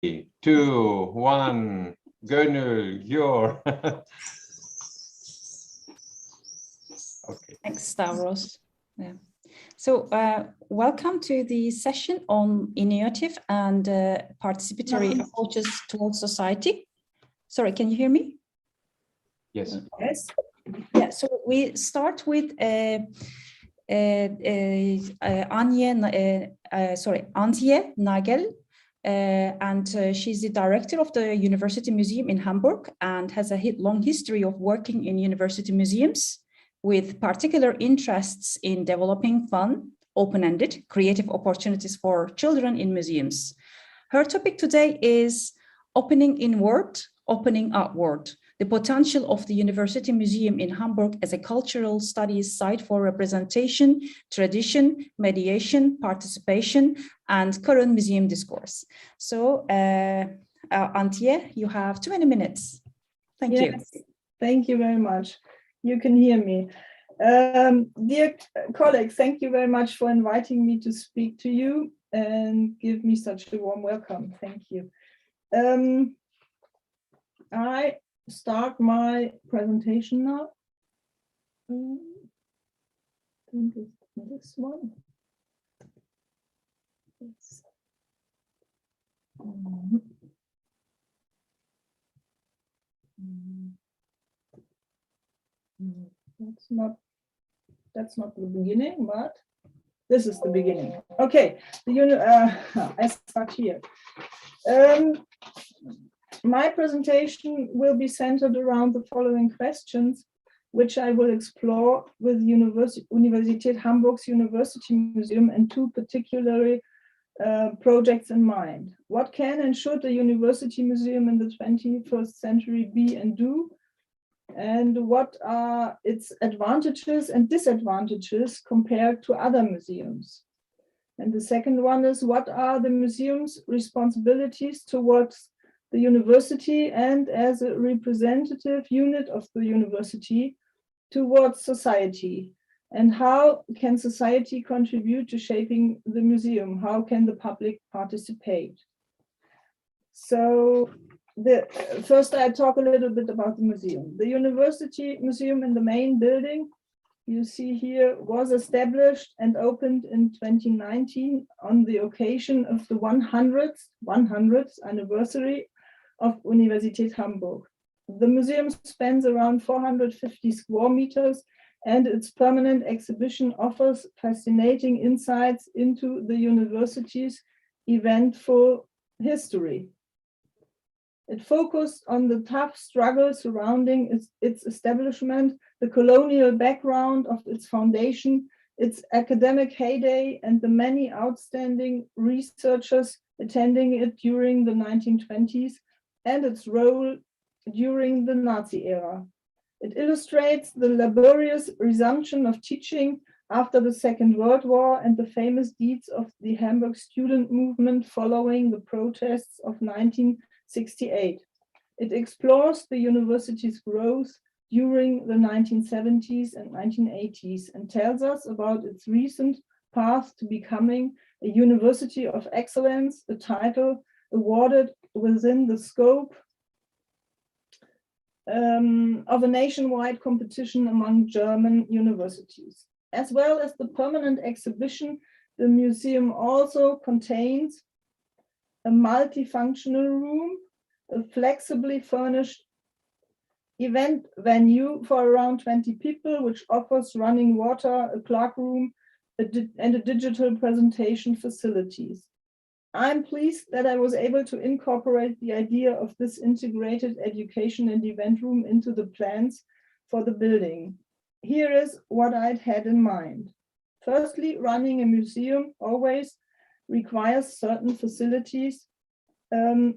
3, 2, 1, Gönül, your. Okay. Thanks, Stavros. Yeah. So welcome to the session on innovative and participatory approaches towards society. Sorry, can you hear me? Yes. Yes. Yeah, so we start with Antje Nagel, and she's the director of the University Museum in Hamburg and has a long history of working in university museums with particular interests in developing fun, open-ended, creative opportunities for children in museums. Her topic today is opening inward, opening outward, the potential of the University Museum in Hamburg as a cultural studies site for representation, tradition, mediation, participation, and current museum discourse. So, Antje, you have 20 minutes. Thank you. Thank you very much. You can hear me. Dear colleagues, thank you very much for inviting me to speak to you and give me such a warm welcome. Thank you. I start my presentation now. I think it's this one. That's not the beginning, but this is the beginning. Okay, I start here. My presentation will be centered around the following questions, which I will explore with Universität Hamburg's University Museum and two particular projects in mind. What can and should a university museum in the 21st century be and do? And what are its advantages and disadvantages compared to other museums? And the second one is, what are the museum's responsibilities towards the university and as a representative unit of the university towards society? And how can society contribute to shaping the museum? How can the public participate? So first I talk a little bit about the museum. The University Museum in the main building you see here was established and opened in 2019 on the occasion of the 100th anniversary of Universität Hamburg. The museum spans around 450 square meters and its permanent exhibition offers fascinating insights into the university's eventful history. It focused on the tough struggle surrounding its establishment, the colonial background of its foundation, its academic heyday, and the many outstanding researchers attending it during the 1920s, and its role during the Nazi era. It illustrates the laborious resumption of teaching after the Second World War and the famous deeds of the Hamburg student movement following the protests of 1968. It explores the university's growth during the 1970s and 1980s and tells us about its recent path to becoming a university of excellence, a title awarded within the scope of a nationwide competition among German universities. As well as the permanent exhibition, the museum also contains a multifunctional room, a flexibly furnished event venue for around 20 people, which offers running water, a clock room, and a digital presentation facilities. I'm pleased that I was able to incorporate the idea of this integrated education and event room into the plans for the building. Here is what I'd had in mind. Firstly, running a museum always requires certain facilities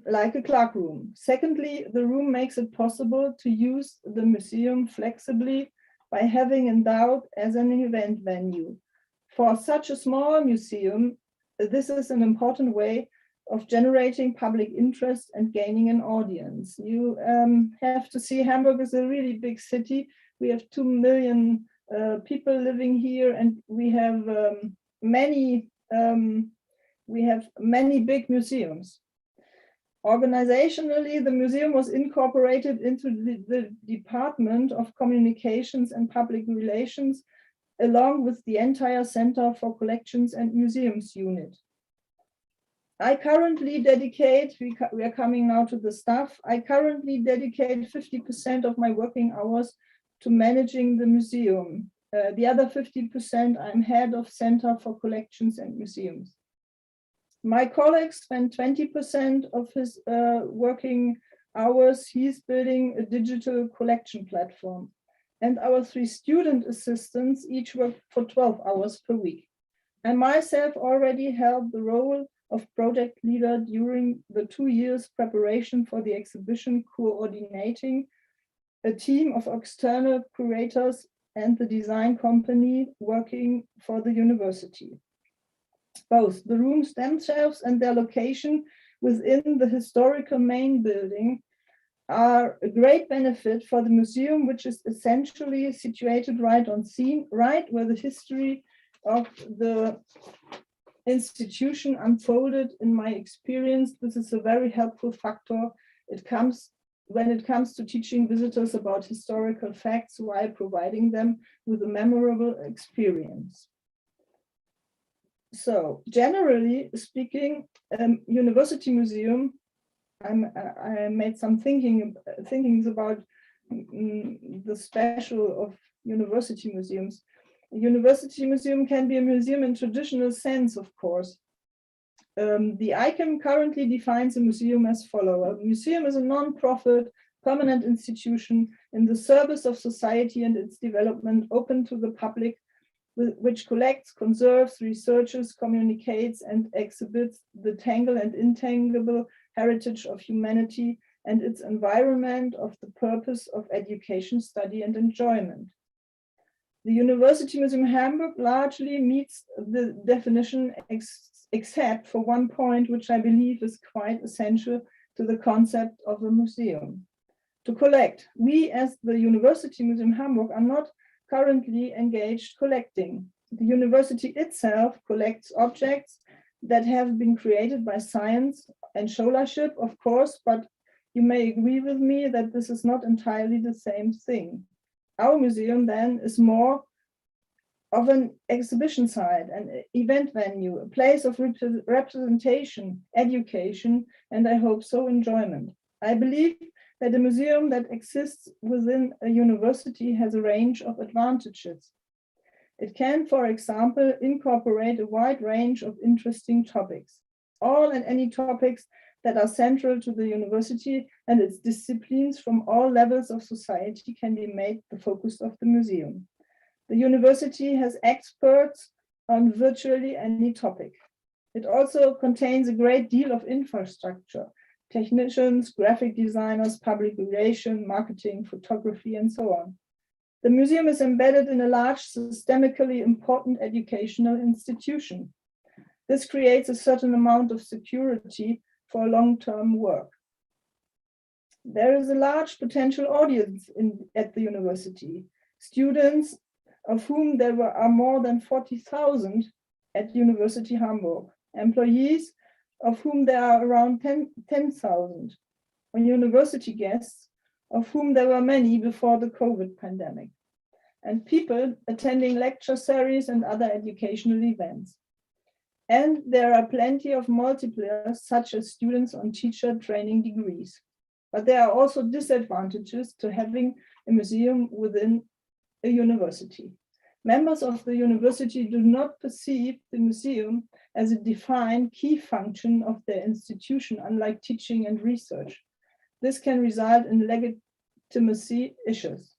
like a clock room. Secondly, the room makes it possible to use the museum flexibly by having endowed as an event venue. For such a small museum, this is an important way of generating public interest and gaining an audience. You have to see Hamburg is a really big city. We have 2 million people living here, and we have many big museums. Organizationally, the museum was incorporated into the Department of Communications and Public Relations, along with the entire Center for Collections and Museums unit. I currently dedicate, we are coming now to the staff, I currently dedicate 50% of my working hours to managing the museum. The other 50%, I'm head of Center for Collections and Museums. My colleague spent 20% of his working hours, he's building a digital collection platform. And our 3 student assistants each work for 12 hours per week. I myself already held the role of project leader during the 2 years preparation for the exhibition, coordinating a team of external curators and the design company working for the university. Both the rooms themselves and their location within the historical main building are a great benefit for the museum, which is essentially situated right on scene, right where the history of the institution unfolded. In my experience, this is a very helpful factor. When it comes to teaching visitors about historical facts while providing them with a memorable experience. So generally speaking, university museum, I made some thinkings about the special of university museums. A university museum can be a museum in traditional sense, of course. The ICAM currently defines a museum as follows. A museum is a non-profit, permanent institution in the service of society and its development, open to the public, which collects, conserves, researches, communicates, and exhibits the tangible and intangible heritage of humanity and its environment of the purpose of education, study, and enjoyment. The University Museum Hamburg largely meets the definition, except for one point, which I believe is quite essential to the concept of a museum. To collect, we as the University Museum Hamburg are not currently engaged collecting. The university itself collects objects that have been created by science and scholarship, of course, but you may agree with me that this is not entirely the same thing. Our museum then is more of an exhibition site, an event venue, a place of representation, education, and I hope so enjoyment. I believe that a museum that exists within a university has a range of advantages. It can, for example, incorporate a wide range of interesting topics, all and any topics that are central to the university and its disciplines from all levels of society can be made the focus of the museum. The university has experts on virtually any topic. It also contains a great deal of infrastructure, technicians, graphic designers, public relations, marketing, photography, and so on. The museum is embedded in a large, systemically important educational institution. This creates a certain amount of security for long-term work. There is a large potential audience at the university. Students, of whom there are more than 40,000 at University Hamburg. Employees, of whom there are around 10,000. And university guests, of whom there were many before the COVID pandemic. And people attending lecture series and other educational events. And there are plenty of multipliers, such as students on teacher training degrees. But there are also disadvantages to having a museum within a university. Members of the university do not perceive the museum as a defined key function of their institution, unlike teaching and research. This can result in legitimacy issues.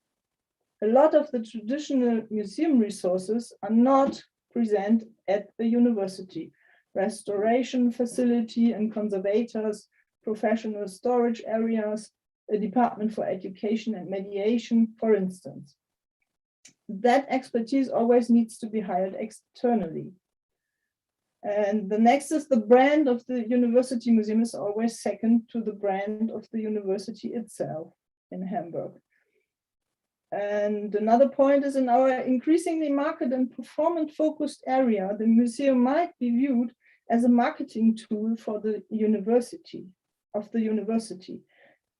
A lot of the traditional museum resources are not present at the university. Restoration facility and conservators, professional storage areas, a department for education and mediation, for instance. That expertise always needs to be hired externally. And the next is the brand of the university museum is always second to the brand of the university itself in Hamburg. And another point is, in our increasingly market and performance focused area, the museum might be viewed as a marketing tool for the university. of the university.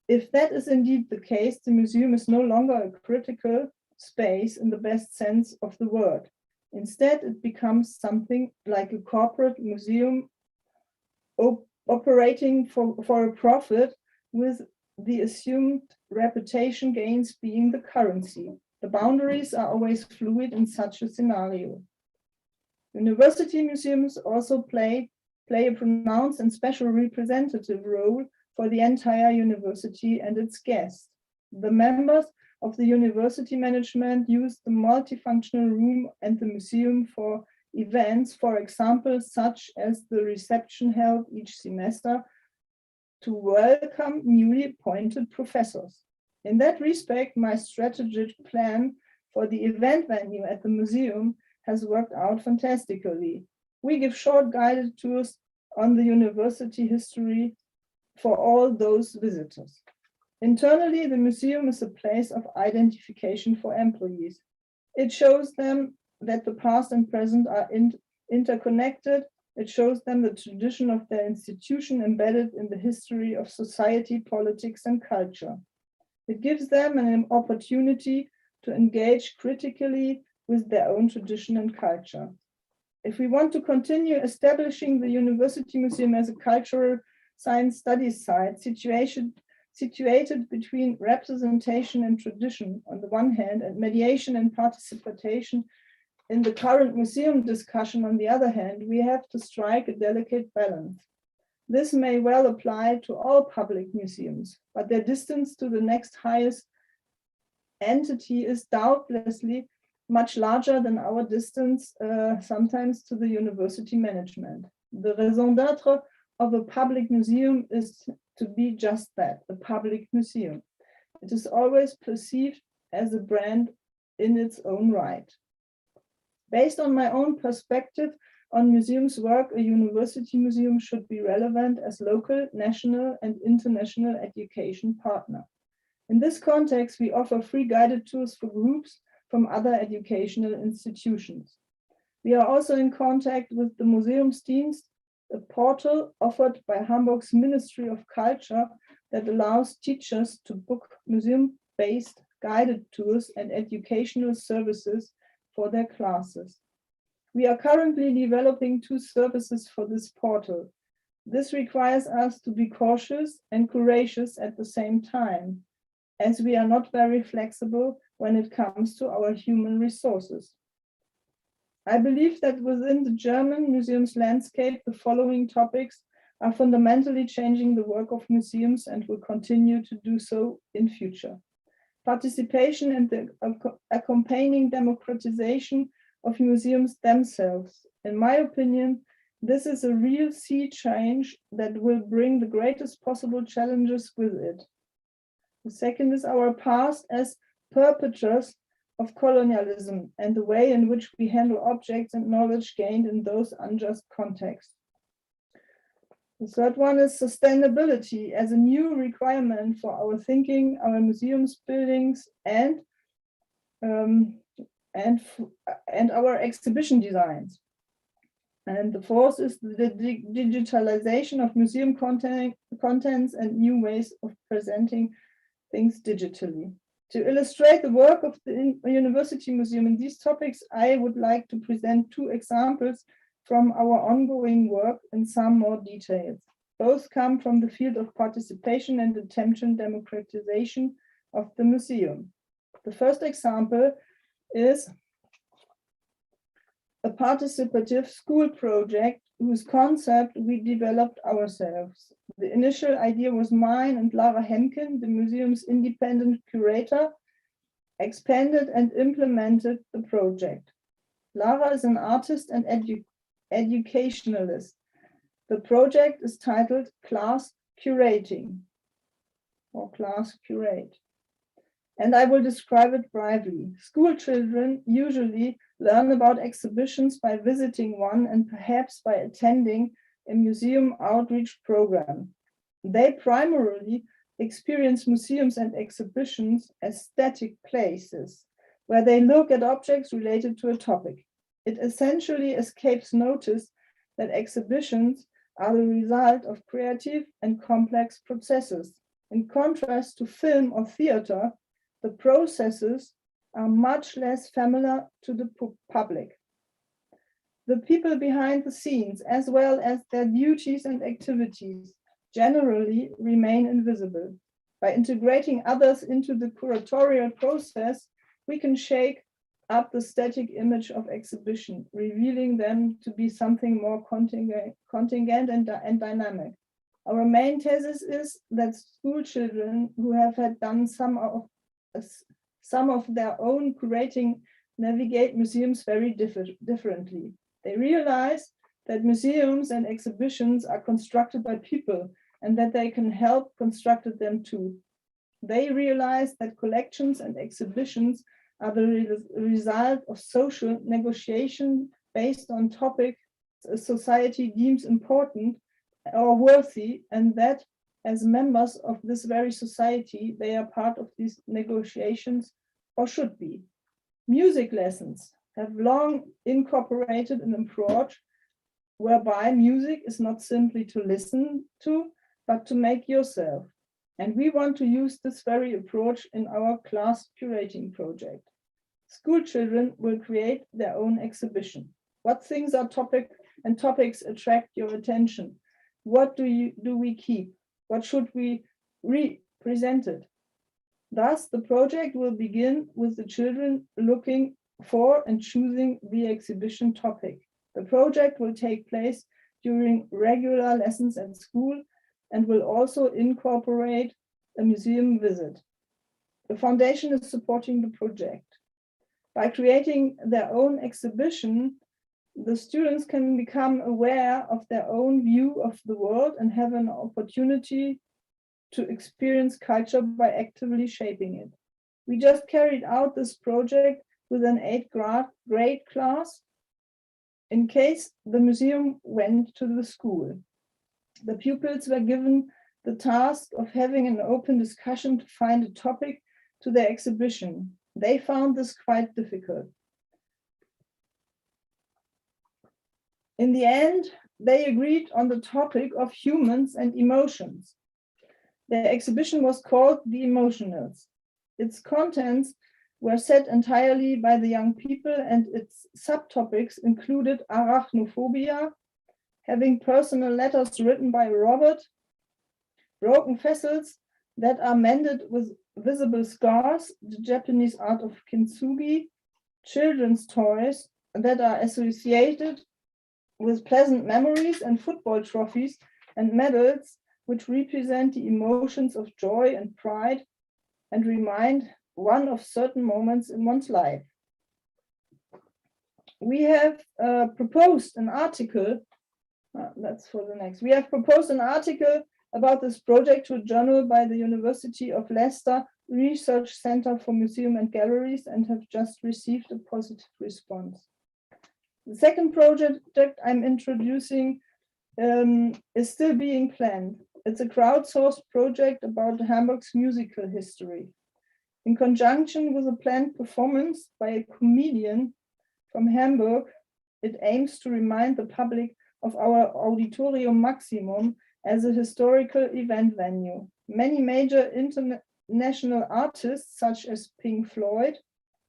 If that is indeed the case, the museum is no longer a critical space in the best sense of the word. Instead, it becomes something like a corporate museum operating for a profit, with the assumed reputation gains being the currency. The boundaries are always fluid in such a scenario. University museums also play a pronounced and special representative role for the entire university and its guests. The members of the university management use the multifunctional room and the museum for events, for example, such as the reception held each semester to welcome newly appointed professors. In that respect, my strategic plan for the event venue at the museum has worked out fantastically. We give short guided tours on the university history for all those visitors. Internally, the museum is a place of identification for employees. It shows them that the past and present are interconnected. It shows them the tradition of their institution embedded in the history of society, politics, and culture. It gives them an opportunity to engage critically with their own tradition and culture. If we want to continue establishing the University Museum as a cultural science studies site situated between representation and tradition on the one hand, and mediation and participation in the current museum discussion on the other hand, we have to strike a delicate balance. This may well apply to all public museums, but their distance to the next highest entity is doubtlessly much larger than our distance sometimes to the university management. The raison d'être of a public museum is to be just that, a public museum. It is always perceived as a brand in its own right. Based on my own perspective on museums' work, a university museum should be relevant as local, national, and international education partner. In this context, we offer free guided tours for groups from other educational institutions. We are also in contact with the Museumsdienst, a portal offered by Hamburg's Ministry of Culture that allows teachers to book museum-based guided tours and educational services for their classes. We are currently developing 2 services for this portal. This requires us to be cautious and courageous at the same time, as we are not very flexible when it comes to our human resources. I believe that within the German museums landscape, the following topics are fundamentally changing the work of museums and will continue to do so in future. Participation and the accompanying democratization of museums themselves. In my opinion, this is a real sea change that will bring the greatest possible challenges with it. The second is our past as perpetrators of colonialism and the way in which we handle objects and knowledge gained in those unjust contexts. The third one is sustainability as a new requirement for our thinking, our museums, buildings, and our exhibition designs. And the fourth is the digitalization of museum contents and new ways of presenting things digitally. To illustrate the work of the University Museum in these topics, I would like to present 2 examples from our ongoing work in some more details. Both come from the field of participation and attention democratization of the museum. The first example is a participative school project whose concept we developed ourselves. The initial idea was mine and Lara Henken, the museum's independent curator, expanded and implemented the project. Lara is an artist and educationalist. The project is titled Class Curating or Class Curate. And I will describe it briefly. School children usually learn about exhibitions by visiting one and perhaps by attending a museum outreach program. They primarily experience museums and exhibitions as static places where they look at objects related to a topic. It essentially escapes notice that exhibitions are the result of creative and complex processes. In contrast to film or theater, the processes are much less familiar to the public. The people behind the scenes, as well as their duties and activities, generally remain invisible. By integrating others into the curatorial process, we can shake up the static image of exhibition, revealing them to be something more contingent and dynamic. Our main thesis is that school children who have had done some of their own curating navigate museums very differently. They realize that museums and exhibitions are constructed by people and that they can help construct them too. They realize that collections and exhibitions are the result of social negotiation based on topics society deems important or worthy, and that as members of this very society, they are part of these negotiations or should be. Music lessons have long incorporated an approach whereby music is not simply to listen to, but to make yourself. And we want to use this very approach in our class curating project. School children will create their own exhibition. What things are topics attract your attention? What do we keep? What should we represent it? Thus, the project will begin with the children looking for and choosing the exhibition topic. The project will take place during regular lessons at school and will also incorporate a museum visit. The foundation is supporting the project. By creating their own exhibition, the students can become aware of their own view of the world and have an opportunity to experience culture by actively shaping it. We just carried out this project with an 8th grade class in case the museum went to the school. The pupils were given the task of having an open discussion to find a topic to their exhibition. They found this quite difficult. In the end, they agreed on the topic of humans and emotions. Their exhibition was called The Emotionals. Its contents were set entirely by the young people, and its subtopics included arachnophobia, having personal letters written by Robert, broken vessels that are mended with visible scars, the Japanese art of kintsugi, children's toys that are associated with pleasant memories, and football trophies and medals which represent the emotions of joy and pride and remind one of certain moments in one's life. We have proposed an article, that's for the next. We have proposed an article about this project to a journal by the University of Leicester Research Center for Museum and Galleries and have just received a positive response. The second project I'm introducing is still being planned. It's a crowdsourced project about Hamburg's musical history. In conjunction with a planned performance by a comedian from Hamburg, it aims to remind the public of our Auditorium Maximum as a historical event venue. Many major international artists such as Pink Floyd,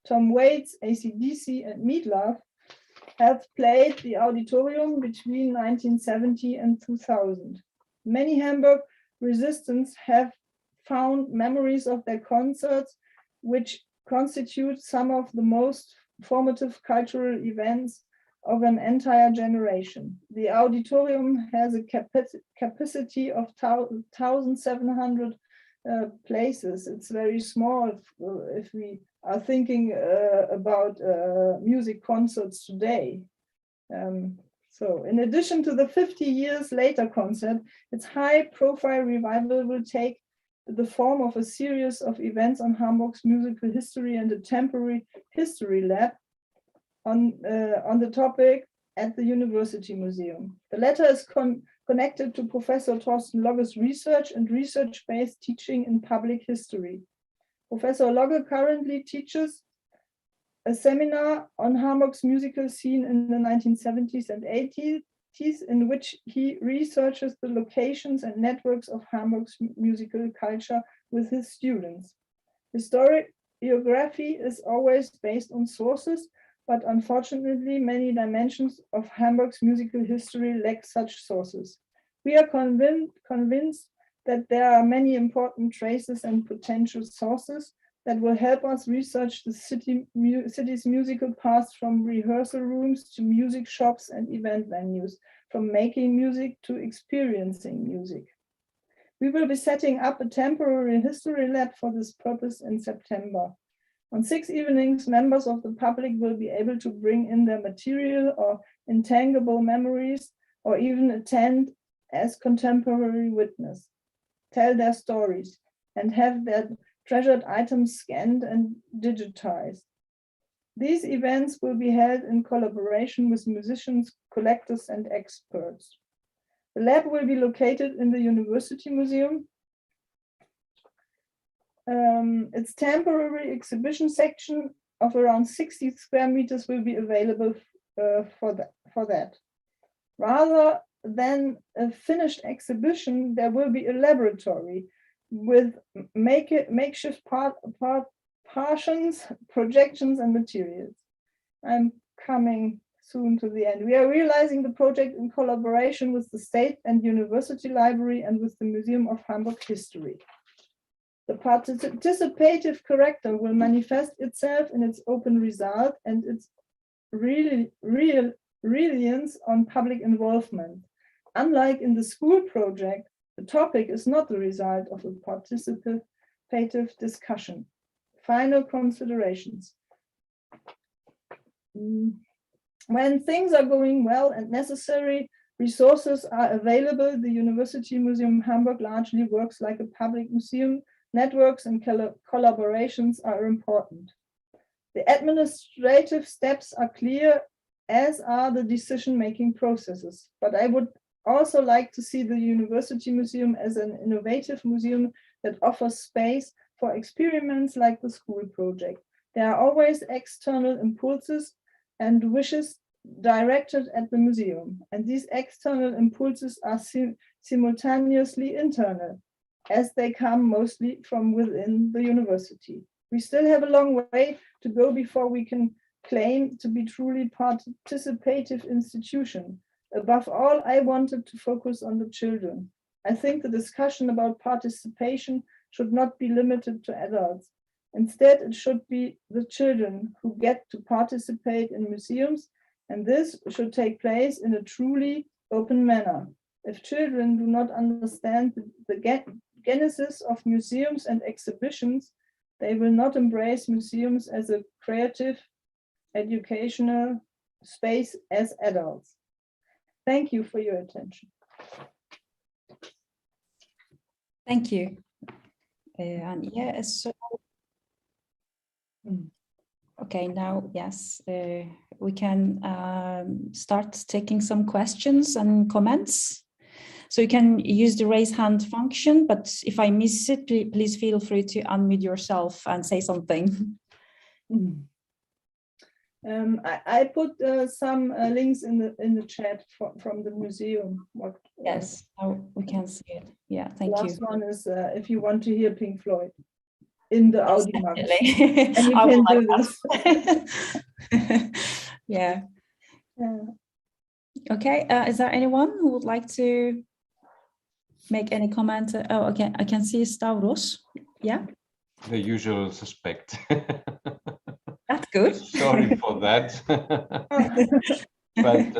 Tom Waits, AC/DC, and Meatloaf have played the auditorium between 1970 and 2000. Many Hamburg resistants have found memories of their concerts, which constitute some of the most formative cultural events of an entire generation. The auditorium has a capacity of 1,700 places. It's very small if we are thinking about music concerts today. So in addition to the 50 years later concert, its high-profile revival will take the form of a series of events on Hamburg's musical history and a temporary history lab on the topic at the University Museum. The latter is connected to Professor Thorsten Logge's research and research-based teaching in public history. Professor Logge currently teaches a seminar on Hamburg's musical scene in the 1970s and 80s in which he researches the locations and networks of Hamburg's musical culture with his students. Historiography is always based on sources, but unfortunately, many dimensions of Hamburg's musical history lack such sources. We are convinced that there are many important traces and potential sources that will help us research the city's musical past, from rehearsal rooms to music shops and event venues, from making music to experiencing music. We will be setting up a temporary history lab for this purpose in September. On 6 evenings, members of the public will be able to bring in their material or intangible memories, or even attend as contemporary witness, tell their stories, and have their treasured items scanned and digitized. These events will be held in collaboration with musicians, collectors, and experts. The lab will be located in the University Museum. Its temporary exhibition section of around 60 square meters will be available for that. Rather than a finished exhibition, there will be a laboratory with makeshift partitions, projections, and materials. I'm coming soon to the end. We are realizing the project in collaboration with the State and University Library and with the Museum of Hamburg History. The participative character will manifest itself in its open result and its reliance on public involvement. Unlike in the school project, the topic is not the result of a participative discussion. Final considerations. When things are going well and necessary resources are available, the University Museum Hamburg largely works like a public museum. Networks and collaborations are important. The administrative steps are clear, as are the decision-making processes. But I would also like to see the University Museum as an innovative museum that offers space for experiments like the school project. There are always external impulses and wishes directed at the museum, and these external impulses are simultaneously internal, as they come mostly from within the university. We still have a long way to go before we can claim to be truly participative institution. Above all, I wanted to focus on the children. I think the discussion about participation should not be limited to adults. Instead, it should be the children who get to participate in museums, and this should take place in a truly open manner. If children do not understand the genesis of museums and exhibitions, they will not embrace museums as a creative, educational space as adults. Thank you for your attention. Thank you. And yeah, so okay, now yes, we can start taking some questions and comments. So you can use the raise hand function, but if I miss it, please feel free to unmute yourself and say something. I put some links in the chat from the museum. Yes, now we can see it. Yeah, thank you. Last one is if you want to hear Pink Floyd in the audio market. And you can do this. Yeah. Okay, is there anyone who would like to make any comment? Oh, okay, I can see Stavros. Yeah. The usual suspect. That's good. Sorry for that. But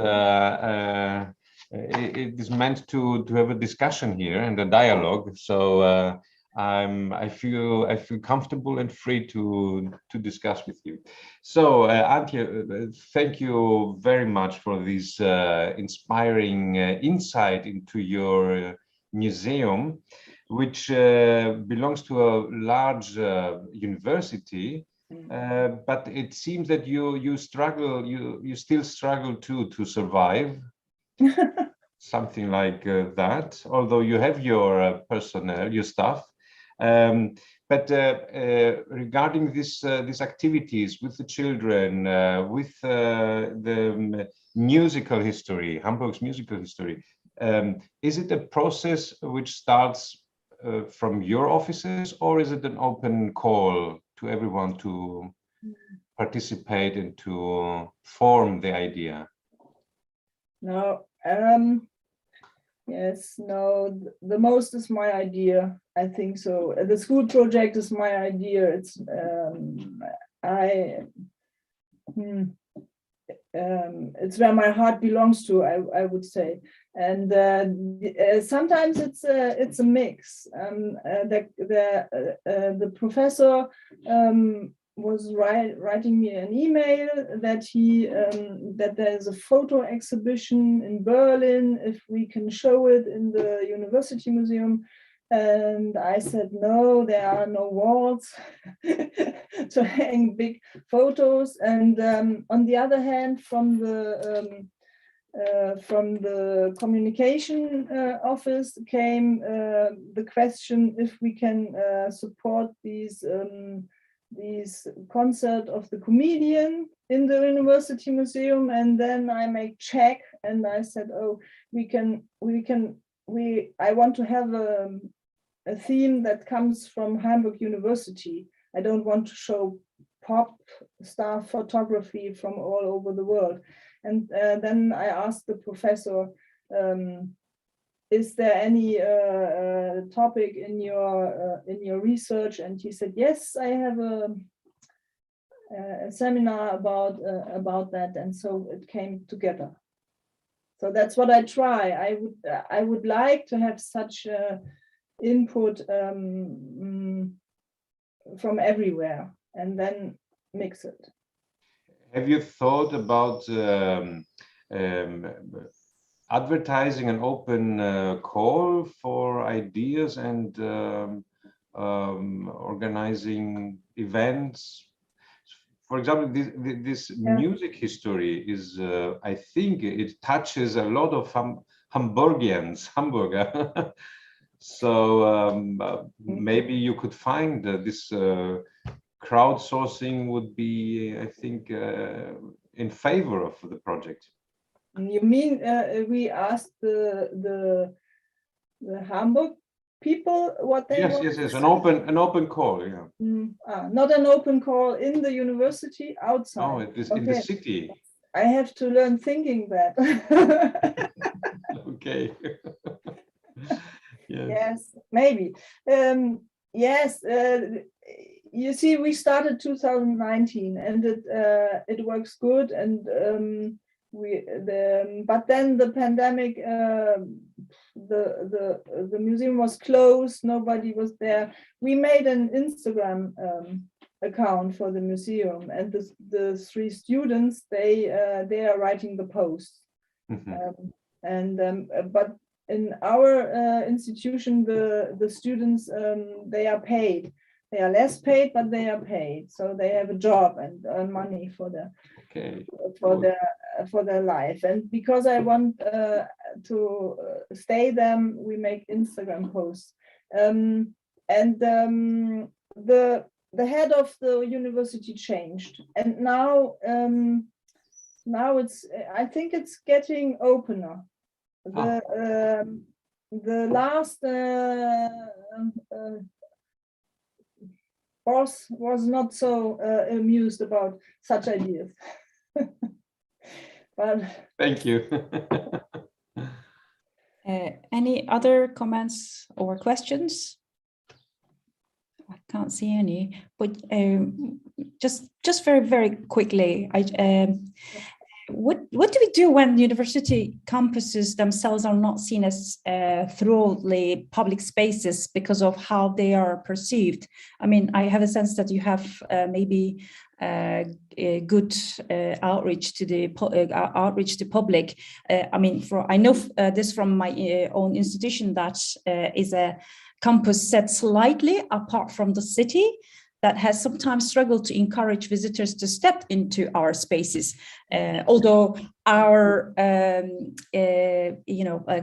it is meant to have a discussion here and a dialogue. So I feel comfortable and free to discuss with you. So Antje, thank you very much for this inspiring insight into your museum, which belongs to a large university. But it seems that you struggle, you still struggle to survive, something like that. Although you have your personnel, your staff, But regarding these activities with the children, with the musical history, Hamburg's musical history, is it a process which starts from your offices, or is it an open call to everyone to participate and to form the idea? No, yes, no, the most is my idea. I think so. The school project is my idea. It's it's where my heart belongs to, I would say. And sometimes it's a mix. The professor was writing me an email that that there's a photo exhibition in Berlin, if we can show it in the University Museum. And I said, no, there are no walls to hang big photos. And on the other hand, from the communication office came the question if we can support these concert of the comedian in the University Museum. And then I make check, and I said, oh, I want to have a theme that comes from Hamburg University. I don't want to show pop star photography from all over the world. And then I asked the professor, is there any topic in your research? And he said, yes, I have a seminar about that. And so it came together. So that's what I try. I would like to have such input from everywhere and then mix it. Have you thought about advertising an open call for ideas and organizing events? For example, this music history is, I think it touches a lot of Hamburgians, Hamburger. So maybe you could find this crowdsourcing would be, I think, in favor of the project. You mean we asked the Hamburg people what they want? Yes, an open call, yeah. Not an open call in the university, outside. No, it is in the city. I have to learn thinking that. Okay. Yes, maybe. Yes, you see, we started 2019, and it works good, and but then the pandemic, the museum was closed, nobody was there. We made an Instagram account for the museum, and the three students, they are writing the posts. But in our institution, the students, they are paid. They are less paid, but they are paid. So they have a job and earn money for their life. And because I want to stay them, we make Instagram posts. The head of the university changed, and now it's, I think it's getting opener. The last boss was not so amused about such ideas. But thank you. Any other comments or questions? I can't see any, but just very, very quickly, what do we do when university campuses themselves are not seen as thoroughly public spaces because of how they are perceived? I mean, I have a sense that you have maybe a good outreach to the public. I mean, I know this from my own institution, that is a campus set slightly apart from the city. that has sometimes struggled to encourage visitors to step into our spaces. Although our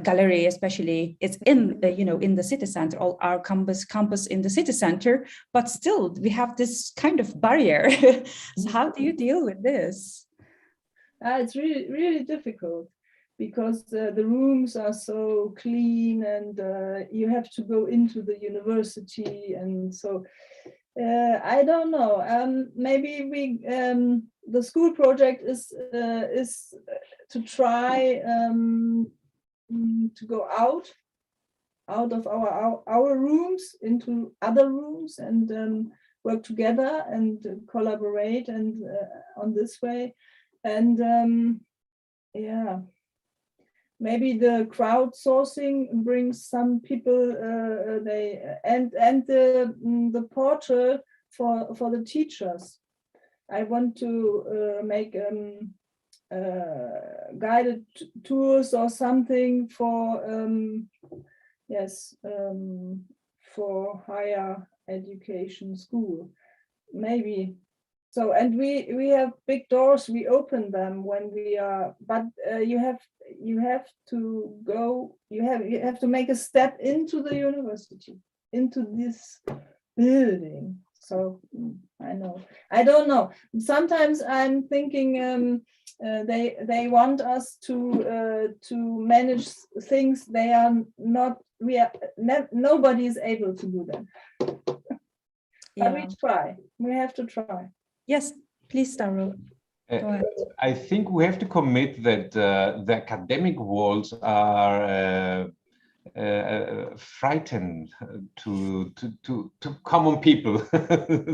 gallery especially is in in the city center, our campus in the city center, but still we have this kind of barrier. So how do you deal with this? It's really difficult, because the rooms are so clean, and you have to go into the university, and so I don't know. Maybe the school project is to try to go out of our rooms into other rooms, and work together and collaborate, and on this way, and yeah. Maybe the crowdsourcing brings some people. And the portal for the teachers. I want to make guided tours or something for for higher education school, maybe. So, and we have big doors, we open them when we are, but you have to go, you have to make a step into the university, into this building. So I don't know. Sometimes I'm thinking they want us to manage things they are not. Nobody is able to do that. Yeah. But we try. We have to try. Yes, please, Stavros. I think we have to commit that the academic walls are frightened to common people,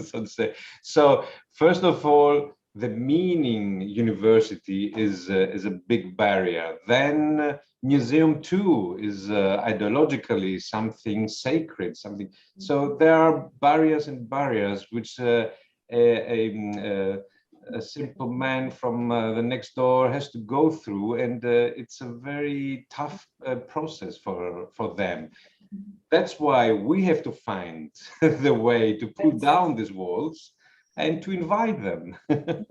so to say. So first of all, the meaning university is a big barrier. Then museum too is ideologically something sacred, something. So there are barriers and barriers which a simple man from the next door has to go through, and it's a very tough process for them. That's why we have to find the way to pull down these walls and to invite them to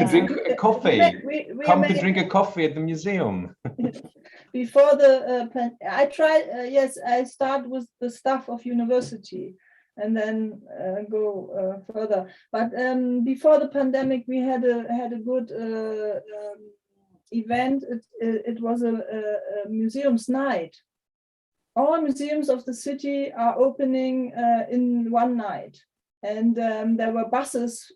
drink a coffee. Come to drink a coffee at the museum. Before the I tried. Yes, I start with the staff of university, and then go further. But before the pandemic, we had a good event. It was a museums night. All museums of the city are opening in one night, and there were buses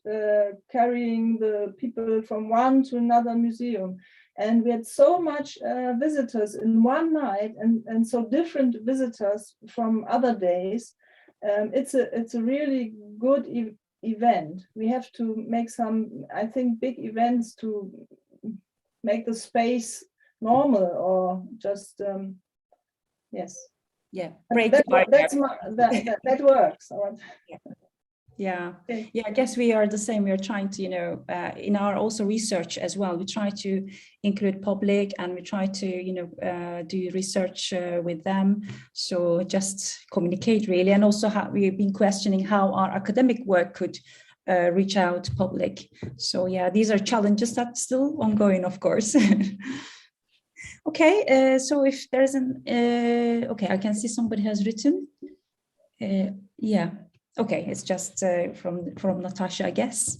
carrying the people from one to another museum. And we had so much visitors in one night, and so different visitors from other days. It's a really good event. We have to make some, I think, big events to make the space normal, or just yes. Yeah, that works. Yeah, I guess we are the same. We are trying to, in our also research as well, we try to include public, and we try to, do research with them. So just communicate really. And also we've been questioning how our academic work could reach out to public. So yeah, these are challenges that's still ongoing, of course. Okay, so if there's okay, I can see somebody has written. Yeah. Okay, it's just from Natasha, I guess.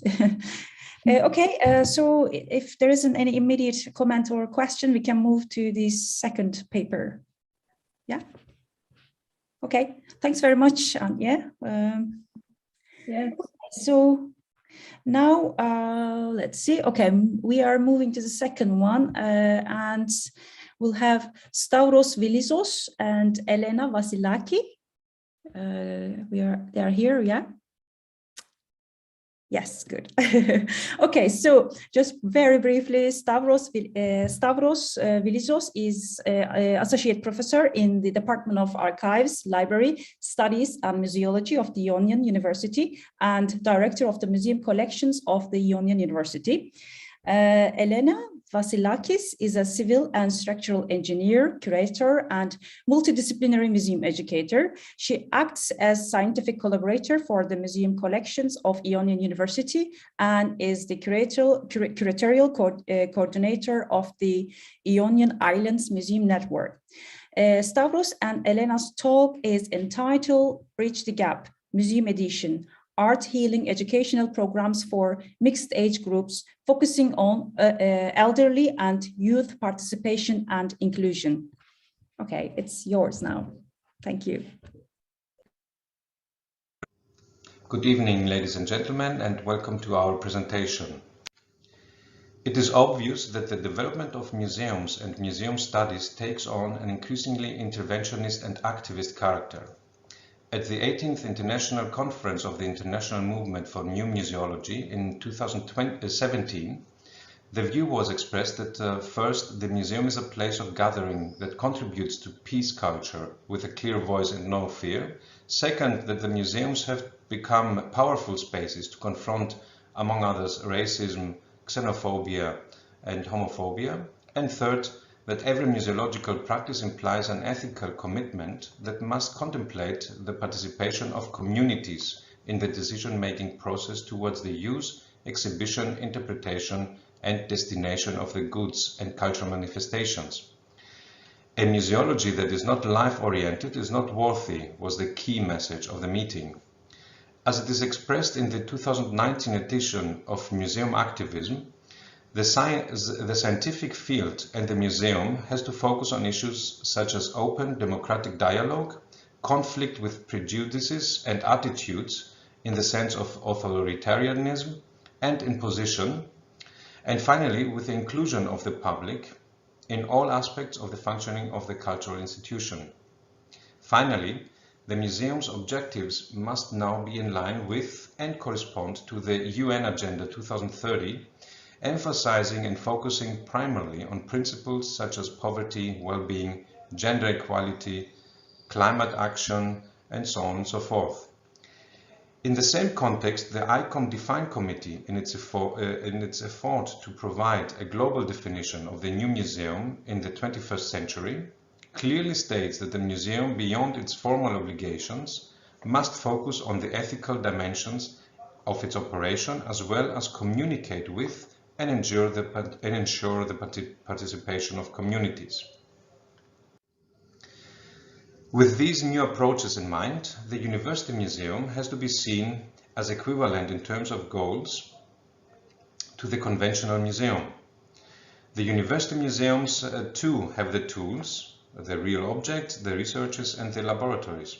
Okay, so if there isn't any immediate comment or question, we can move to the second paper. Yeah. Okay, thanks very much, Anya. Yeah. So now let's see. Okay, we are moving to the second one, and we'll have Stavros Vilizos and Elena Vasilaki. They are here, yeah? Yes, good. Okay, so just very briefly, Stavros Vilizos is associate professor in the Department of Archives, Library Studies and Museology of the Ionian University, and director of the museum collections of the Ionian University. Elena Vasilakis is a civil and structural engineer, curator, and multidisciplinary museum educator. She acts as scientific collaborator for the museum collections of Ionian University and is the curatorial coordinator of the Ionian Islands Museum Network. Stavros and Elena's talk is entitled Bridge the Gap, Museum Edition, Art Healing Educational Programs for Mixed Age Groups, focusing on elderly and youth participation and inclusion. Okay, it's yours now. Thank you. Good evening, ladies and gentlemen, and welcome to our presentation. It is obvious that the development of museums and museum studies takes on an increasingly interventionist and activist character. At the 18th International Conference of the International Movement for New Museology in 2017, the view was expressed that first, the museum is a place of gathering that contributes to peace culture with a clear voice and no fear. Second, that the museums have become powerful spaces to confront, among others, racism, xenophobia, and homophobia. And third, that every museological practice implies an ethical commitment that must contemplate the participation of communities in the decision-making process towards the use, exhibition, interpretation, and destination of the goods and cultural manifestations. A museology that is not life-oriented is not worthy, was the key message of the meeting. As it is expressed in the 2019 edition of Museum Activism, the scientific field and the museum has to focus on issues such as open democratic dialogue, conflict with prejudices and attitudes in the sense of authoritarianism and imposition, and finally with the inclusion of the public in all aspects of the functioning of the cultural institution. Finally, the museum's objectives must now be in line with and correspond to the UN Agenda 2030, emphasizing and focusing primarily on principles such as poverty, well-being, gender equality, climate action, and so on and so forth. In the same context, the ICOM Define Committee, in its effort to provide a global definition of the new museum in the 21st century, clearly states that the museum, beyond its formal obligations, must focus on the ethical dimensions of its operation, as well as communicate with and ensure the participation of communities. With these new approaches in mind, the University Museum has to be seen as equivalent in terms of goals to the conventional museum. The University Museums too have the tools, the real objects, the researchers and the laboratories.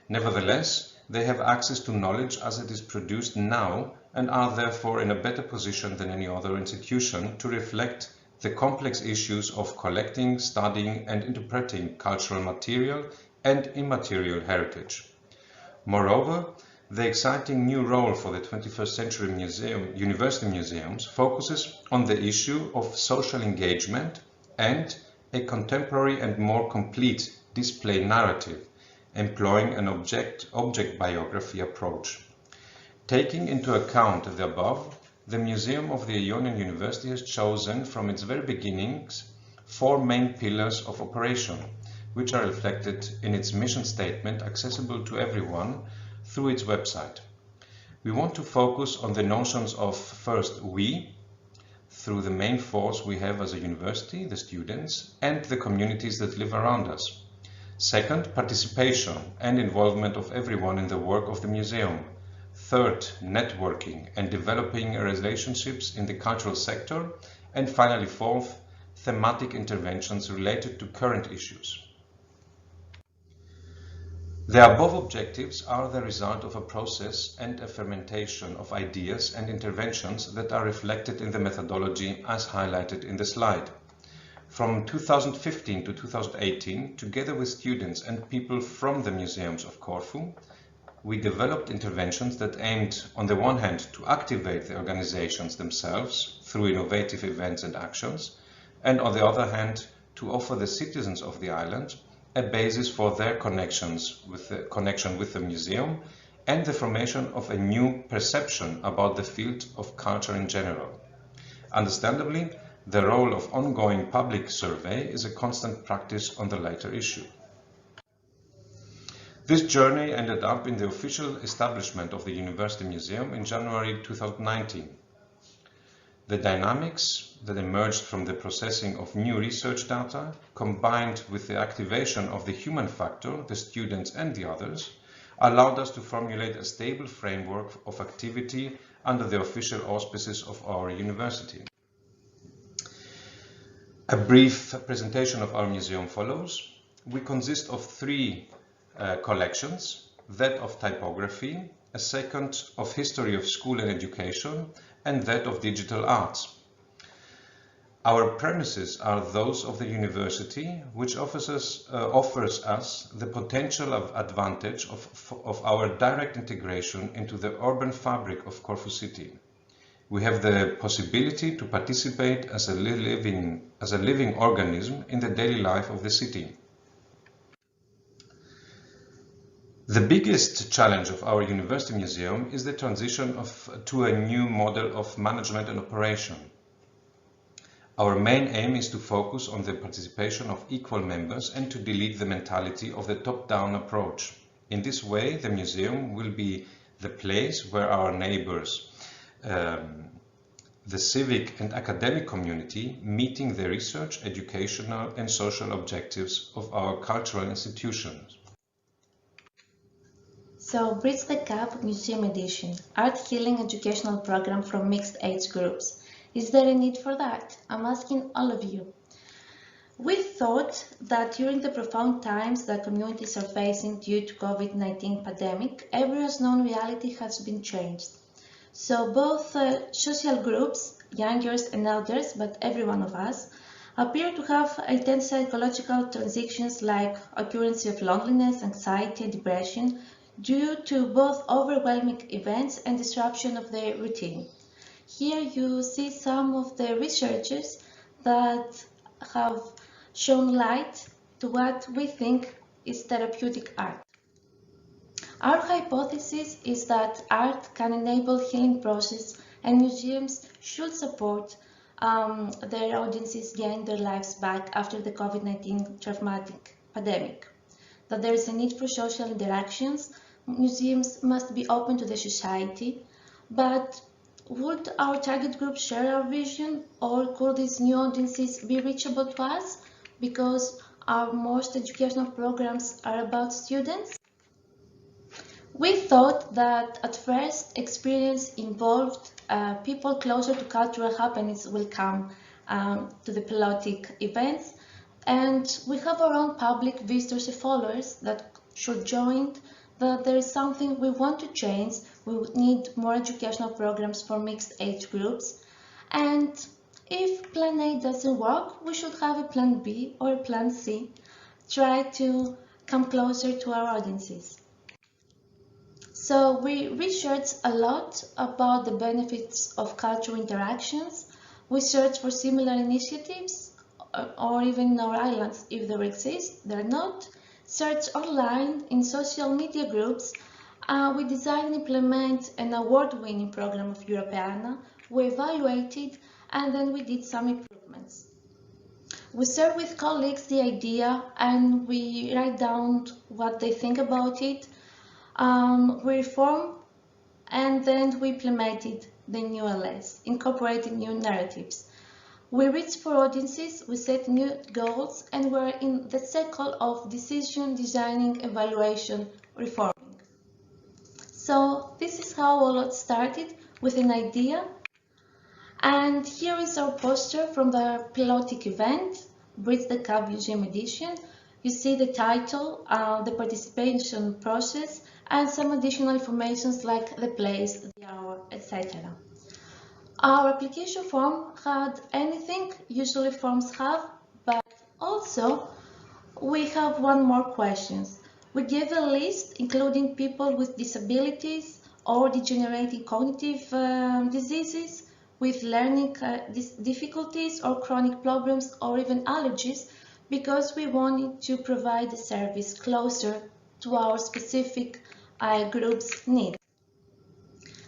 Nevertheless, they have access to knowledge as it is produced now and are therefore in a better position than any other institution to reflect the complex issues of collecting, studying and interpreting cultural material and immaterial heritage. Moreover, the exciting new role for the 21st century university museums focuses on the issue of social engagement and a contemporary and more complete display narrative, employing an object biography approach. Taking into account the above, the Museum of the Ionian University has chosen from its very beginnings 4 main pillars of operation, which are reflected in its mission statement accessible to everyone through its website. We want to focus on the notions of first we, through the main force we have as a university, the students, and the communities that live around us. Second, participation and involvement of everyone in the work of the museum. Third, networking and developing relationships in the cultural sector. And finally, fourth, thematic interventions related to current issues. The above objectives are the result of a process and a fermentation of ideas and interventions that are reflected in the methodology as highlighted in the slide. From 2015 to 2018, together with students and people from the museums of Corfu, we developed interventions that aimed, on the one hand, to activate the organizations themselves through innovative events and actions, and on the other hand, to offer the citizens of the island a basis for their connection with the museum and the formation of a new perception about the field of culture in general. Understandably, The role of ongoing public survey is a constant practice on the latter issue. This journey ended up in the official establishment of the University Museum in January 2019. The dynamics that emerged from the processing of new research data, combined with the activation of the human factor, the students and the others, allowed us to formulate a stable framework of activity under the official auspices of our university. A brief presentation of our museum follows. We consist of three collections, that of typography, a second of history of school and education, and that of digital arts. Our premises are those of the university, which offers us the potential of advantage of our direct integration into the urban fabric of Corfu City. We have the possibility to participate as a living organism in the daily life of the city. The biggest challenge of our University Museum is the transition to a new model of management and operation. Our main aim is to focus on the participation of equal members and to delete the mentality of the top-down approach. In this way, the museum will be the place where our neighbors, the civic and academic community, meeting the research, educational and social objectives of our cultural institutions. So, Bridge the Gap Museum Edition, Art Healing Educational Program for Mixed Age Groups. Is there a need for that? I'm asking all of you. We thought that during the profound times that communities are facing due to COVID-19 pandemic, everyone's known reality has been changed. So both social groups, youngers and elders, but every one of us, appear to have intense psychological transitions like occurrence of loneliness, anxiety, and depression due to both overwhelming events and disruption of their routine. Here you see some of the researchers that have shown light to what we think is therapeutic art. Our hypothesis is that art can enable healing process and museums should support their audiences gain their lives back after the COVID-19 traumatic pandemic. That there is a need for social interactions, museums must be open to the society, but would our target group share our vision, or could these new audiences be reachable to us because our most educational programs are about students? We thought that at first experience involved people closer to cultural happenings will come to the pilotic events, and we have our own public visitors and followers that should join. That there is something we want to change. We would need more educational programs for mixed age groups, and if plan A doesn't work, we should have a plan B or a plan C, try to come closer to our audiences. So we researched a lot about the benefits of cultural interactions. We searched for similar initiatives, or even in our islands if there exist, they're not. Search online in social media groups. We designed and implement an award-winning program of Europeana. We evaluated and then we did some improvements. We share with colleagues the idea and we write down what they think about it. We reform and then we implemented the new LS, incorporating new narratives. We reach for audiences, we set new goals, and we're in the cycle of decision, designing, evaluation, reforming. So this is how all it started, with an idea. And here is our poster from the pilotic event, Bridge the Gap Museum Edition. You see the title, the participation process, and some additional information like the place, the hour, etc. Our application form had anything usually forms have, but also we have one more question. We gave a list including people with disabilities or degenerative cognitive diseases, with learning difficulties or chronic problems or even allergies, because we wanted to provide a service closer to our specific group's need.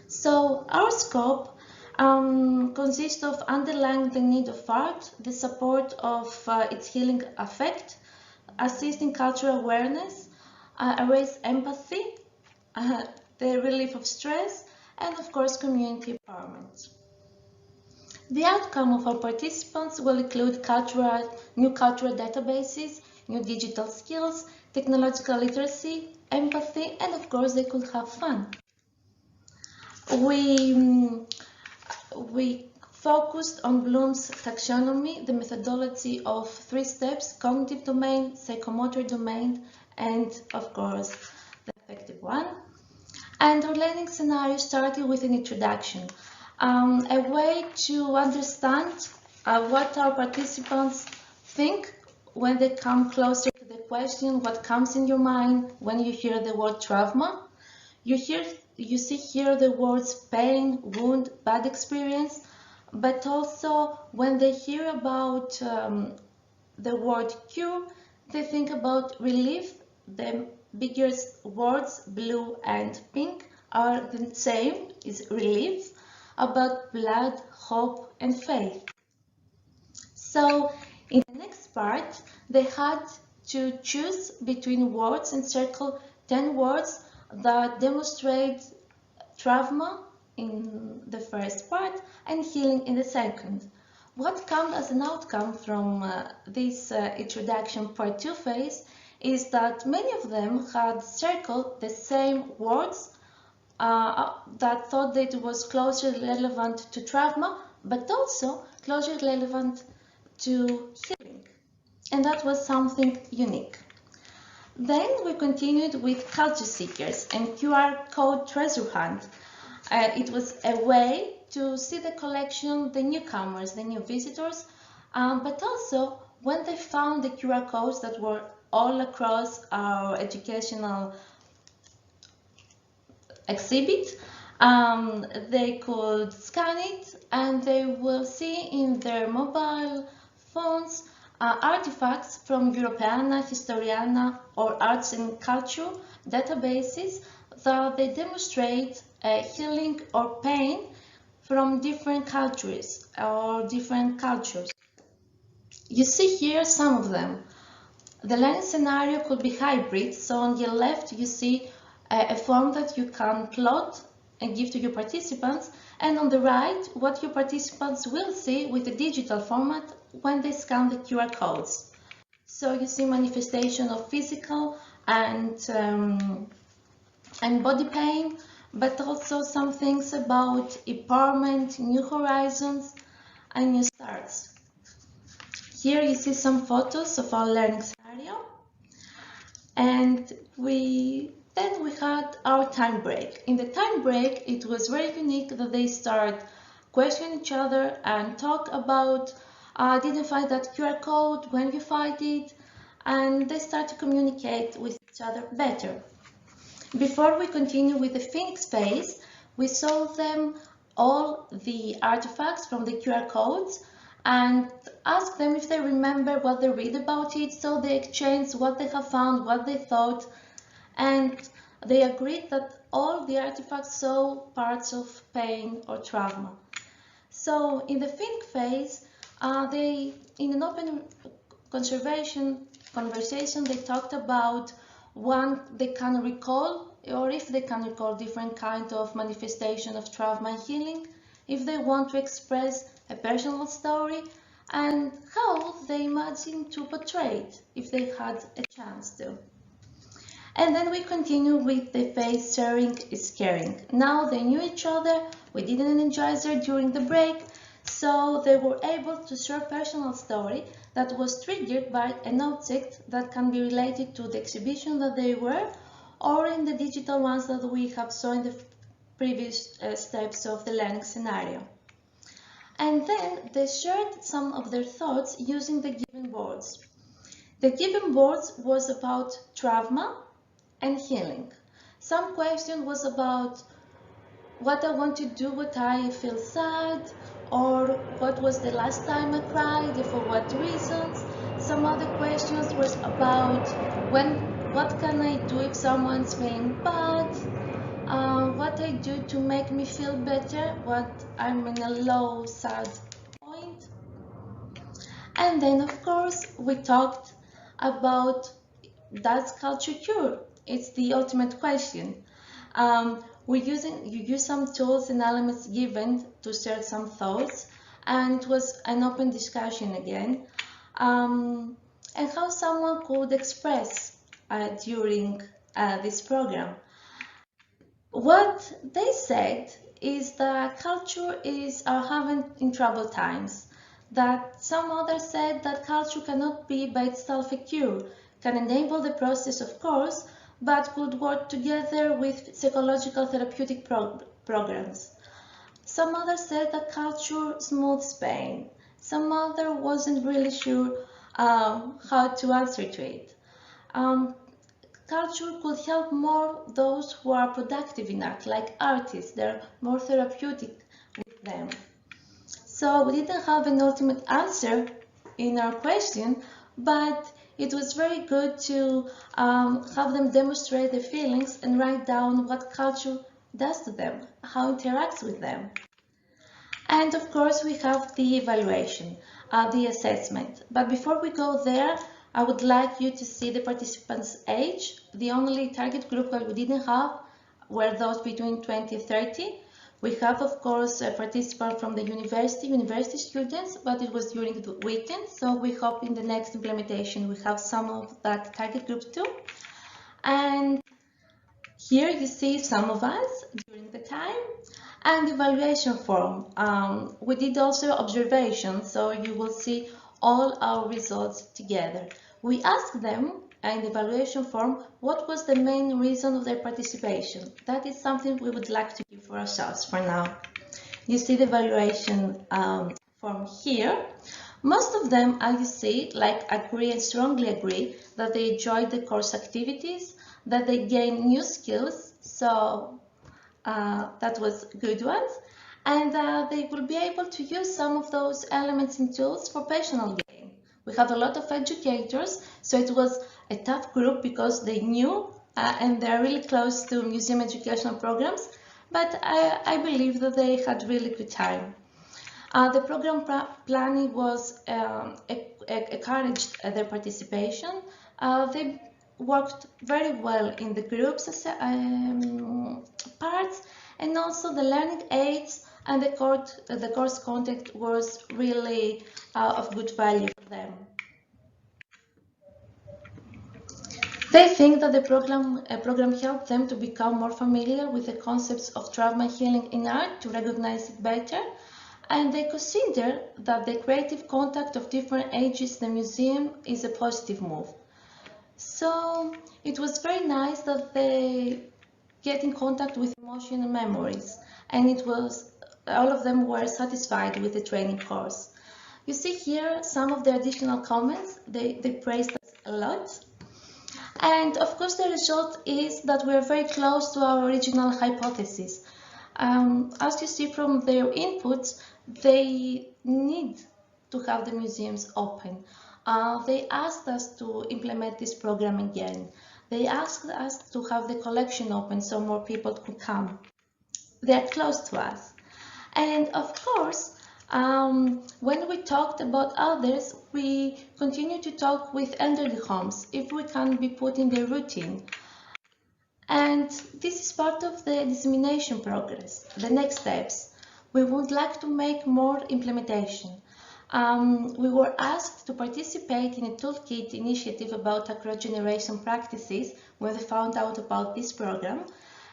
So our scope consists of underlying the need of art, the support of its healing effect, assisting cultural awareness, raise empathy, the relief of stress, and of course community empowerment. The outcome of our participants will include new cultural databases, new digital skills, technological literacy, empathy, and of course they could have fun. We focused on Bloom's taxonomy, the methodology of 3 steps: cognitive domain, psychomotor domain, and of course the affective one. And our learning scenario started with an introduction, a way to understand what our participants think when they come closer to the question, what comes in your mind when you hear the word trauma. You see here the words pain, wound, bad experience, but also when they hear about the word cure, they think about relief. The biggest words, blue and pink, are the same, is relief, about blood, hope, and faith. So in the next part, they had to choose between words and circle 10 words that demonstrate trauma in the first part and healing in the second. What comes as an outcome from this introduction part 2 phase is that many of them had circled the same words that thought that it was closely relevant to trauma, but also closely relevant to healing. And that was something unique. Then we continued with culture seekers and QR code treasure hunt. It was a way to see the collection, the newcomers, the new visitors, but also when they found the QR codes that were all across our educational exhibit, they could scan it and they will see in their mobile phones artifacts from Europeana, Historiana, or Arts and Culture databases that they demonstrate healing or pain from different countries or different cultures. You see here some of them. The learning scenario could be hybrid, so on your left you see a form that you can plot and give to your participants, and on the right what your participants will see with the digital format when they scan the QR codes. So you see manifestation of physical and body pain, but also some things about empowerment, new horizons, and new starts. Here you see some photos of our learning scenario, and then we had our time break. In the time break, it was very unique that they start questioning each other and talk about identify that QR code, when you find it, and they start to communicate with each other better. Before we continue with the Phoenix phase, we saw them all the artifacts from the QR codes and asked them if they remember what they read about it, so they exchanged what they have found, what they thought, and they agreed that all the artifacts saw parts of pain or trauma. So in the Phoenix phase, in an open conversation, they talked about one they can recall, or if they can recall different kind of manifestation of trauma and healing, if they want to express a personal story, and how they imagine to portray it if they had a chance to. And then we continue with the phase sharing is caring. Now they knew each other, we did an energizer during the break, so they were able to share a personal story that was triggered by an object that can be related to the exhibition that they were, or in the digital ones that we have saw in the previous steps of the learning scenario. And then they shared some of their thoughts using the given boards. The given boards was about trauma and healing. Some question was about what I want to do when I feel sad, or what was the last time I cried, and for what reasons. Some other questions was about what can I do if someone's feeling bad, what I do to make me feel better, what I'm in a low, sad point. And then, of course, we talked about, does culture cure? It's the ultimate question. You use some tools and elements given to share some thoughts, and it was an open discussion again, and how someone could express during this program. What they said is that culture is having in troubled times, that some others said that culture cannot be by itself a cure, can enable the process, of course, but could work together with psychological therapeutic programs. Some others said that culture smooths pain. Some other wasn't really sure how to answer to it. Culture could help more those who are productive in art, like artists. They're more therapeutic with them. So we didn't have an ultimate answer in our question, but it was very good to have them demonstrate their feelings and write down what culture does to them, how it interacts with them. And of course, we have the evaluation, the assessment. But before we go there, I would like you to see the participants' age. The only target group that we didn't have were those between 20 and 30. We have, of course, a participant from the university students, but it was during the weekend. So we hope in the next implementation we have some of that target group too. And here you see some of us during the time. And evaluation form. We did also observations, so you will see all our results together. We asked them in the evaluation form what was the main reason of their participation. That is something we would like to give for ourselves for now. You see the evaluation form here. Most of them, as you see, agree and strongly agree that they enjoyed the course activities, that they gained new skills, so that was good ones, and they will be able to use some of those elements and tools for personal gain. We have a lot of educators, so it was a tough group because they knew and they're really close to museum educational programs, but I believe that they had really good time. The program planning was encouraged their participation. They worked very well in the groups parts, and also the learning aids and the course content was really of good value for them. They think that the program helped them to become more familiar with the concepts of trauma healing in art, to recognize it better, and they consider that the creative contact of different ages in the museum is a positive move. So it was very nice that they get in contact with emotion and memories, and all of them were satisfied with the training course. You see here some of the additional comments. They praised us a lot. And of course the result is that we are very close to our original hypothesis. As you see from their inputs, they need to have the museums open. They asked us to implement this program again. They asked us to have the collection open so more people could come. They are close to us. And of course, when we talked about others, we continue to talk with elderly homes if we can be put in their routine. And this is part of the dissemination progress, the next steps. We would like to make more implementation. We were asked to participate in a toolkit initiative about across-generation practices when they found out about this program.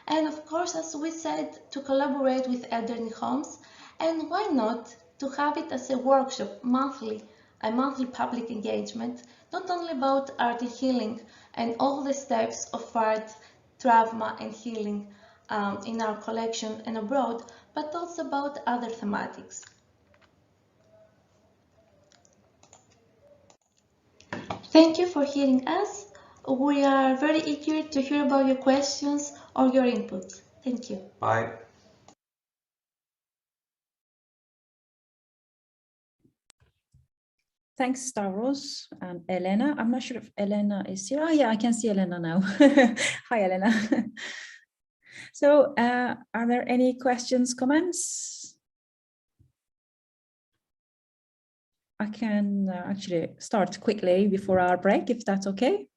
And of course, as we said, to collaborate with elderly homes, and why not to have it as a workshop, a monthly public engagement, not only about art and healing and all the steps of art, trauma and healing in our collection and abroad, but also about other thematics. Thank you for hearing us. We are very eager to hear about your questions or your input. Thank you. Bye. Thanks, Stavros and Elena. I'm not sure if Elena is here. Oh, yeah, I can see Elena now. Hi, Elena. So are there any questions, comments? I can actually start quickly before our break, if that's okay.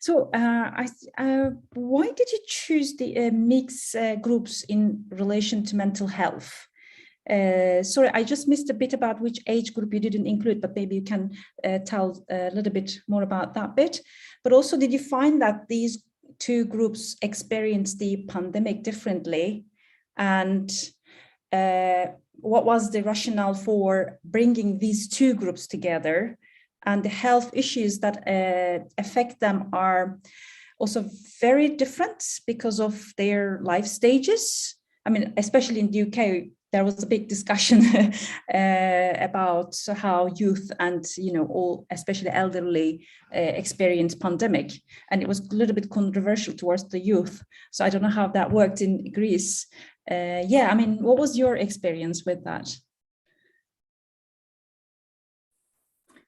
So why did you choose the mixed groups in relation to mental health? Sorry, I just missed a bit about which age group you didn't include, but maybe you can tell a little bit more about that bit. But also, did you find that these two groups experienced the pandemic differently? And what was the rationale for bringing these two groups together? And the health issues that affect them are also very different because of their life stages. I mean, especially in the UK, there was a big discussion about how youth and, all, especially elderly, experience pandemic. And it was a little bit controversial towards the youth. So I don't know how that worked in Greece. Yeah, I mean, what was your experience with that?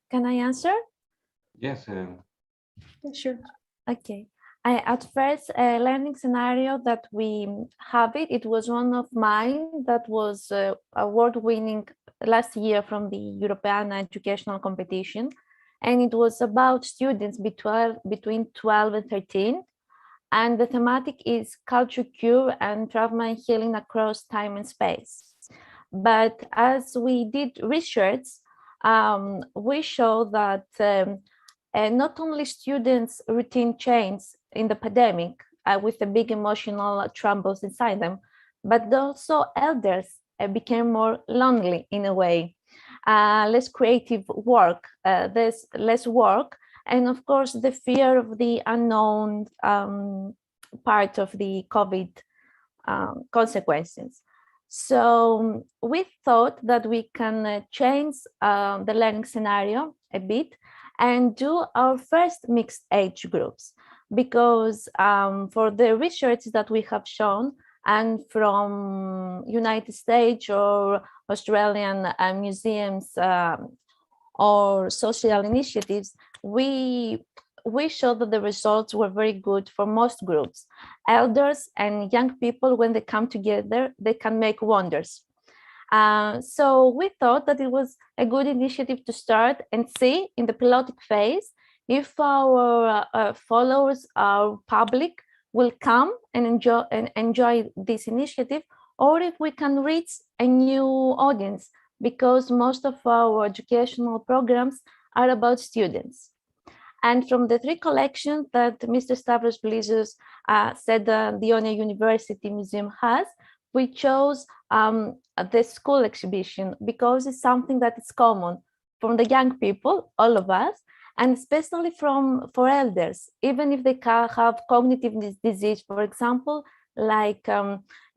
Can I answer? Yes. Yeah, sure. Okay. At first, a learning scenario that we have it was one of mine that was award-winning last year from the European educational competition. And it was about students between 12 and 13. And the thematic is culture cure and trauma and healing across time and space. But as we did research, we show that not only students' routine changed in the pandemic with a big emotional troubles inside them, but also elders became more lonely in a way. Less creative work, there's less work, and of course the fear of the unknown part of the COVID consequences. So we thought that we can change the learning scenario a bit and do our first mixed age groups, because for the research that we have shown and from United States or Australian museums or social initiatives, we showed that the results were very good for most groups. Elders and young people, when they come together, they can make wonders. So we thought that it was a good initiative to start and see in the pilotic phase if our followers, our public, will come and enjoy this initiative, or if we can reach a new audience, because most of our educational programs are about students. And from the three collections that Mr. Stavros Blizos said the Ionian University Museum has, we chose the school exhibition because it's something that is common from the young people, all of us, and especially for elders, even if they have cognitive disease, for example, like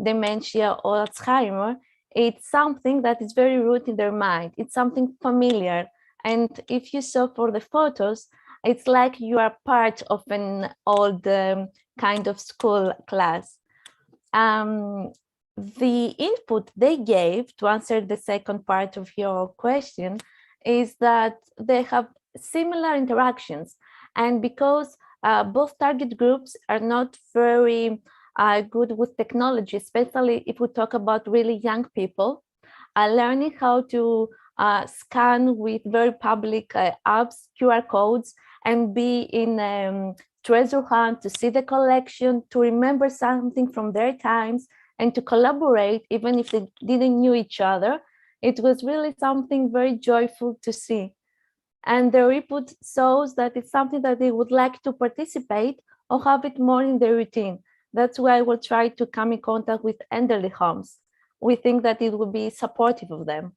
dementia or Alzheimer. It's something that is very rooted in their mind. It's something familiar. And if you saw for the photos, it's like you are part of an old kind of school class. The input they gave to answer the second part of your question is that they have similar interactions. And because both target groups are not very good with technology, especially if we talk about really young people, learning how to scan with very public apps, QR codes, and be in treasure hunt to see the collection, to remember something from their times, and to collaborate, even if they didn't know each other. It was really something very joyful to see. And the report shows that it's something that they would like to participate or have it more in their routine. That's why we'll try to come in contact with elderly homes. We think that it will be supportive of them.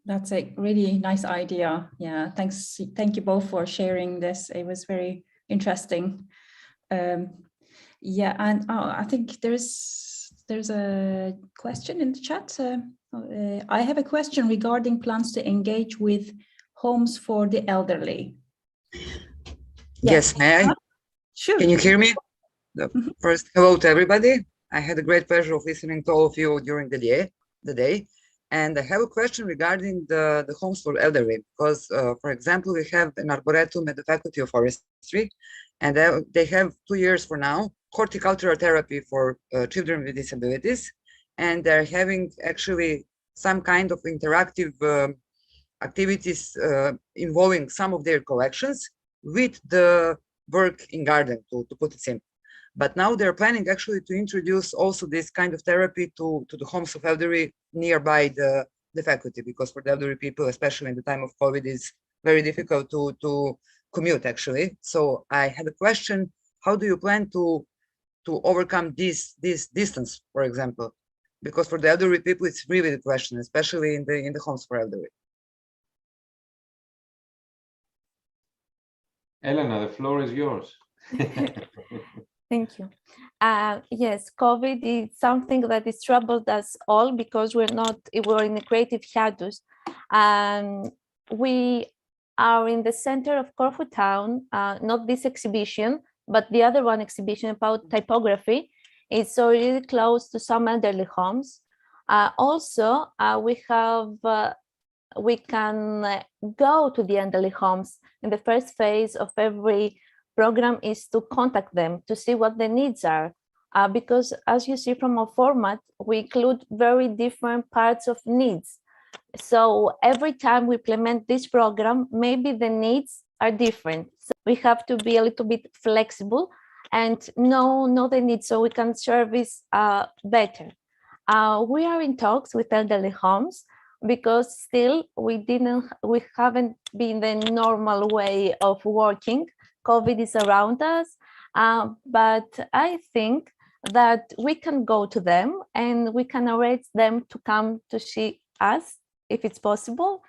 That's a really nice idea. Yeah, thanks. Thank you both for sharing this. It was very interesting. Yeah, and I think there's a question in the chat. I have a question regarding plans to engage with homes for the elderly. Yes, may I? Sure. Can you hear me? First, hello to everybody. I had a great pleasure of listening to all of you during the day. And I have a question regarding the homes for elderly, because, for example, we have an arboretum at the Faculty of Forestry, And they have 2 years for now, horticultural therapy for children with disabilities. And they're having actually some kind of interactive activities involving some of their collections with the work in garden, to put it simple. But now they're planning actually to introduce also this kind of therapy to the homes of elderly nearby the faculty, because for the elderly people, especially in the time of COVID, it's very difficult to commute actually. So I had a question: how do you plan to overcome this distance, for example? Because for the elderly people, it's really the question, especially in the homes for elderly. Elena, the floor is yours. Thank you. Yes, COVID is something that has troubled us all because we're in a creative hiatus. We are in the center of Corfu town, not this exhibition, but the other one exhibition about typography. It's already close to some elderly homes. Also, we can go to the elderly homes. In the first phase of every program is to contact them to see what their needs are, because as you see from our format, we include very different parts of needs. So every time we implement this program, maybe the needs are different. So we have to be a little bit flexible and know the needs so we can service better. We are in talks with elderly homes because still we haven't been the normal way of working. COVID is around us, but I think that we can go to them and we can arrange them to come to see us if it's possible.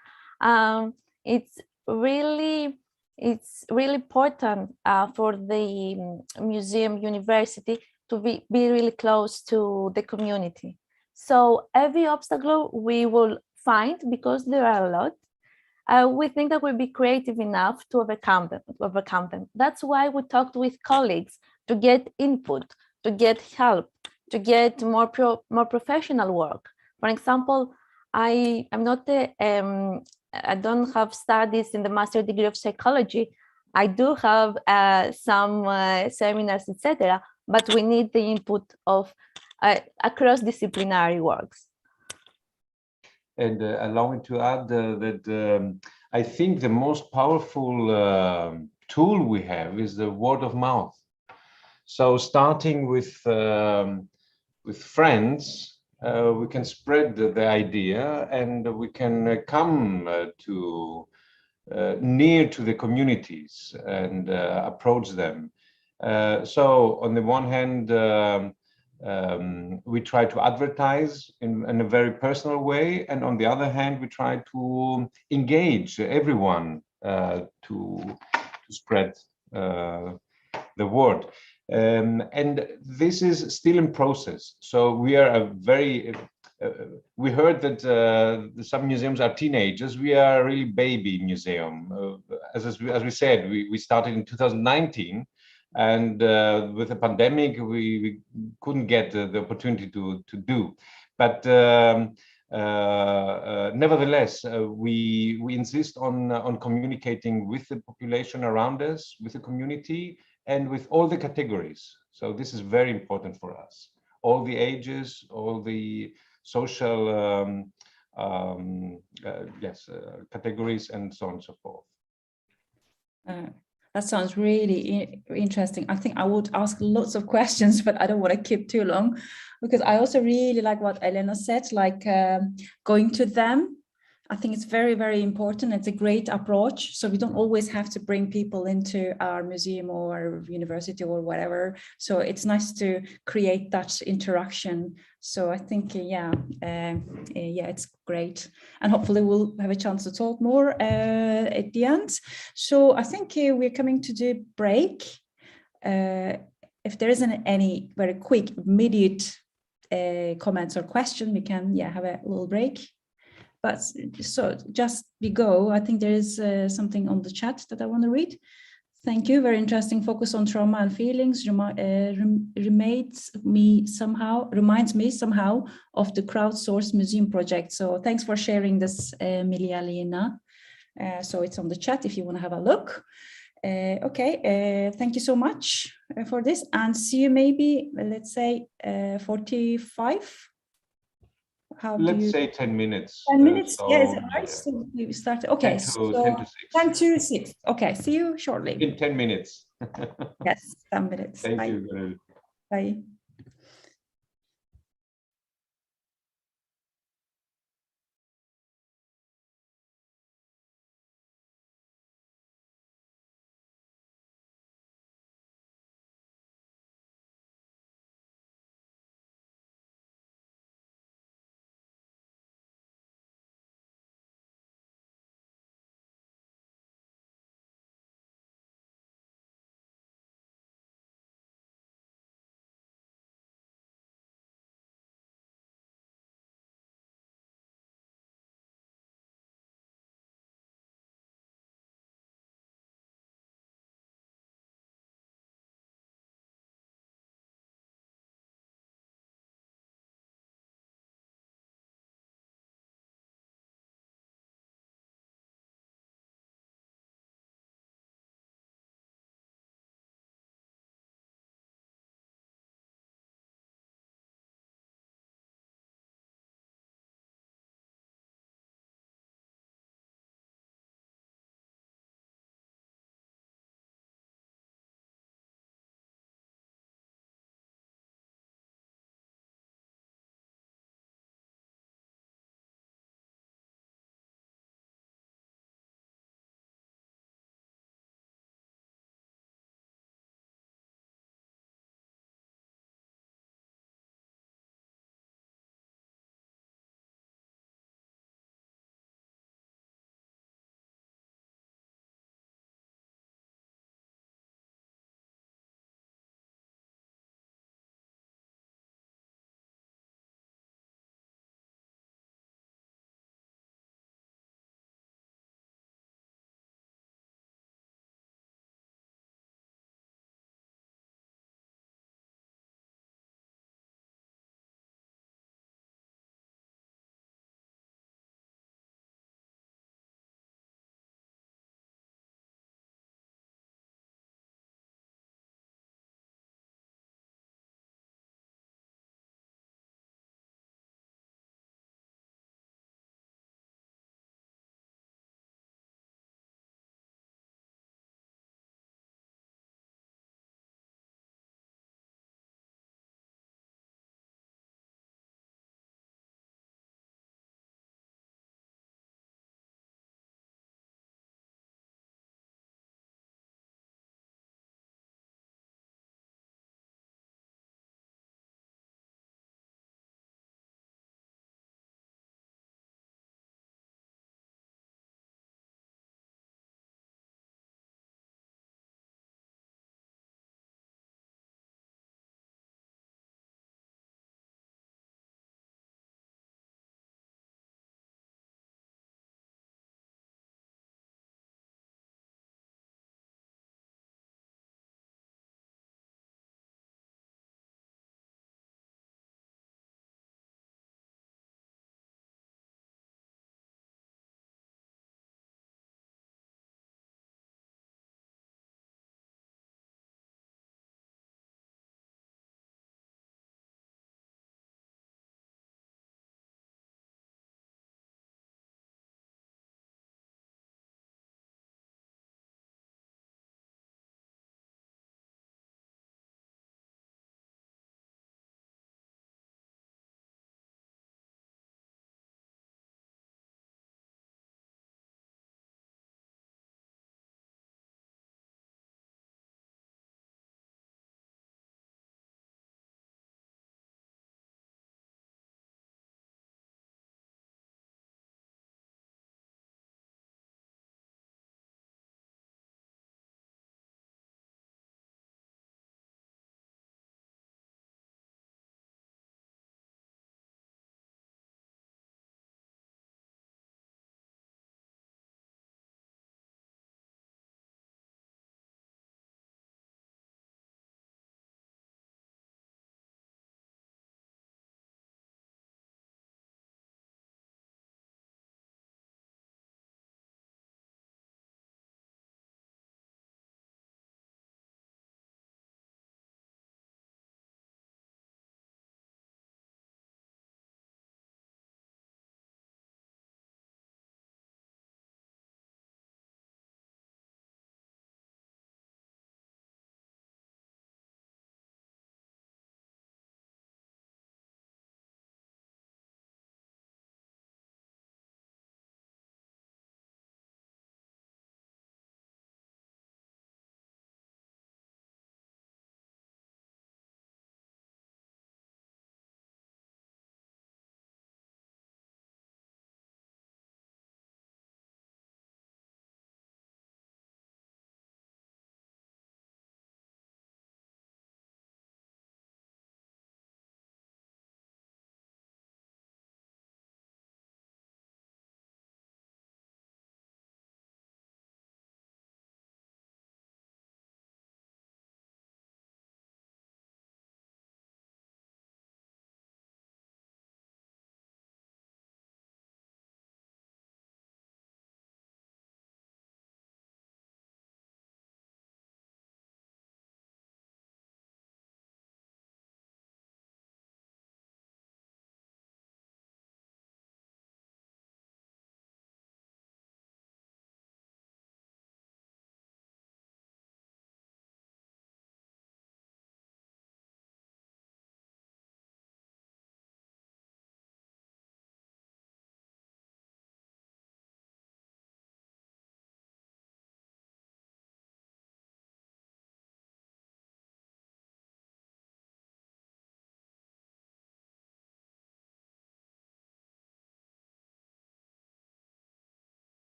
It's really important for the museum university to be really close to the community. So every obstacle we will find, because there are a lot, we think that we'll be creative enough to overcome them. That's why we talked with colleagues to get input, to get help, to get more professional work. For example, I don't have studies in the master's degree of psychology. I do have some seminars, etc., but we need the input of cross-disciplinary works. And allow me to add that I think the most powerful tool we have is the word of mouth. So starting with friends, we can spread the idea, and we can come to near to the communities and approach them. So on the one hand, we try to advertise in a very personal way, and on the other hand, we try to engage everyone to spread the word. And this is still in process. So we are we heard that some museums are teenagers. We are really baby museum. As we said, we started in 2019. And with the pandemic, we couldn't get the opportunity to do. But nevertheless, we insist on communicating with the population around us, with the community, and with all the categories. So this is very important for us. All the ages, all the social categories, and so on and so forth. That sounds really interesting. I think I would ask lots of questions, but I don't want to keep too long, because I also really like what Elena said, like going to them. I think it's very, very important. It's a great approach. So we don't always have to bring people into our museum or university or whatever. So it's nice to create that interaction. So I think, it's great. And hopefully we'll have a chance to talk more at the end. So I think we're coming to the break. If there isn't any very quick, immediate comments or question, we can have a little break. But so just we go. I think there is something on the chat that I want to read. Thank you. Very interesting focus on trauma and feelings. Reminds me somehow of the crowdsourced museum project. So thanks for sharing this, Milia Lena. So it's on the chat if you want to have a look. Okay, thank you so much for this, and see you maybe, let's say, 45. Let's say 10 minutes. 10 minutes, so, yes, right. yeah. So we start. Okay, 10 to 6. 10 to 6. Okay, see you shortly. In 10 minutes. Yes, 10 minutes. Thank Bye. you. Bye.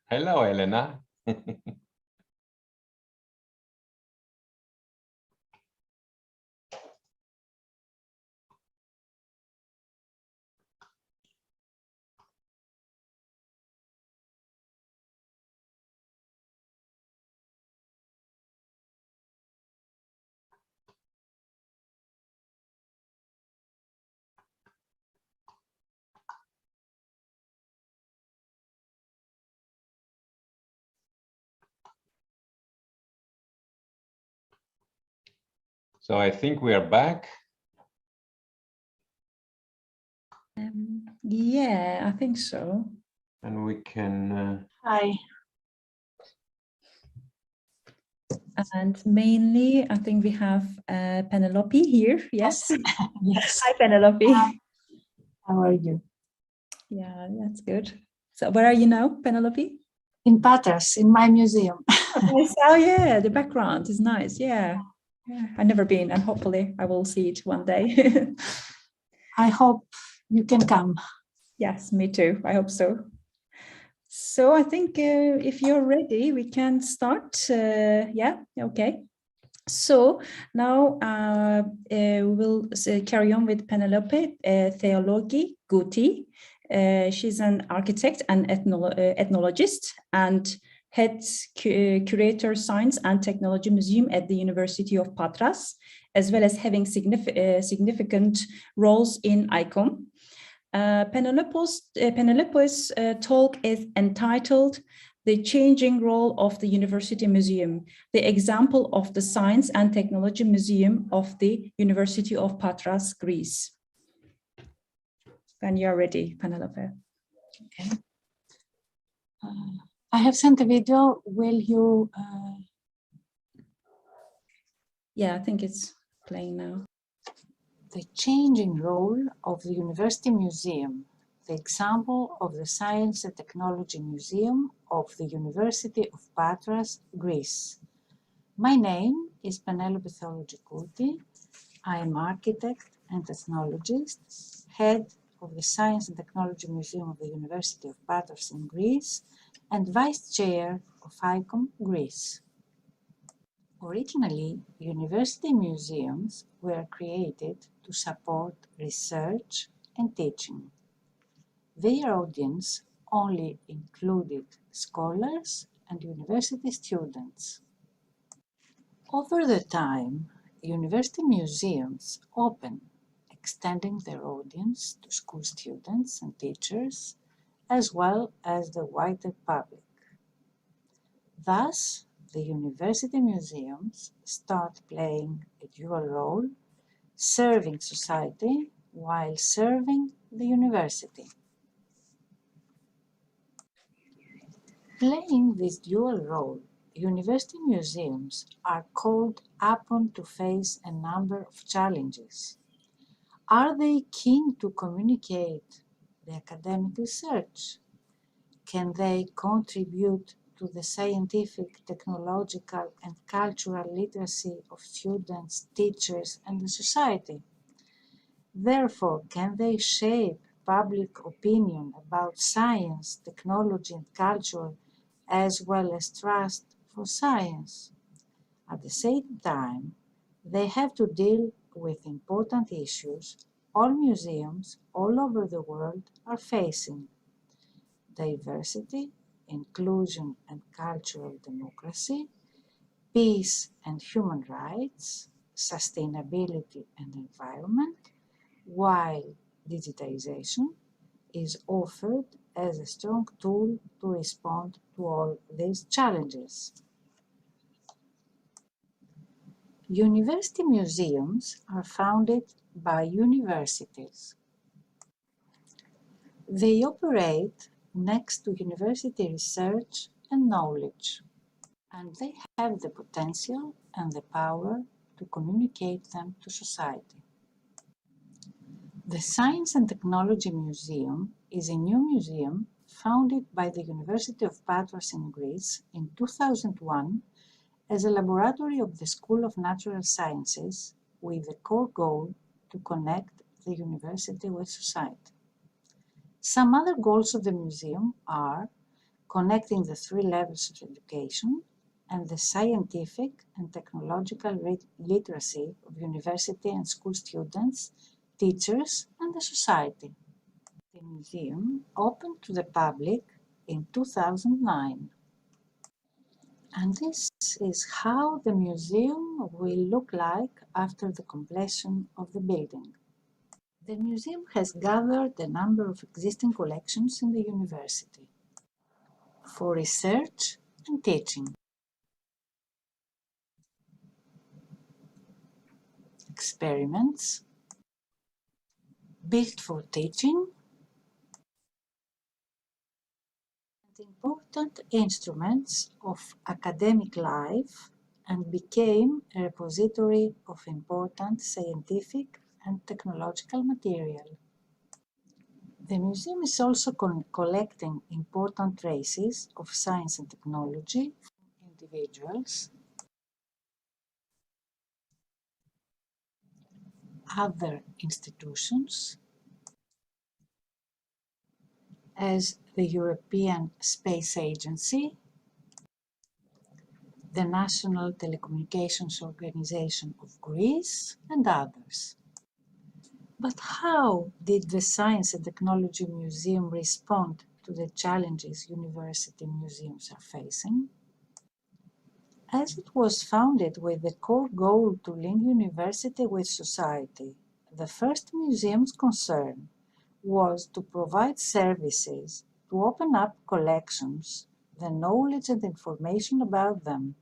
Hello, Elena. So I think we are back. Yeah, I think so. And we can... Hi. And mainly, I think we have Penelope here. Yes. Yes. Hi, Penelope. Hi. How are you? Yeah, that's good. So where are you now, Penelope? In Patras, in my museum. Yes. Oh, yeah, the background is nice. Yeah. Yeah, I've never been, and hopefully I will see it one day. I hope you can come. Yes, me too. I hope so. So I think if you're ready, we can start. Yeah, okay. So now we will carry on with Penelope Theologi Guti. She's an architect and ethnologist and head curator science and technology museum at the University of Patras, as well as having significant roles in ICOM. Penelope's talk is entitled "The Changing Role of the University Museum, the Example of the Science and Technology Museum of the University of Patras, Greece." When you're ready, Penelope. Okay. I have sent a video. Will you? Yeah, I think it's playing now. The changing role of the University Museum, the example of the Science and Technology Museum of the University of Patras, Greece. My name is Penelope Theologi Guti. I am architect and ethnologist, head of the Science and Technology Museum of the University of Patras in Greece, and vice chair of ICOM Greece. Originally, university museums were created to support research and teaching. Their audience only included scholars and university students. Over the time, university museums opened, extending their audience to school students and teachers, as well as the wider public. Thus, the university museums start playing a dual role, serving society while serving the university. Playing this dual role, university museums are called upon to face a number of challenges. Are they keen to communicate the academic research? Can they contribute to the scientific, technological, and cultural literacy of students, teachers, and the society? Therefore, can they shape public opinion about science, technology, and culture, as well as trust for science? At the same time, they have to deal with important issues all museums all over the world are facing: diversity, inclusion and cultural democracy, peace and human rights, sustainability and environment, while digitization is offered as a strong tool to respond to all these challenges. University museums are founded by universities. They operate next to university research and knowledge, and they have the potential and the power to communicate them to society. The Science and Technology Museum is a new museum founded by the University of Patras in Greece in 2001 as a laboratory of the School of Natural Sciences with the core goal to connect the university with society. Some other goals of the museum are connecting the three levels of education and the scientific and technological literacy of university and school students, teachers, and the society. The museum opened to the public in 2009. And this is how the museum will look like after the completion of the building. The museum has gathered a number of existing collections in the university for research and teaching. Experiments built for teaching and important instruments of academic life, and became a repository of important scientific and technological material. The museum is also collecting important traces of science and technology from individuals, other institutions, as the European Space Agency, the National Telecommunications Organization of Greece, and others. But how did the Science and Technology Museum respond to the challenges university museums are facing? As it was founded with the core goal to link university with society, the first museum's concern was to provide services to open up collections, the knowledge and information about them,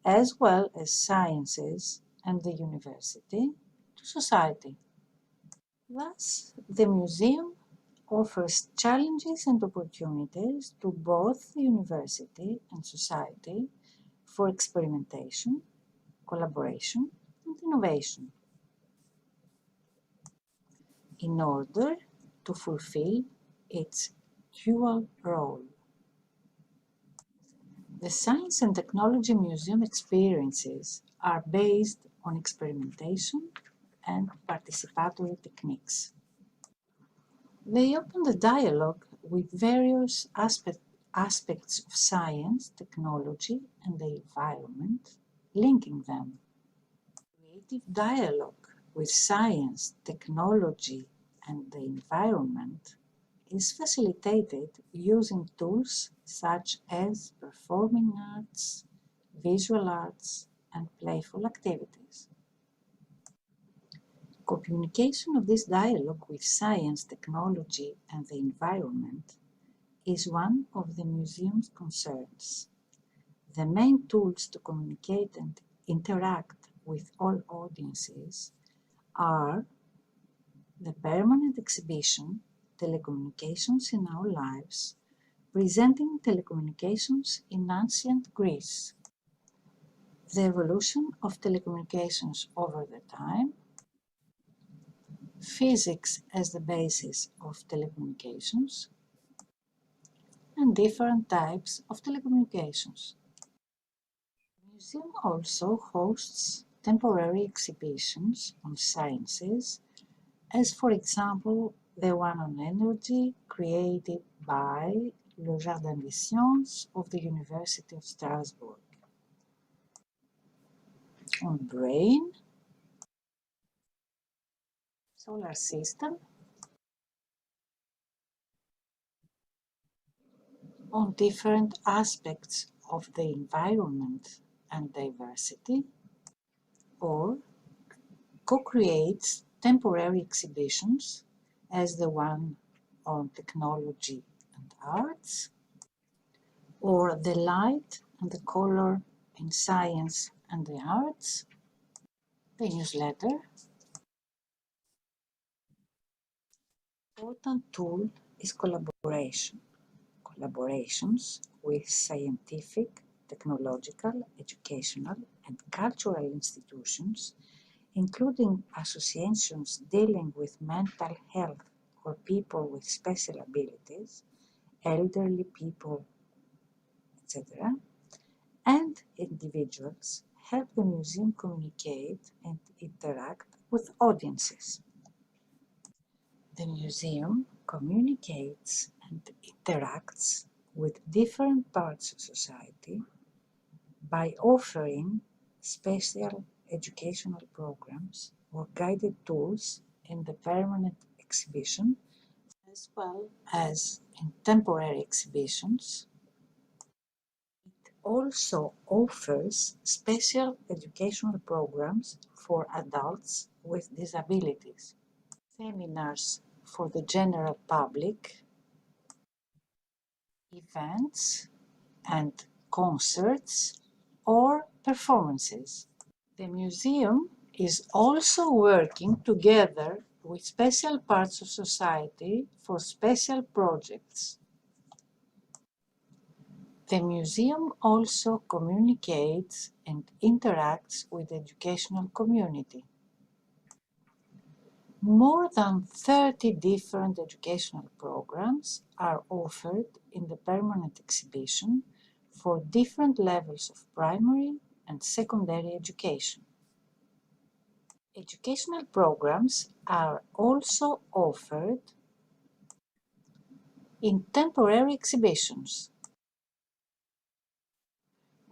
as well as sciences and the university, to society. Thus, the museum offers challenges and opportunities to both the university and society for experimentation, collaboration, and innovation, in order to fulfill its dual role. The Science and Technology Museum experiences are based on experimentation and participatory techniques. They open the dialogue with various aspects of science, technology, and the environment, linking them. Creative dialogue with science, technology, and the environment is facilitated using tools such as performing arts, visual arts, and playful activities. Communication of this dialogue with science, technology, and the environment is one of the museum's concerns. The main tools to communicate and interact with all audiences are the permanent exhibition, Telecommunications in Our Lives, presenting telecommunications in ancient Greece, the evolution of telecommunications over the time, physics as the basis of telecommunications, and different types of telecommunications. The museum also hosts temporary exhibitions on sciences, as for example the one on energy created by Le Jardin des Sciences of the University of Strasbourg, on brain, solar system, on different aspects of the environment and diversity, or co-creates temporary exhibitions as the one on technology and arts, or the light and the color in science and the arts, the newsletter. Important tool is collaboration. Collaborations with scientific, technological, educational, and cultural institutions, including associations dealing with mental health or people with special abilities, elderly people, etc., and individuals, help the museum communicate and interact with audiences. The museum communicates and interacts with different parts of society by offering special educational programs or guided tours in the permanent exhibition, as well as in temporary exhibitions. It also offers special educational programs for adults with disabilities, seminars for the general public, events and concerts or performances. The museum is also working together with special parts of society for special projects. The museum also communicates and interacts with the educational community. More than 30 different educational programs are offered in the permanent exhibition for different levels of primary and secondary education. Educational programs are also offered in temporary exhibitions.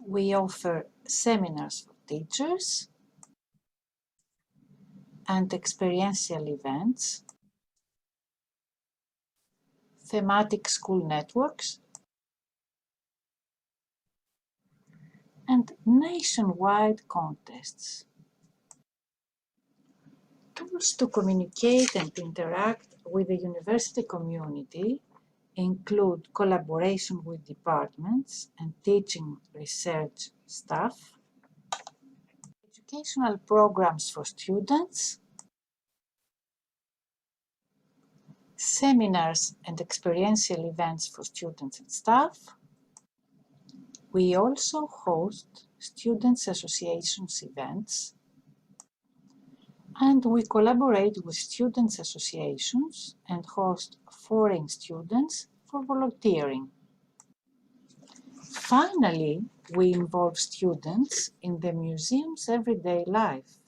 We offer seminars for teachers and experiential events, thematic school networks, and nationwide contests. Tools to communicate and interact with the university community include collaboration with departments and teaching research staff, educational programs for students, seminars and experiential events for students and staff. We also host students' associations events, and we collaborate with students' associations and host foreign students for volunteering. Finally, we involve students in the museum's everyday life.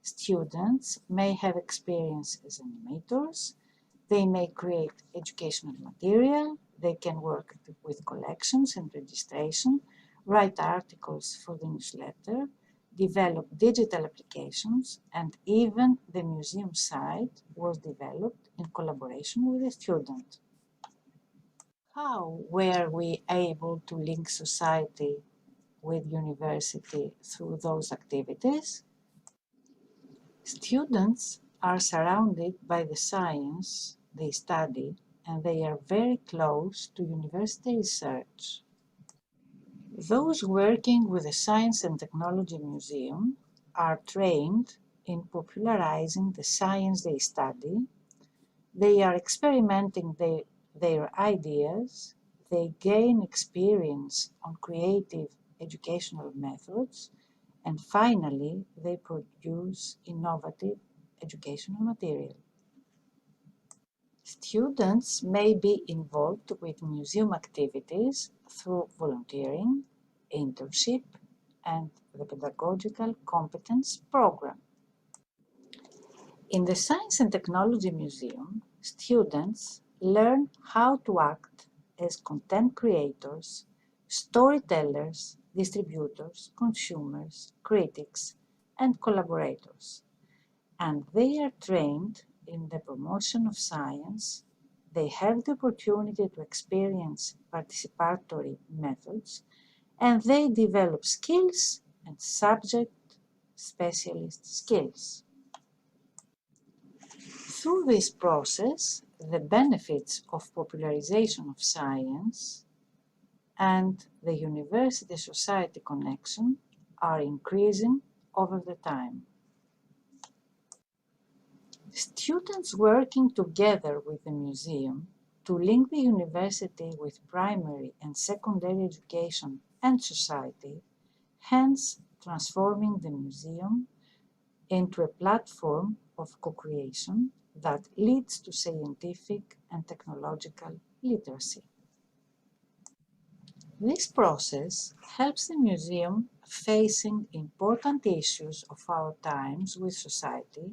Students may have experience as animators, they may create educational material, they can work with collections and registration, write articles for the newsletter, develop digital applications, and even the museum site was developed in collaboration with a student. How were we able to link society with university through those activities? Students are surrounded by the science they study, and they are very close to university research. Those working with the Science and Technology Museum are trained in popularizing the science they study. They are experimenting their ideas. They gain experience on creative educational methods. And finally, they produce innovative educational material. Students may be involved with museum activities through volunteering, internship, and the Pedagogical Competence Program. In the Science and Technology Museum, students learn how to act as content creators, storytellers, distributors, consumers, critics, and collaborators. And they are trained in the promotion of science. They have the opportunity to experience participatory methods, and they develop skills and subject specialist skills. Through this process, the benefits of popularization of science and the university-society connection are increasing over the time. Students working together with the museum to link the university with primary and secondary education and society, hence transforming the museum into a platform of co-creation that leads to scientific and technological literacy. This process helps the museum facing important issues of our times with society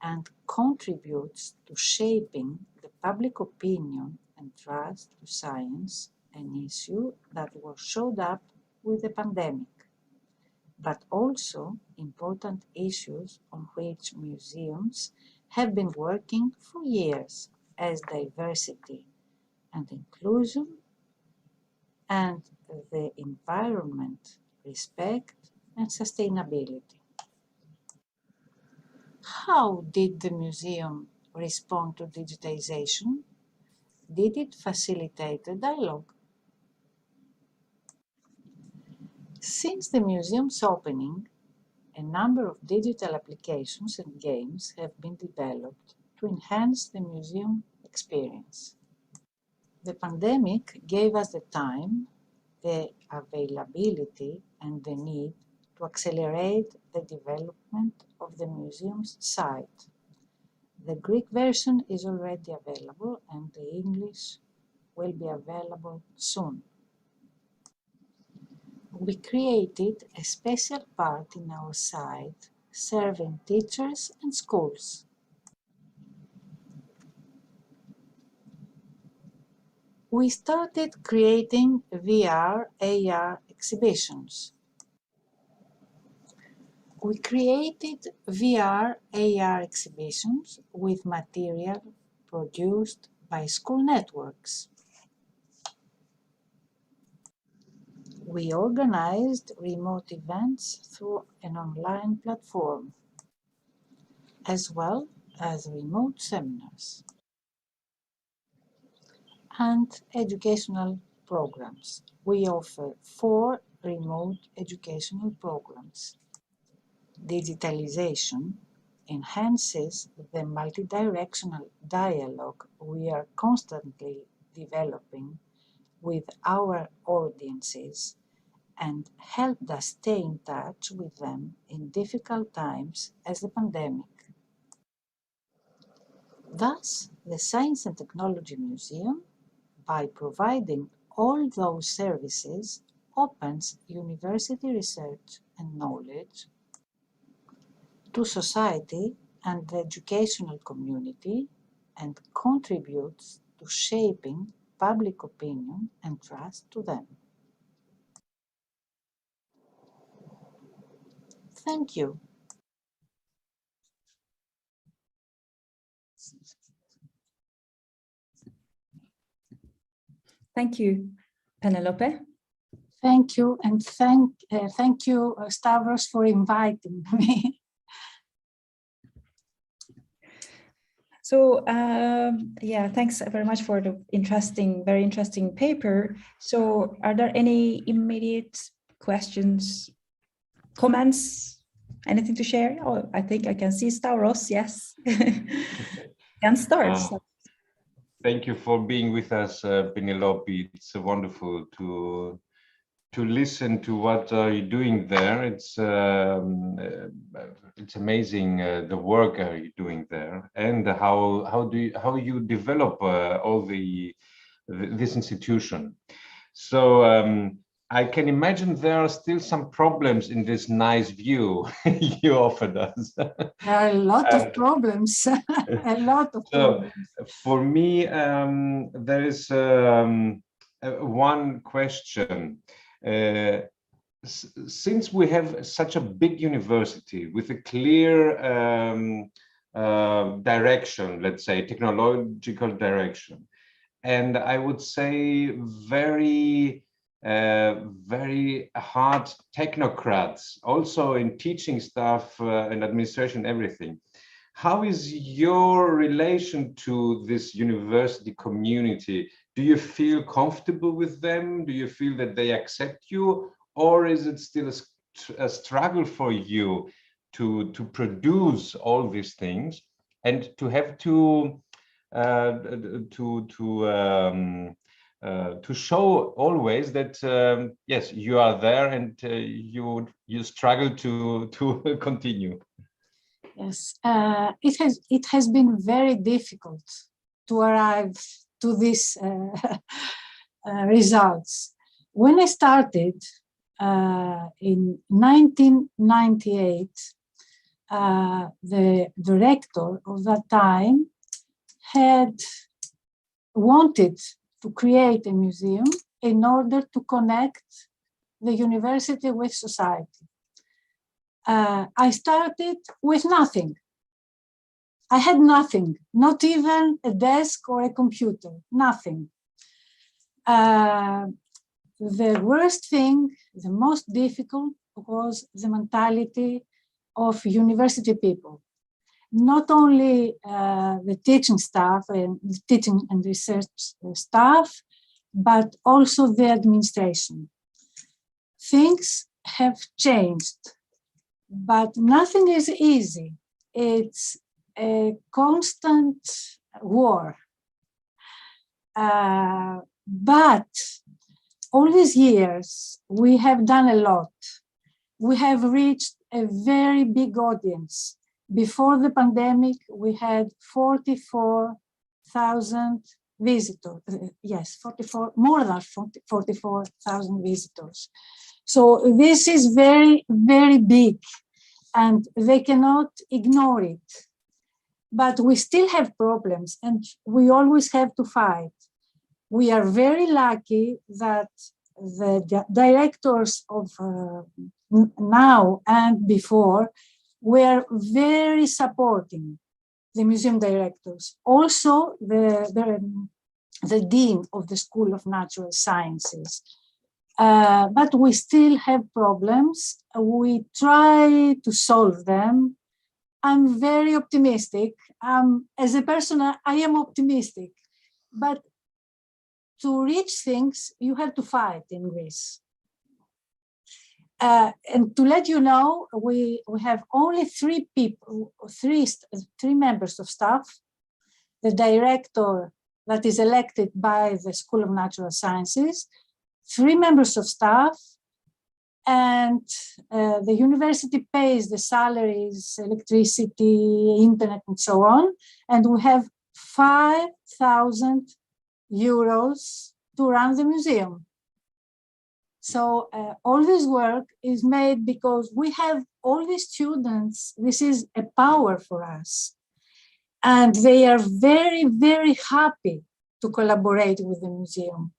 and contributes to shaping the public opinion and trust to science an issue that was showed up with the pandemic, but also important issues on which museums have been working for years, as diversity and inclusion and the environment, respect and sustainability. How did the museum respond to digitization? Did it facilitate the dialogue? Since the museum's opening, a number of digital applications and games have been developed to enhance the museum experience. The pandemic gave us the time, the availability, and the need to accelerate the development of the museum's site. The Greek version is already available, and the English will be available soon. We created a special part in our site serving teachers and schools. We started creating VR/AR exhibitions. We created VR/AR exhibitions with material produced by school networks. We organized remote events through an online platform, as well as remote seminars and educational programs. We offer 4 remote educational programs. Digitalization enhances the multidirectional dialogue we are constantly developing with our audiences and helped us stay in touch with them in difficult times as the pandemic. Thus, the Science and Technology Museum, by providing all those services, opens university research and knowledge to society and the educational community and contributes to shaping public opinion and trust to them. Thank you. Thank you, Penelope. Thank you, and thank you, Stavros, for inviting me. So yeah, thanks very much for the very interesting paper. So are there any immediate questions, comments, anything to share? Oh, I think I can see Stavros, yes. Can start. Thank you for being with us, Penelope. It's wonderful to listen to what you're doing there. It's amazing the work you're doing there, and how you develop all this institution. So I can imagine there are still some problems in this nice view you offered us. There are a lot of problems, a lot of problems. For me, there is one question. Since we have such a big university with a clear direction, let's say technological direction, and I would say very hard technocrats, also in teaching staff and administration, everything. How is your relation to this university community? Do you feel comfortable with them? Do you feel that they accept you? Or is it still a struggle for you to produce all these things and to have to show always that yes, you are there and you struggle to continue? Yes, it has been very difficult to arrive to these results. When I started in 1998, the director of that time had wanted to create a museum in order to connect the university with society. I started with nothing. I had nothing, not even a desk or a computer, nothing. The worst thing, the most difficult, was the mentality of university people. Not only the teaching staff and the teaching and research staff, but also the administration. Things have changed, but nothing is easy. It's a constant war. But all these years, we have done a lot. We have reached a very big audience. Before the pandemic, we had 44,000 visitors. Yes, more than 44,000 visitors. So this is very, very big, and they cannot ignore it. But we still have problems, and we always have to fight. We are very lucky that the directors of now and before were very supporting, the museum directors. Also, the dean of the School of Natural Sciences. But we still have problems. We try to solve them. I'm very optimistic. As a person, I am optimistic. But to reach things, you have to fight in Greece. And to let you know, we have only three members of staff, the director that is elected by the School of Natural Sciences, 3 members of staff, and the university pays the salaries, electricity, internet, and so on. And we have 5,000 euros to run the museum. So all this work is made because we have all these students. This is a power for us. And they are very, very happy to collaborate with the museum.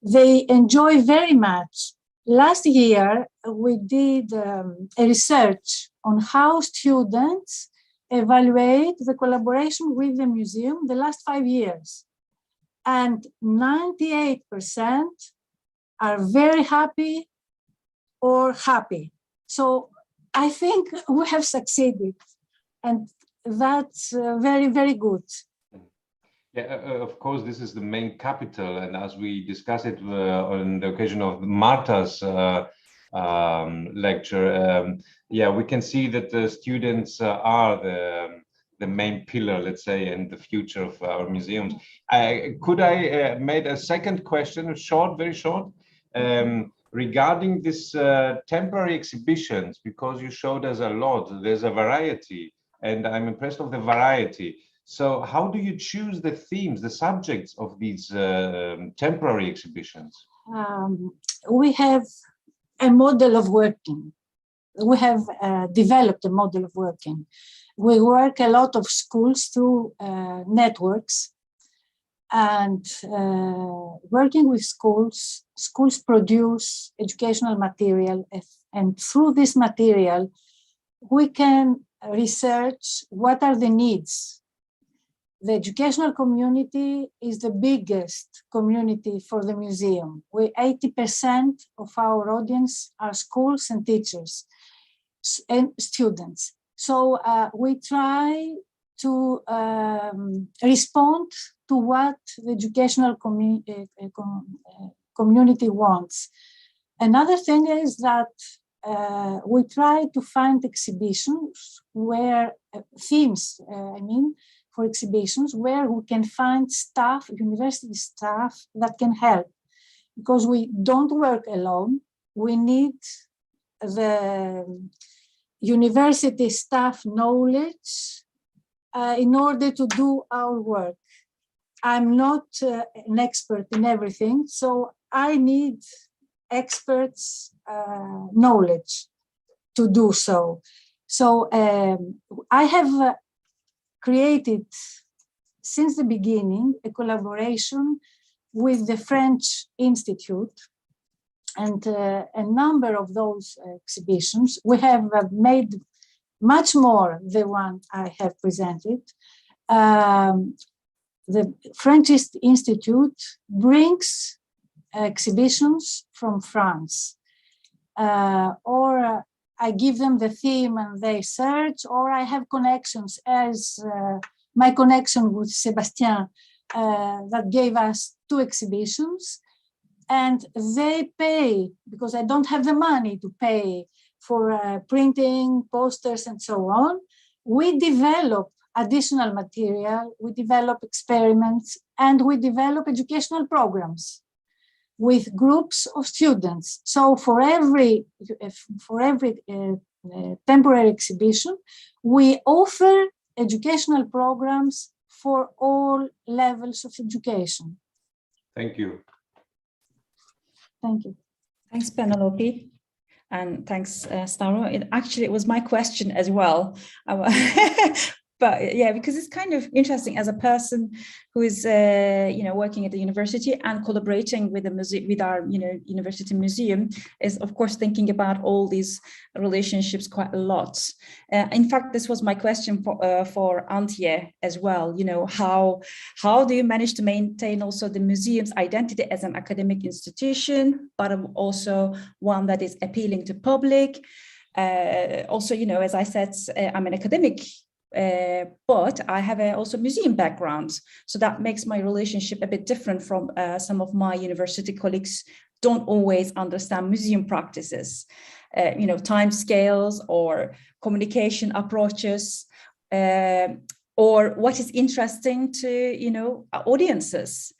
They enjoy very much. Last year, we did a research on how students evaluate the collaboration with the museum the last 5 years. And 98% are very happy or happy. So I think we have succeeded, and that's very, very good. Yeah, of course, this is the main capital, and as we discussed it on the occasion of Marta's lecture, yeah, we can see that the students are the main pillar, let's say, and the future of our museums. Could I make a second question, short, very short, regarding this temporary exhibitions, because you showed us a lot, there's a variety, and I'm impressed of the variety. So how do you choose the themes, the subjects of these temporary exhibitions? We have a model of working. We have developed a model of working. We work a lot of schools through networks, and working with schools produce educational material, and through this material, we can research what are the needs. The educational community is the biggest community for the museum. 80% of our audience are schools and teachers and students. So we try to respond to what the educational community wants. Another thing is that we try to find exhibitions where themes, for exhibitions where we can find staff, university staff that can help, because we don't work alone. We need the university staff knowledge in order to do our work. I'm not an expert in everything, so I need experts' knowledge to do so. So I have created since the beginning a collaboration with the French Institute, and a number of those exhibitions. We have made much more than one I have presented. The French Institute brings exhibitions from France, or I give them the theme and they search, or I have connections, as my connection with Sébastien that gave us 2 exhibitions, and they pay, because I don't have the money to pay for printing, posters, and so on. We develop additional material, we develop experiments, and we develop educational programs with groups of students. So for every temporary exhibition, we offer educational programs for all levels of education. Thank you. Thank you. Thanks, Penelope. And thanks, Staro. It was my question as well. But yeah, because it's kind of interesting as a person who is, working at the university and collaborating with the museum, with our, university museum, is of course thinking about all these relationships quite a lot. In fact, this was my question for Antje as well. How do you manage to maintain also the museum's identity as an academic institution, but also one that is appealing to public? Also, as I said, I'm an academic. But I have also museum background, so that makes my relationship a bit different from some of my university colleagues. Don't always understand museum practices, time scales or communication approaches, or what is interesting to audiences.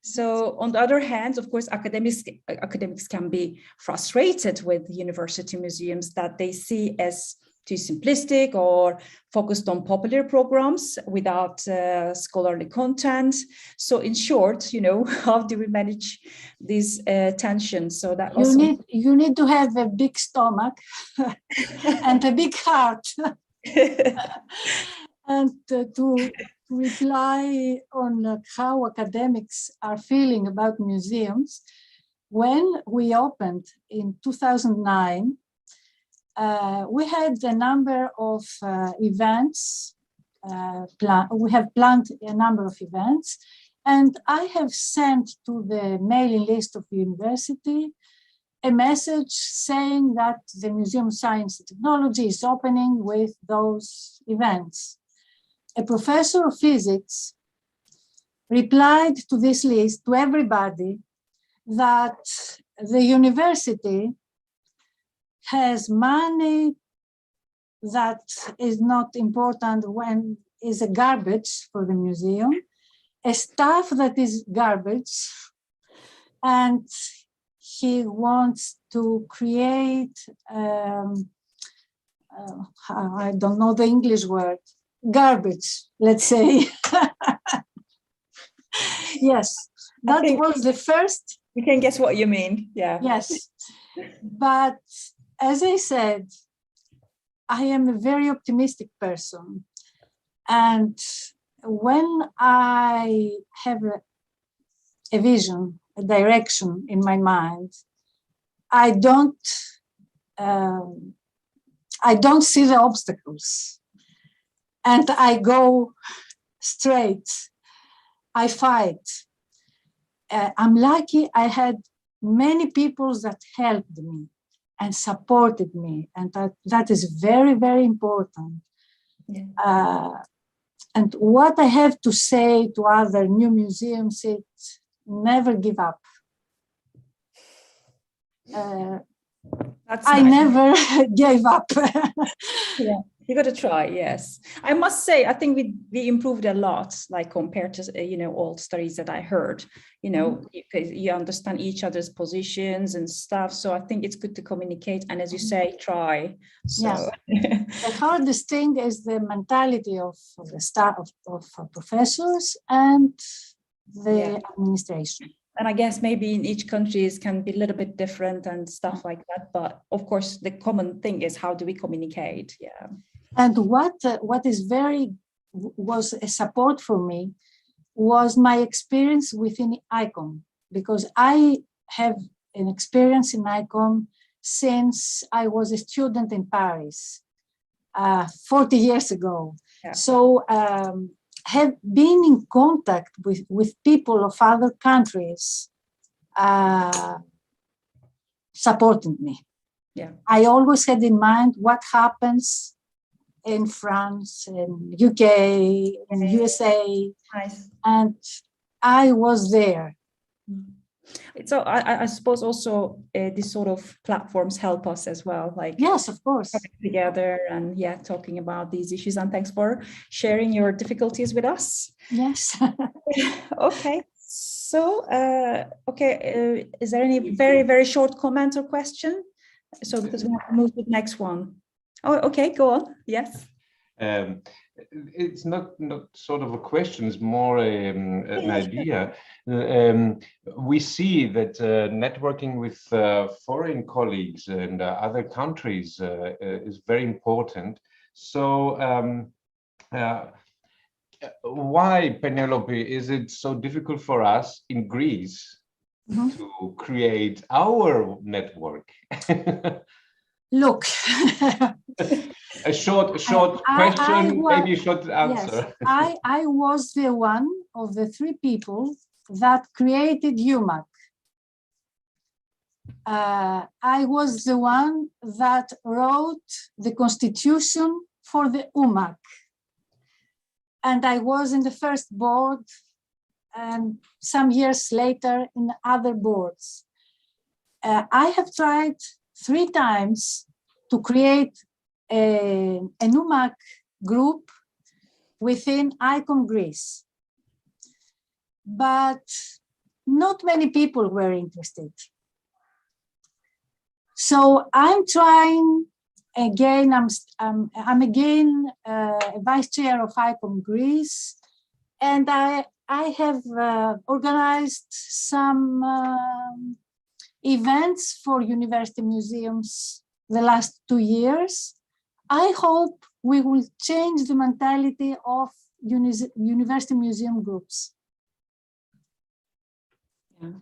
So on the other hand, of course, academics can be frustrated with university museums that they see as too simplistic or focused on popular programs without scholarly content. So in short, how do we manage these tensions? So that you need to have a big stomach and a big heart. And to reply on how academics are feeling about museums, when we opened in 2009, we had a number of events. We have planned a number of events, and I have sent to the mailing list of the university a message saying that the Museum of Science and Technology is opening with those events. A professor of physics replied to this list, to everybody, that the university has money that is not important when is a garbage for the museum, a staff that is garbage, and he wants to create, I don't know the English word, garbage, let's say. Yes, that was the first. You can guess what you mean, yeah. Yes, but as I said, I am a very optimistic person. And when I have a vision, a direction in my mind, I don't see the obstacles. And I go straight. I fight. I'm lucky I had many people that helped me and supported me, and that is very, very important. Yeah. And what I have to say to other new museums is never give up. I never gave up. Yeah, you got to try. Yes, I must say, I think we improved a lot, like compared to old studies that I heard. You understand each other's positions and stuff. So I think it's good to communicate, and as you say, try. So. Yeah. The hardest thing is the mentality of the staff, of professors and the administration. And I guess maybe in each country can be a little bit different and stuff like that. But of course, the common thing is how do we communicate? Yeah. And what was a support for me was my experience within ICOM, because I have an experience in ICOM since I was a student in Paris 40 years ago. Yeah. So have been in contact with people of other countries supporting me. Yeah. I always had in mind what happens in France, in UK, in USA, Nice. and I was there. So I suppose also these sort of platforms help us as well, like Yes, of course. coming together and yeah, talking about these issues. And thanks for sharing your difficulties with us. Yes. Okay. So, is there any very, very short comment or question? So because we have to move to the next one. Oh, okay, go on. Yes. It's not sort of a question, it's more an idea. We see that networking with foreign colleagues and other countries is very important. So why, Penelope, is it so difficult for us in Greece to create our network? Look. A short question, maybe a short answer. Yes, I was the one of the three people that created UMAC. I was the one that wrote the constitution for the UMAC. And I was in the first board and some years later in other boards. I have tried 3 times to create a UMAC group within ICOM Greece, but not many people were interested. So I'm trying again. I'm again a vice chair of ICOM Greece, and I have organized some events for university museums the last 2 years. I hope we will change the mentality of university museum groups. Yeah.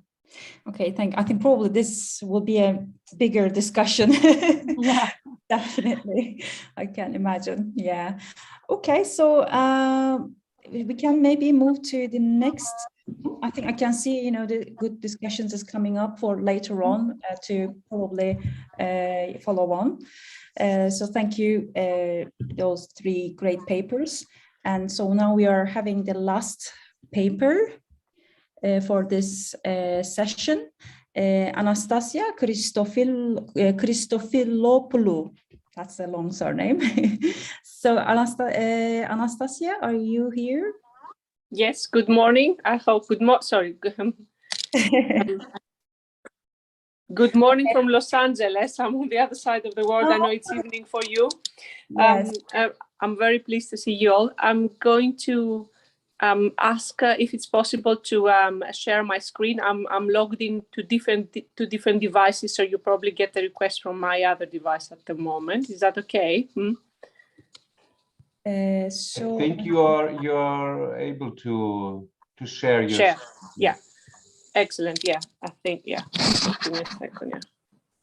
Okay, I think probably this will be a bigger discussion. Yeah, definitely. I can imagine. Yeah. Okay, so we can maybe move to the next. I think I can see, the good discussions is coming up for later on to probably follow on. So thank you, those 3 great papers. And so now we are having the last paper for this session. Anastasia Christofilopoulou. That's a long surname. So Anastasia, are you here? Yes, good morning. I hope good morning from Los Angeles. I'm on the other side of the world. I know it's evening for you. Yes. I'm very pleased to see you all. I'm going to ask if it's possible to share my screen. I'm logged in to different devices, so you probably get a request from my other device at the moment. Is that okay? So I think you are able to share your share. Yeah, excellent. Yeah, I think give me a second. Yeah.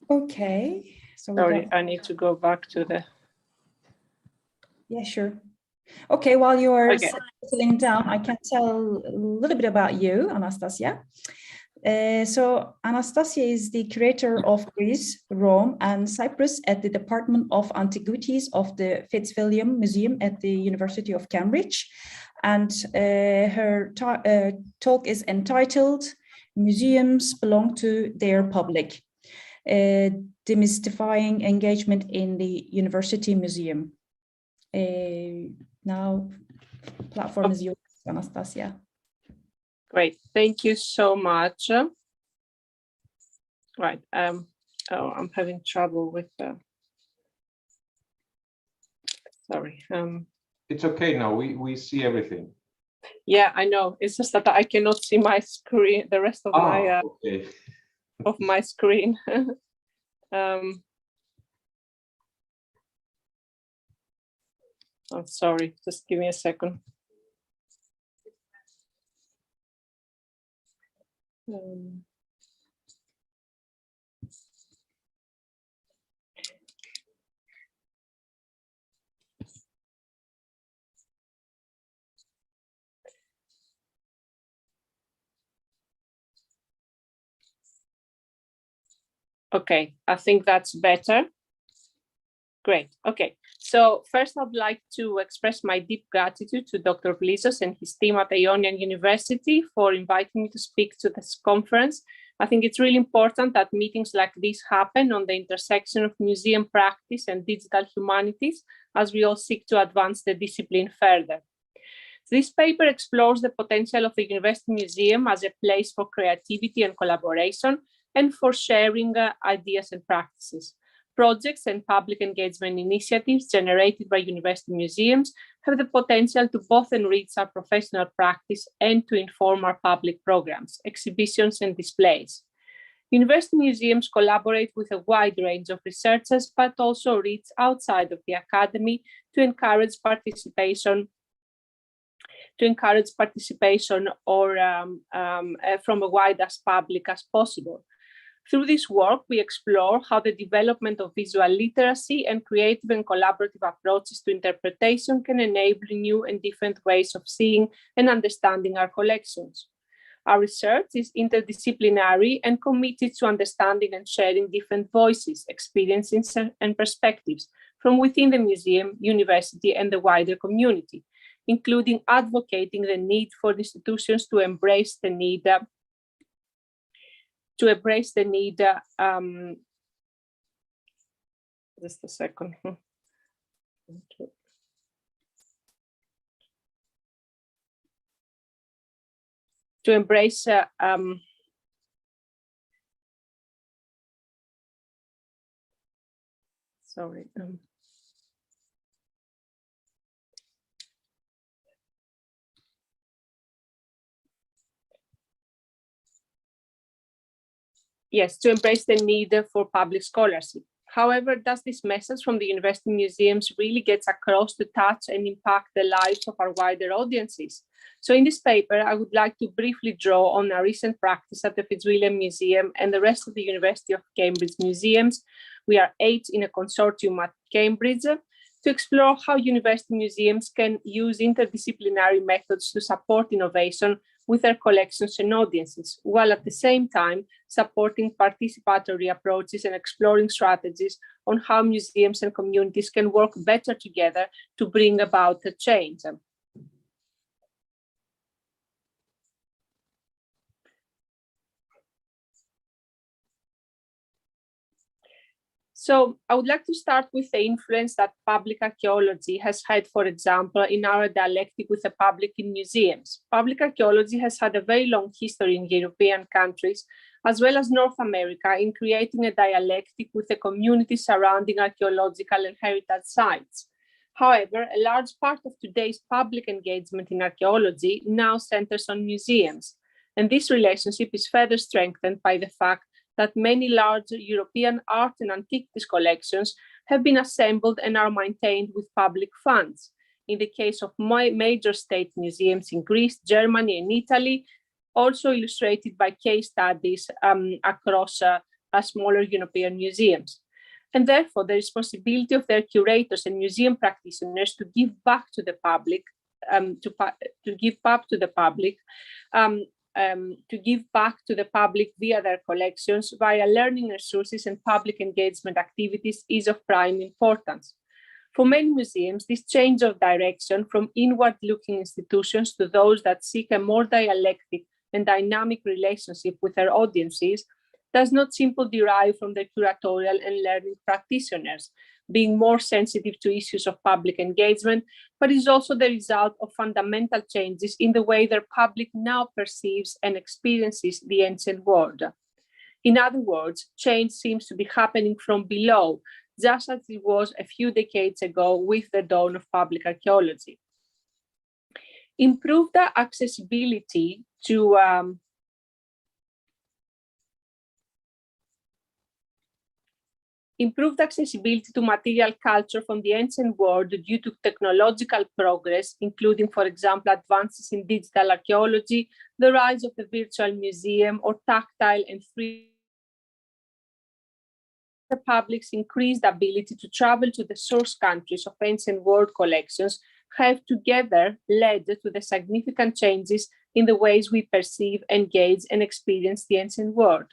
Okay. So sorry, I need to go back to the. Yeah, sure. Okay, while you are settling down, I can tell a little bit about you, Anastasia. So Anastasia is the curator of Greece, Rome, and Cyprus at the Department of Antiquities of the Fitzwilliam Museum at the University of Cambridge. And her talk is entitled "Museums Belong to Their Public, Demystifying Engagement in the University Museum." Now, platform is yours, Anastasia. Great, thank you so much. Right, I'm having trouble with sorry. It's okay now, we see everything. Yeah, I know, it's just that I cannot see my screen, the rest of my okay. of my screen. I'm sorry, just give me a second. Okay, I think that's better. Great. Okay. So first, I'd like to express my deep gratitude to Dr. Vlizos and his team at Ionian University for inviting me to speak to this conference. I think it's really important that meetings like this happen on the intersection of museum practice and digital humanities, as we all seek to advance the discipline further. This paper explores the potential of the University Museum as a place for creativity and collaboration and for sharing ideas and practices. Projects and public engagement initiatives generated by university museums have the potential to both enrich our professional practice and to inform our public programs, exhibitions, and displays. University museums collaborate with a wide range of researchers, but also reach outside of the academy to encourage participation or from a wide as public as possible. Through this work, we explore how the development of visual literacy and creative and collaborative approaches to interpretation can enable new and different ways of seeing and understanding our collections. Our research is interdisciplinary and committed to understanding and sharing different voices, experiences, and perspectives from within the museum, university, and the wider community, including advocating the need for institutions to embrace the need just a second. To embrace to embrace the need for public scholarship. However, does this message from the university museums really get across to touch and impact the lives of our wider audiences? So in this paper, I would like to briefly draw on a recent practice at the Fitzwilliam Museum and the rest of the University of Cambridge museums. We are 8 in a consortium at Cambridge to explore how university museums can use interdisciplinary methods to support innovation with their collections and audiences, while at the same time supporting participatory approaches and exploring strategies on how museums and communities can work better together to bring about a change. So I would like to start with the influence that public archaeology has had, for example, in our dialectic with the public in museums. Public archaeology has had a very long history in European countries, as well as North America, in creating a dialectic with the community surrounding archaeological and heritage sites. However, a large part of today's public engagement in archaeology now centers on museums. And this relationship is further strengthened by the fact that many large European art and antiquities collections have been assembled and are maintained with public funds. In the case of major state museums in Greece, Germany, and Italy, also illustrated by case studies across smaller European museums. And therefore, the responsibility of their curators and museum practitioners to give back to the public, via their collections, via learning resources and public engagement activities is of prime importance. For many museums, this change of direction from inward-looking institutions to those that seek a more dialectic and dynamic relationship with their audiences does not simply derive from their curatorial and learning practitioners being more sensitive to issues of public engagement, but is also the result of fundamental changes in the way their public now perceives and experiences the ancient world. In other words, change seems to be happening from below, just as it was a few decades ago with the dawn of public archaeology. Improved accessibility to improved accessibility to material culture from the ancient world due to technological progress, including, for example, advances in digital archaeology, the rise of the virtual museum, or tactile and free the public's increased ability to travel to the source countries of ancient world collections have together led to the significant changes in the ways we perceive, engage, and experience the ancient world.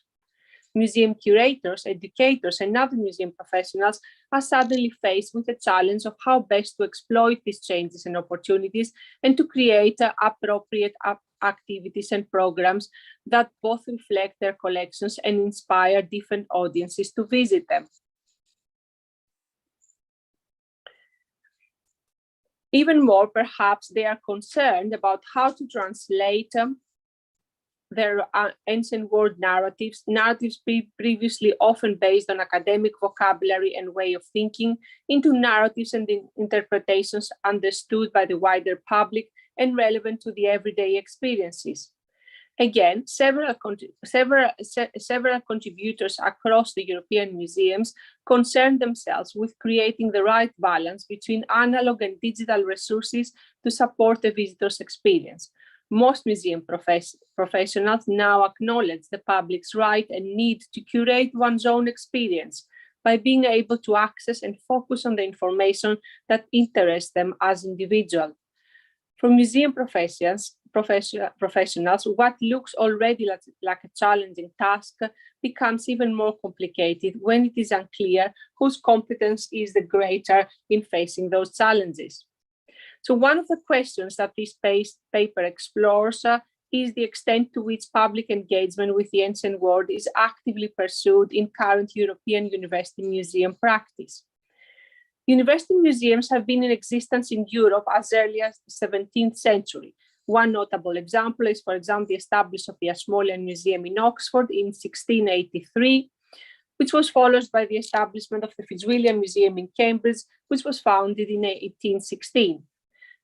Museum curators, educators, and other museum professionals are suddenly faced with the challenge of how best to exploit these changes and opportunities and to create appropriate activities and programs that both reflect their collections and inspire different audiences to visit them. Even more, perhaps, they are concerned about how to translate their ancient world narratives previously often based on academic vocabulary and way of thinking, into narratives and interpretations understood by the wider public and relevant to the everyday experiences. Again, several contributors across the European museums concern themselves with creating the right balance between analog and digital resources to support the visitor's experience. Most museum professionals now acknowledge the public's right and need to curate one's own experience by being able to access and focus on the information that interests them as individuals. For museum professionals, what looks already like a challenging task becomes even more complicated when it is unclear whose competence is the greater in facing those challenges. So one of the questions that this paper explores is the extent to which public engagement with the ancient world is actively pursued in current European university museum practice. University museums have been in existence in Europe as early as the 17th century. One notable example is, for example, the establishment of the Ashmolean Museum in Oxford in 1683, which was followed by the establishment of the Fitzwilliam Museum in Cambridge, which was founded in 1816.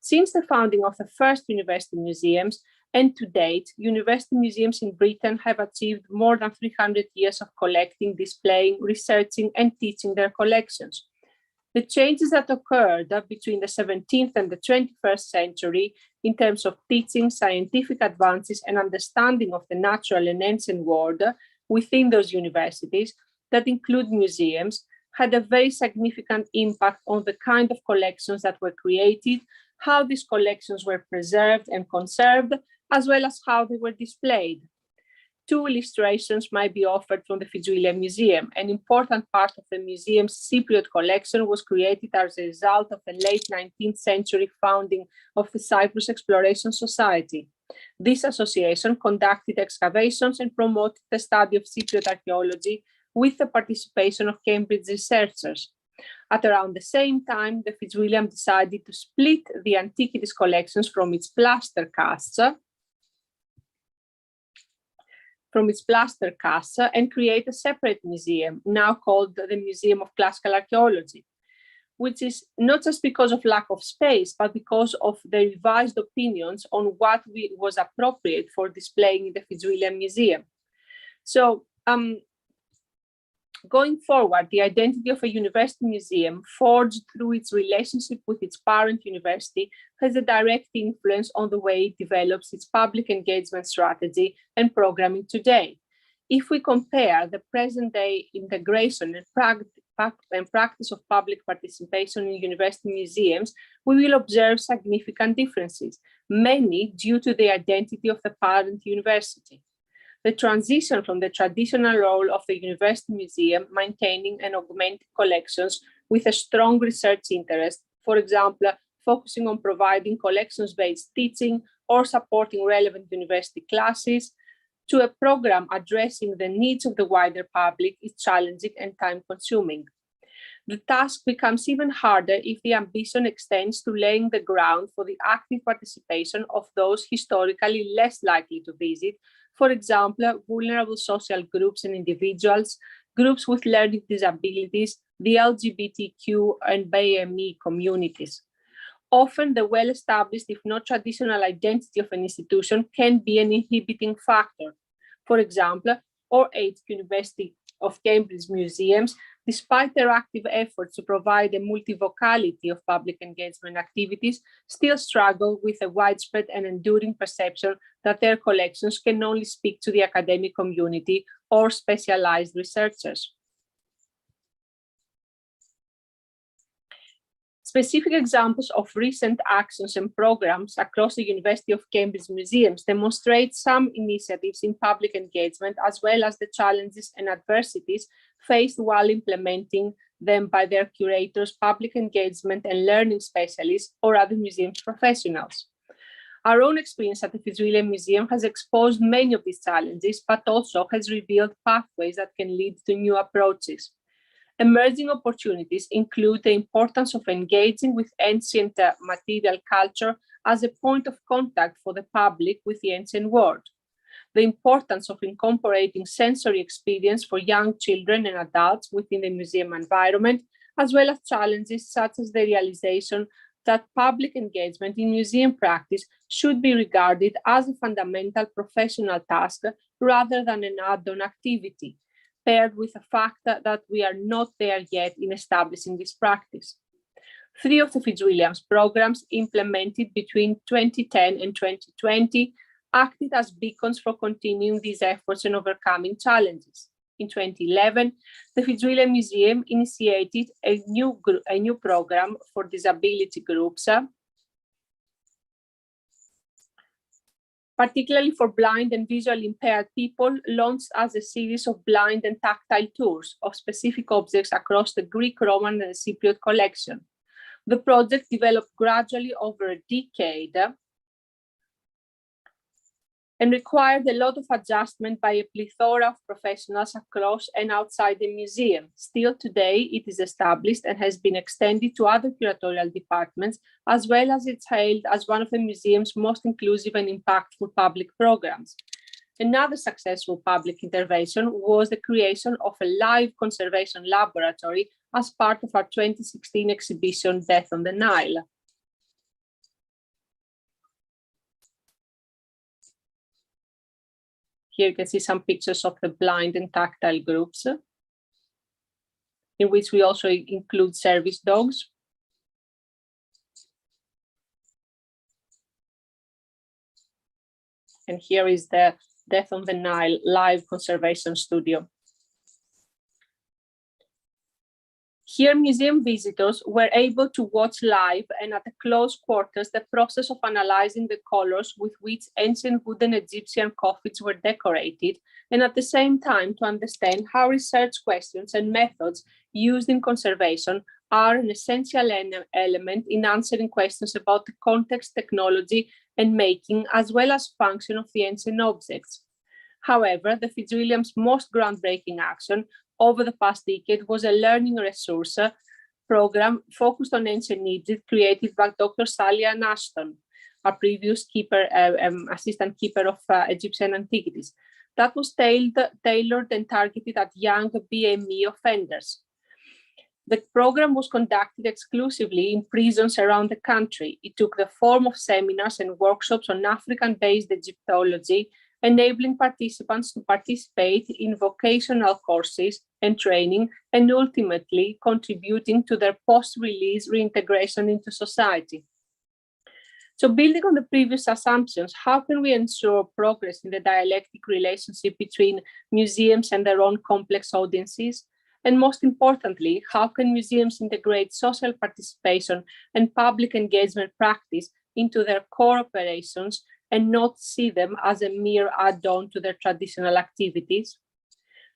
Since the founding of the first university museums, and to date, university museums in Britain have achieved more than 300 years of collecting, displaying, researching, and teaching their collections. The changes that occurred between the 17th and the 21st century in terms of teaching, scientific advances, and understanding of the natural and ancient world within those universities that include museums had a very significant impact on the kind of collections that were created, how these collections were preserved and conserved, as well as how they were displayed. Two illustrations might be offered from the Fitzwilliam Museum. An important part of the museum's Cypriot collection was created as a result of the late 19th century founding of the Cyprus Exploration Society. This association conducted excavations and promoted the study of Cypriot archaeology with the participation of Cambridge researchers. At around the same time, the Fitzwilliam decided to split the antiquities collections from its plaster casts and create a separate museum, now called the Museum of Classical Archaeology, which is not just because of lack of space, but because of the revised opinions on what was appropriate for displaying in the Fitzwilliam Museum. So, going forward, the identity of a university museum forged through its relationship with its parent university has a direct influence on the way it develops its public engagement strategy and programming today. If we compare the present day integration and practice of public participation in university museums, we will observe significant differences, many due to the identity of the parent university. The transition from the traditional role of the university museum, maintaining and augmenting collections with a strong research interest, for example, focusing on providing collections-based teaching or supporting relevant university classes, to a program addressing the needs of the wider public is challenging and time-consuming. The task becomes even harder if the ambition extends to laying the ground for the active participation of those historically less likely to visit, for example, vulnerable social groups and individuals, groups with learning disabilities, the LGBTQ and BME communities. Often the well-established, if not traditional identity of an institution can be an inhibiting factor. For example, our 8 University of Cambridge museums despite their active efforts to provide a multivocality of public engagement activities, still struggle with a widespread and enduring perception that their collections can only speak to the academic community or specialized researchers. Specific examples of recent actions and programs across the University of Cambridge museums demonstrate some initiatives in public engagement, as well as the challenges and adversities faced while implementing them by their curators, public engagement and learning specialists, or other museums professionals. Our own experience at the Fitzwilliam Museum has exposed many of these challenges, but also has revealed pathways that can lead to new approaches. Emerging opportunities include the importance of engaging with ancient material culture as a point of contact for the public with the ancient world, the importance of incorporating sensory experience for young children and adults within the museum environment, as well as challenges such as the realization that public engagement in museum practice should be regarded as a fundamental professional task rather than an add-on activity, paired with the fact that we are not there yet in establishing this practice. 3 of the Fitzwilliams programs implemented between 2010 and 2020 acted as beacons for continuing these efforts and overcoming challenges. In 2011, the Fitzwilliam Museum initiated a new program for disability groups, particularly for blind and visually impaired people, launched as a series of blind and tactile tours of specific objects across the Greek, Roman, and Cypriot collection. The project developed gradually over a decade and required a lot of adjustment by a plethora of professionals across and outside the museum. Still today, it is established and has been extended to other curatorial departments, as well as it's hailed as one of the museum's most inclusive and impactful public programs. Another successful public intervention was the creation of a live conservation laboratory as part of our 2016 exhibition, Death on the Nile. Here you can see some pictures of the blind and tactile groups, in which we also include service dogs. And here is the Death on the Nile live conservation studio. Here, museum visitors were able to watch live and at close quarters the process of analyzing the colors with which ancient wooden Egyptian coffins were decorated, and at the same time to understand how research questions and methods used in conservation are an essential element in answering questions about the context, technology, and making, as well as function of the ancient objects. However, the Fitzwilliams' most groundbreaking action over the past decade was a learning resource program focused on ancient Egypt, created by Dr. Sally Ann Ashton, a previous assistant keeper of Egyptian antiquities. That was tailored and targeted at young BME offenders. The program was conducted exclusively in prisons around the country. It took the form of seminars and workshops on African-based Egyptology, enabling participants to participate in vocational courses and training, and ultimately contributing to their post-release reintegration into society. So, building on the previous assumptions, how can we ensure progress in the dialectic relationship between museums and their own complex audiences? And most importantly, how can museums integrate social participation and public engagement practice into their core operations and not see them as a mere add-on to their traditional activities?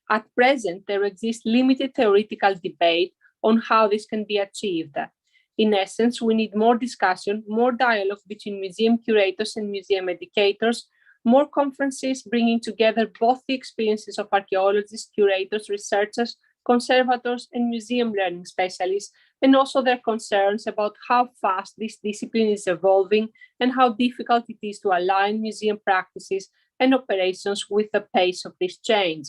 At present, there exists limited theoretical debate on how this can be achieved. In essence, we need more discussion, more dialogue between museum curators and museum educators, more conferences bringing together both the experiences of archaeologists, curators, researchers, conservators, and museum learning specialists, and also their concerns about how fast this discipline is evolving and how difficult it is to align museum practices and operations with the pace of this change.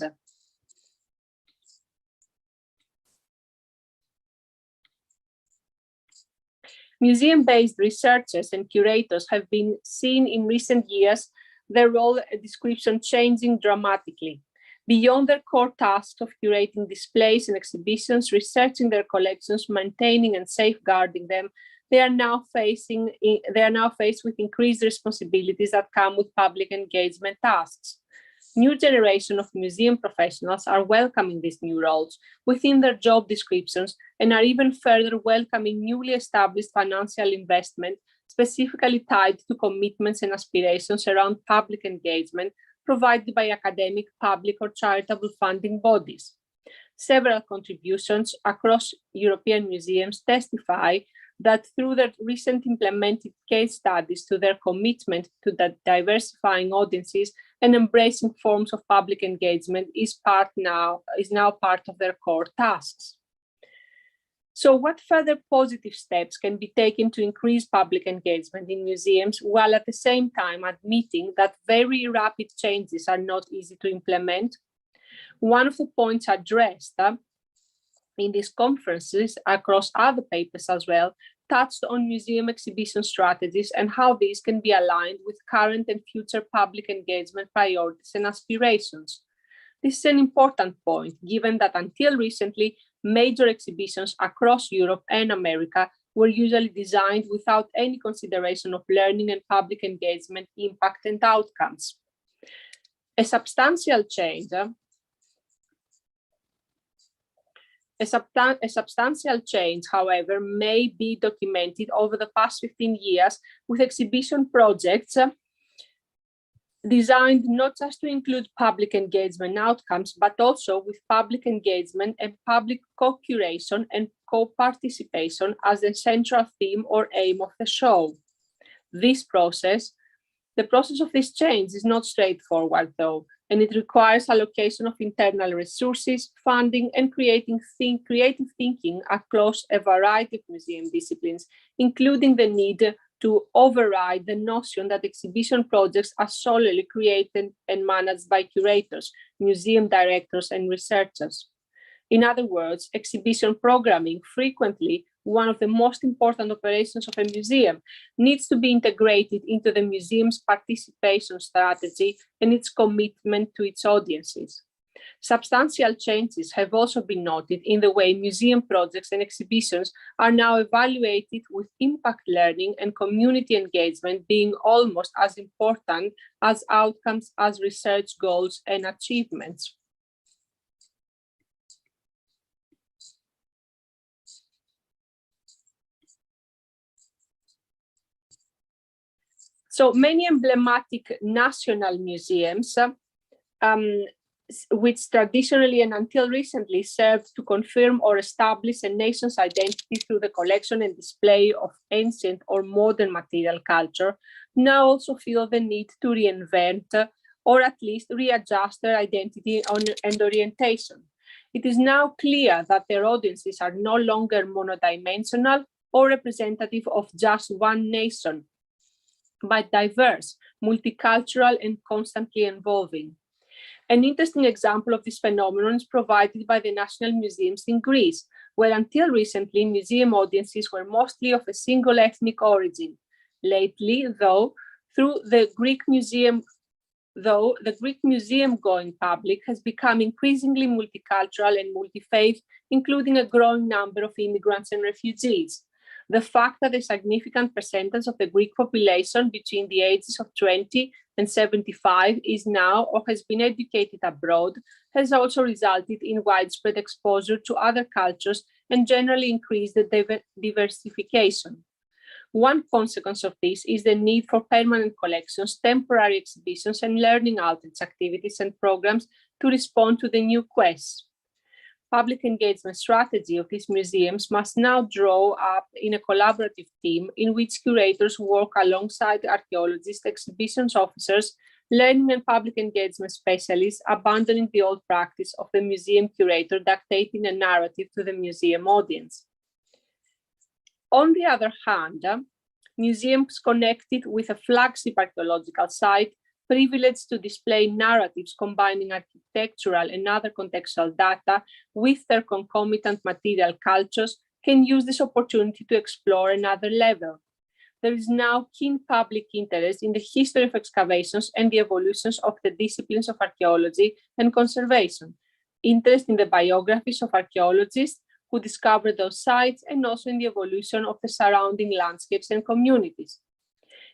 Museum-based researchers and curators have been seen in recent years their role description changing dramatically. Beyond their core tasks of curating displays and exhibitions, researching their collections, maintaining and safeguarding them, they are now faced with increased responsibilities that come with public engagement tasks. New generation of museum professionals are welcoming these new roles within their job descriptions and are even further welcoming newly established financial investment specifically tied to commitments and aspirations around public engagement provided by academic, public, or charitable funding bodies. Several contributions across European museums testify that through their recent implemented case studies to their commitment to the diversifying audiences and embracing forms of public engagement is now part of their core tasks. So what further positive steps can be taken to increase public engagement in museums while at the same time admitting that very rapid changes are not easy to implement? One of the points addressed in these conferences across other papers as well touched on museum exhibition strategies and how these can be aligned with current and future public engagement priorities and aspirations. This is an important point, given that until recently, major exhibitions across Europe and America were usually designed without any consideration of learning and public engagement impact and outcomes. A substantial change, however, may be documented over the past 15 years with exhibition projects designed not just to include public engagement outcomes, but also with public engagement and public co-curation and co-participation as the central theme or aim of the show. The process of this change is not straightforward though, and it requires allocation of internal resources, funding, and creative thinking across a variety of museum disciplines, including the need to override the notion that exhibition projects are solely created and managed by curators, museum directors, and researchers. In other words, exhibition programming, frequently one of the most important operations of a museum, needs to be integrated into the museum's participation strategy and its commitment to its audiences. Substantial changes have also been noted in the way museum projects and exhibitions are now evaluated, with impact learning and community engagement being almost as important as outcomes as research goals and achievements. So many emblematic national museums, which traditionally and until recently served to confirm or establish a nation's identity through the collection and display of ancient or modern material culture, now also feel the need to reinvent or at least readjust their identity and orientation. It is now clear that their audiences are no longer monodimensional or representative of just one nation, but diverse, multicultural, and constantly evolving. An interesting example of this phenomenon is provided by the national museums in Greece, where until recently museum audiences were mostly of a single ethnic origin. Lately, though, the Greek museum-going public has become increasingly multicultural and multi-faith, including a growing number of immigrants and refugees. The fact that a significant percentage of the Greek population between the ages of 20 and 75 is now or has been educated abroad has also resulted in widespread exposure to other cultures and generally increased diversification. One consequence of this is the need for permanent collections, temporary exhibitions, and learning outreach activities and programs to respond to the new quests. Public engagement strategy of these museums must now draw up in a collaborative team in which curators work alongside archaeologists, exhibitions officers, learning and public engagement specialists, abandoning the old practice of the museum curator dictating a narrative to the museum audience. On the other hand, museums connected with a flagship archaeological site privileged to display narratives combining architectural and other contextual data with their concomitant material cultures can use this opportunity to explore another level. there is now keen public interest in the history of excavations and the evolutions of the disciplines of archaeology and conservation, interest in the biographies of archaeologists who discovered those sites, and also in the evolution of the surrounding landscapes and communities.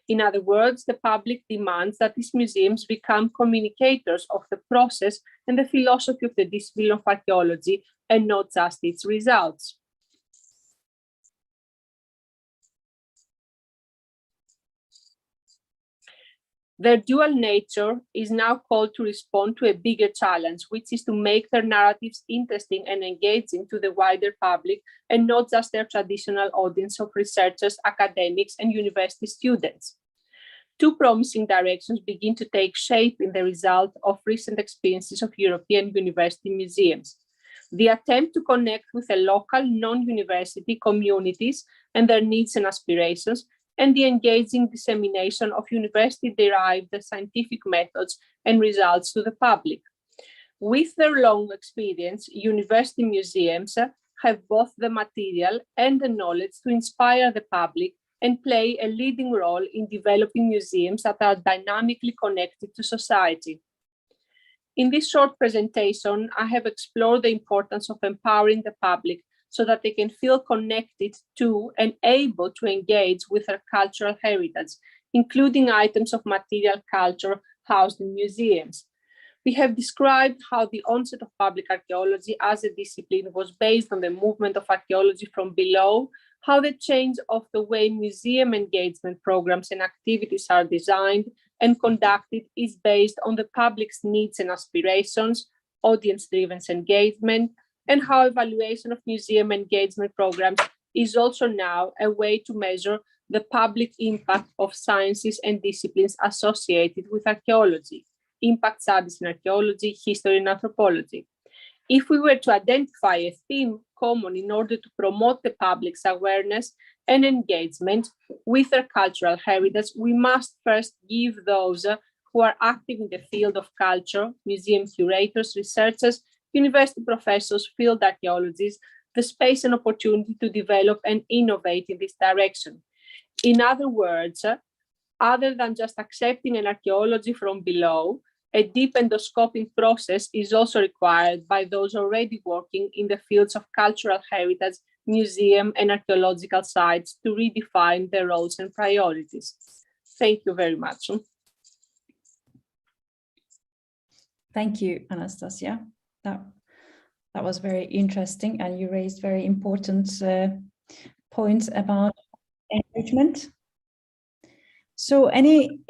In other words, the public demands that these museums become communicators of the process and the philosophy of the discipline of archaeology, and not just its results. Their dual nature is now called to respond to a bigger challenge, which is to make their narratives interesting and engaging to the wider public, and not just their traditional audience of researchers, academics, and university students. Two promising directions begin to take shape in the result of recent experiences of European university museums. The attempt to connect with the local non-university communities and their needs and aspirations, and the engaging dissemination of university-derived scientific methods and results to the public. With their long experience, university museums have both the material and the knowledge to inspire the public and play a leading role in developing museums that are dynamically connected to society. In this short presentation, I have explored the importance of empowering the public so that they can feel connected to and able to engage with their cultural heritage, including items of material culture housed in museums. We have described how the onset of public archaeology as a discipline was based on the movement of archaeology from below, how the change of the way museum engagement programs and activities are designed and conducted is based on the public's needs and aspirations, audience-driven engagement, and how evaluation of museum engagement programs is also now a way to measure the public impact of sciences and disciplines associated with archaeology, impact studies in archaeology, history, and anthropology. If we were to identify a theme common in order to promote the public's awareness and engagement with their cultural heritage, we must first give those who are active in the field of culture, museum curators, researchers, university professors, field archaeologists, the space and opportunity to develop and innovate in this direction. In other words, other than just accepting an archaeology from below, a deep endoscoping process is also required by those already working in the fields of cultural heritage, museum, and archaeological sites to redefine their roles and priorities. Thank you very much. Thank you, Anastasia. That was very interesting, and you raised very important points about engagement. So any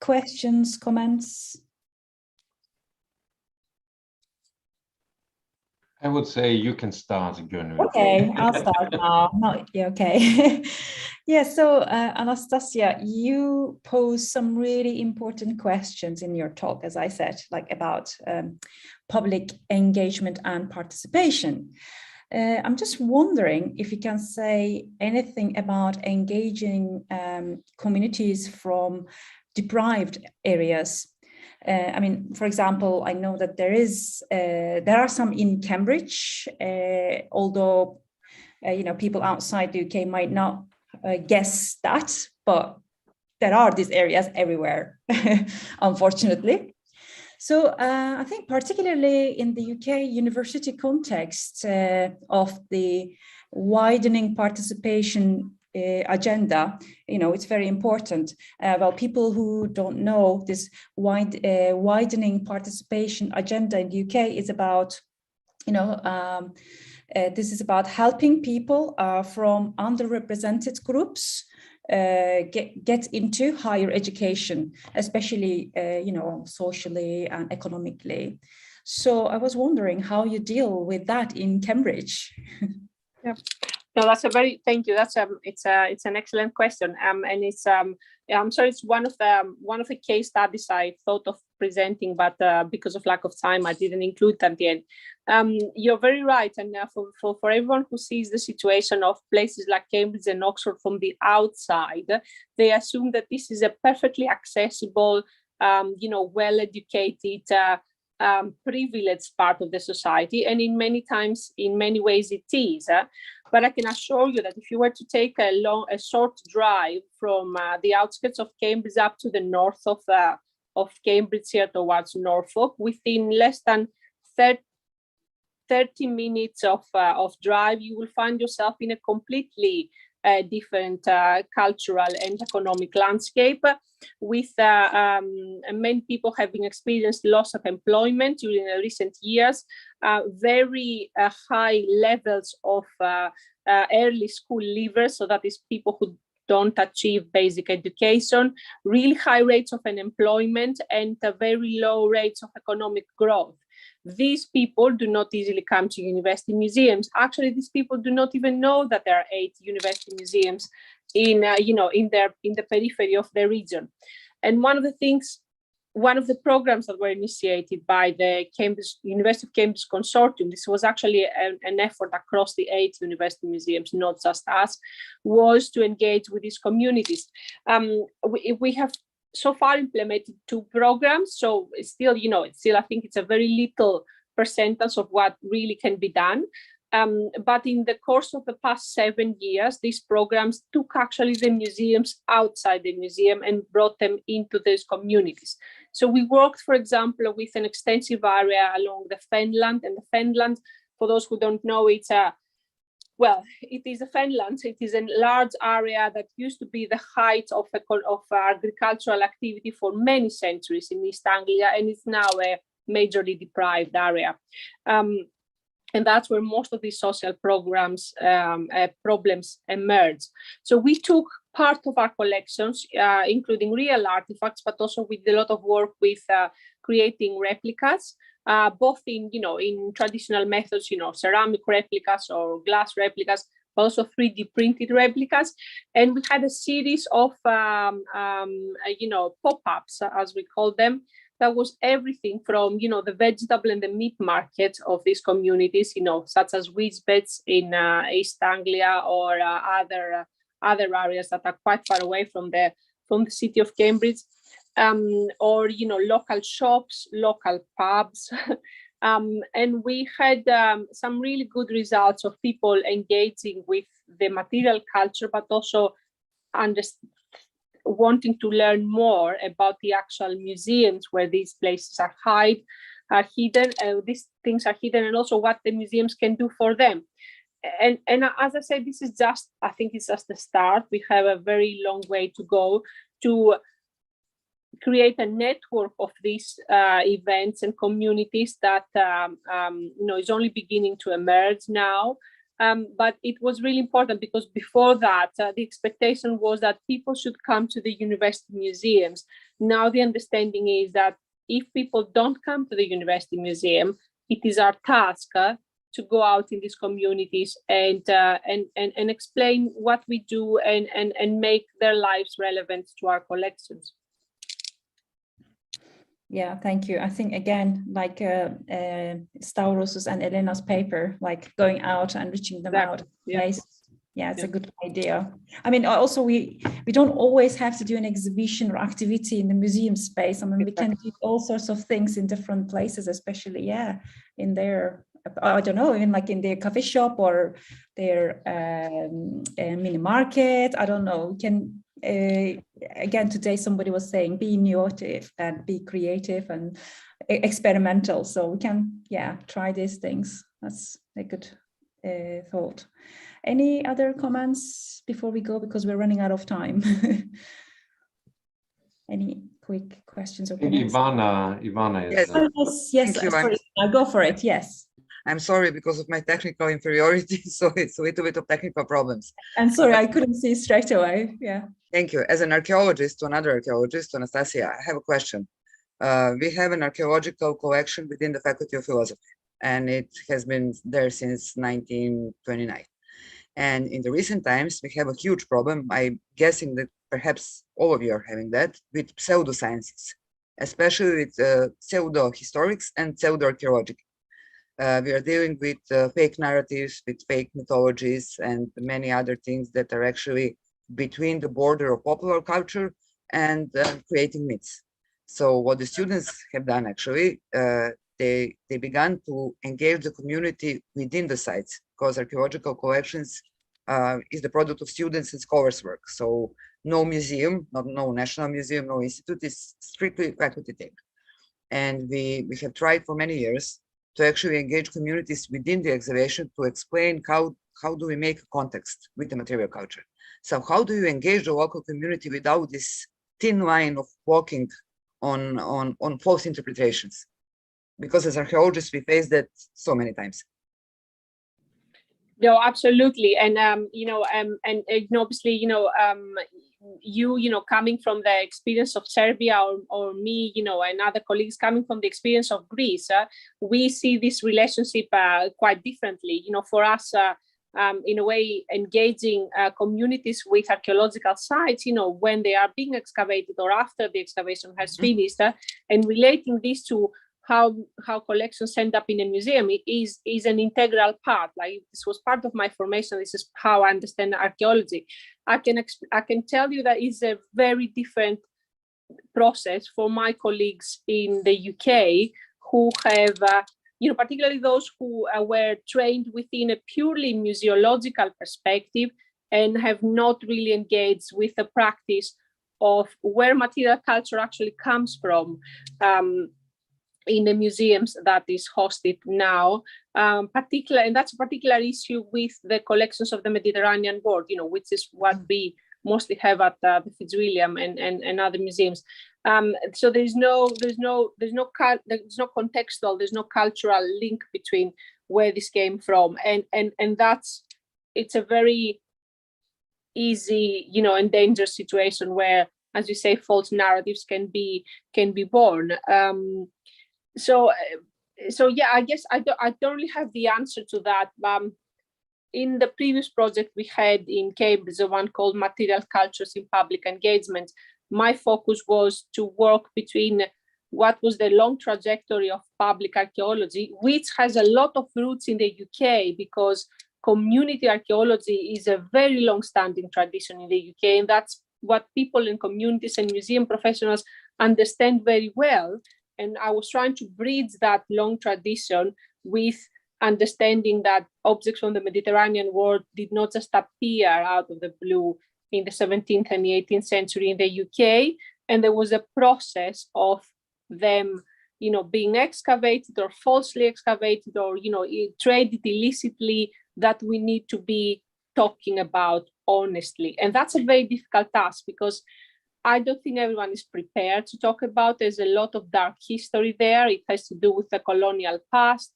questions, comments? I would say you can start, Ionu. Okay, I'll start now. No, yeah, okay. Yeah, so Anastasia, you posed some really important questions in your talk, as I said, like about public engagement and participation. I'm just wondering if you can say anything about engaging communities from deprived areas. I mean, for example, I know that there are some in Cambridge, although people outside the UK might not guess that, but there are these areas everywhere, unfortunately. So I think particularly in the UK university context of the widening participation agenda, it's very important. Well, people who don't know, this widening participation agenda in the UK is about, this is about helping people from underrepresented groups get into higher education, especially, socially and economically. So I was wondering how you deal with that in Cambridge. Yeah. No, thank you. It's an excellent question. And it's I'm sorry, it's one of the case studies I thought of presenting, but because of lack of time, I didn't include them at the end. You're very right, and for everyone who sees the situation of places like Cambridge and Oxford from the outside, they assume that this is a perfectly accessible, well-educated privileged part of the society, and in many ways it is. But I can assure you that if you were to take a short drive from the outskirts of Cambridge up to the north of Cambridge here towards Norfolk, within less than 30 minutes of drive, you will find yourself in a completely different cultural and economic landscape, with many people having experienced loss of employment during recent years, very high levels of early school leavers, so that is people who don't achieve basic education, really high rates of unemployment, and very low rates of economic growth. These people do not easily come to university museums. Actually, these people do not even know that there are 8 university museums in the periphery of the region. And one of the programs that were initiated by the University of Cambridge Consortium, this was actually an effort across the 8 university museums, not just us, was to engage with these communities. We have so far implemented 2 programs, so it's still, I think it's a very little percentage of what really can be done. But in the course of the past 7 years, these programs took actually the museums outside the museum and brought them into these communities. So we worked, for example, with an extensive area along the Fenland, and the Fenland, for those who don't know, it is a Fenland. It is a large area that used to be the height of agricultural activity for many centuries in East Anglia, and it's now a majorly deprived area. And that's where most of these social problems emerge. So we took part of our collections, including real artifacts, but also with a lot of work with creating replicas, both in traditional methods, ceramic replicas or glass replicas, but also 3D printed replicas. And we had a series of pop-ups, as we call them. That was everything from, the vegetable and the meat markets of these communities, such as Wisbech in East Anglia, or other areas that are quite far away from the city of Cambridge, or local shops, local pubs, and we had some really good results of people engaging with the material culture, but also wanting to learn more about the actual museums where these places are hidden, these things are hidden, and also what the museums can do for them. And as I said, I think it's just the start. We have a very long way to go to create a network of these events and communities that is only beginning to emerge now. But it was really important, because before that, the expectation was that people should come to the university museums. Now the understanding is that if people don't come to the university museum, it is our task to go out in these communities and explain what we do and make their lives relevant to our collections. Yeah, thank you. I think, again, like Stauros's and Elena's paper, like going out and reaching them out. Yeah, it's a good idea. I mean, also we don't always have to do an exhibition or activity in the museum space. I mean, we can do all sorts of things in different places, especially, in their, I don't know, even like in their coffee shop or their mini market. I don't know. We can, again, today somebody was saying, be innovative and be creative and experimental. So we can, try these things. That's a good thought. Any other comments before we go, because we're running out of time? Any quick questions or comments? Ivana is. Yes. Sorry, I'll go for it. Yes. I'm sorry, because of my technical inferiority, so it's a little bit of technical problems. I'm sorry, I couldn't see straight away. Yeah. Thank you. As an archaeologist to another archaeologist, Anastasia, I have a question. We have an archaeological collection within the Faculty of Philosophy, and it has been there since 1929. And in the recent times, we have a huge problem. I'm guessing that perhaps all of you are having that, with pseudosciences, especially with pseudo-historics and pseudo-archaeological. We are dealing with fake narratives, with fake mythologies, and many other things that are actually between the border of popular culture and creating myths. So what the students have done, actually, they began to engage the community within the sites, because archaeological collections is the product of students and scholars' work. So no museum, no national museum, no institute is strictly faculty take. And we have tried for many years to actually engage communities within the excavation to explain how do we make a context with the material culture. So how do you engage the local community without this thin line of walking on false interpretations? Because as archaeologists, we face that so many times. No, absolutely, and obviously, you coming from the experience of Serbia, or me, and other colleagues coming from the experience of Greece, we see this relationship quite differently. For us, in a way, engaging communities with archaeological sites, when they are being excavated or after the excavation has finished, and relating this to how collections end up in a museum is an integral part. Like, this was part of my formation. This is how I understand archaeology. I can tell you that it's a very different process for my colleagues in the UK who have, particularly those who were trained within a purely museological perspective and have not really engaged with the practice of where material culture actually comes from. In the museums that is hosted now, and that's a particular issue with the collections of the Mediterranean world, which is what we mostly have at the Fitzwilliam and other museums. So there's no contextual, there's no cultural link between where this came from, and it's a very easy, and dangerous situation where, as you say, false narratives can be born. So yeah, I guess I don't really have the answer to that. In the previous project we had in Cambridge, the one called Material Cultures in Public Engagement, my focus was to work between what was the long trajectory of public archaeology, which has a lot of roots in the UK, because community archaeology is a very long-standing tradition in the UK, and that's what people in communities and museum professionals understand very well. And I was trying to bridge that long tradition with understanding that objects from the Mediterranean world did not just appear out of the blue in the 17th and the 18th century in the UK. And there was a process of them, being excavated or falsely excavated or, traded illicitly that we need to be talking about honestly. And that's a very difficult task, because I don't think everyone is prepared to talk about. There's a lot of dark history there. It has to do with the colonial past.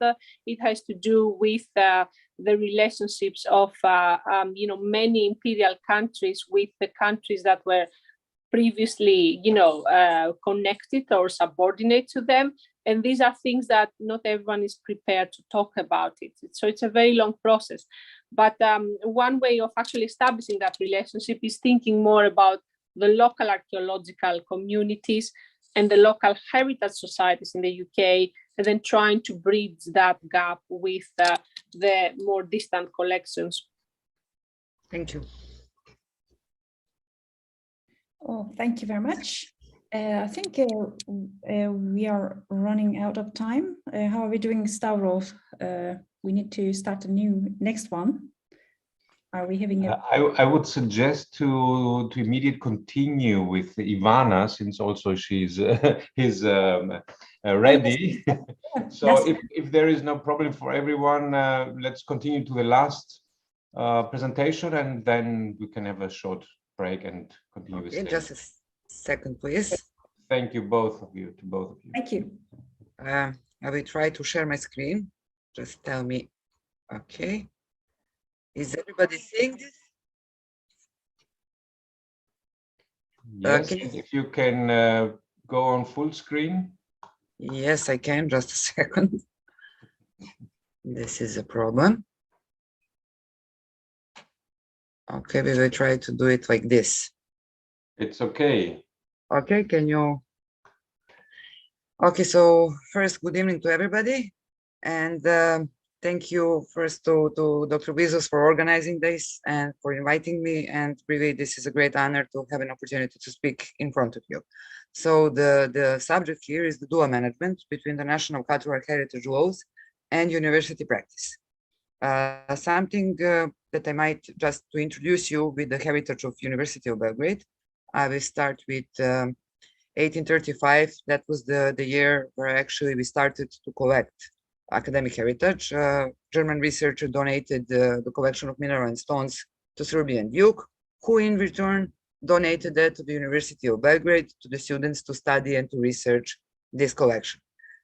It has to do with the relationships of many imperial countries with the countries that were previously connected or subordinate to them. And these are things that not everyone is prepared to talk about it. So it's a very long process. But one way of actually establishing that relationship is thinking more about the local archaeological communities and the local heritage societies in the UK, and then trying to bridge that gap with the more distant collections. Thank you. Oh, thank you very much. I think we are running out of time. How are we doing, Stavros? We need to start a next one. Are we having a... I would suggest to immediately continue with Ivana, since also she's ready. So if there is no problem for everyone, let's continue to the last presentation, and then we can have a short break and continue with it. Just a second, please. Thank you, both of you. Thank you. I will try to share my screen. Just tell me. Okay. Is everybody seeing this? Yes, if you can go on full screen. Yes, I can. Just a second. This is a problem. Okay, we will try to do it like this. It's okay. Okay, can you? Okay, so first, good evening to everybody. And thank you first to Dr. Bezos for organizing this and for inviting me. And really, this is a great honor to have an opportunity to speak in front of you. So the subject here is the dual management between the national cultural heritage laws and university practice. Something that I might just to introduce you with the heritage of University of Belgrade. I will start with 1835. That was the year where actually we started to collect academic heritage. German researcher donated the collection of mineral and stones to Serbian Duke, who in return donated that to the University of Belgrade, to the students to study and to research this collection.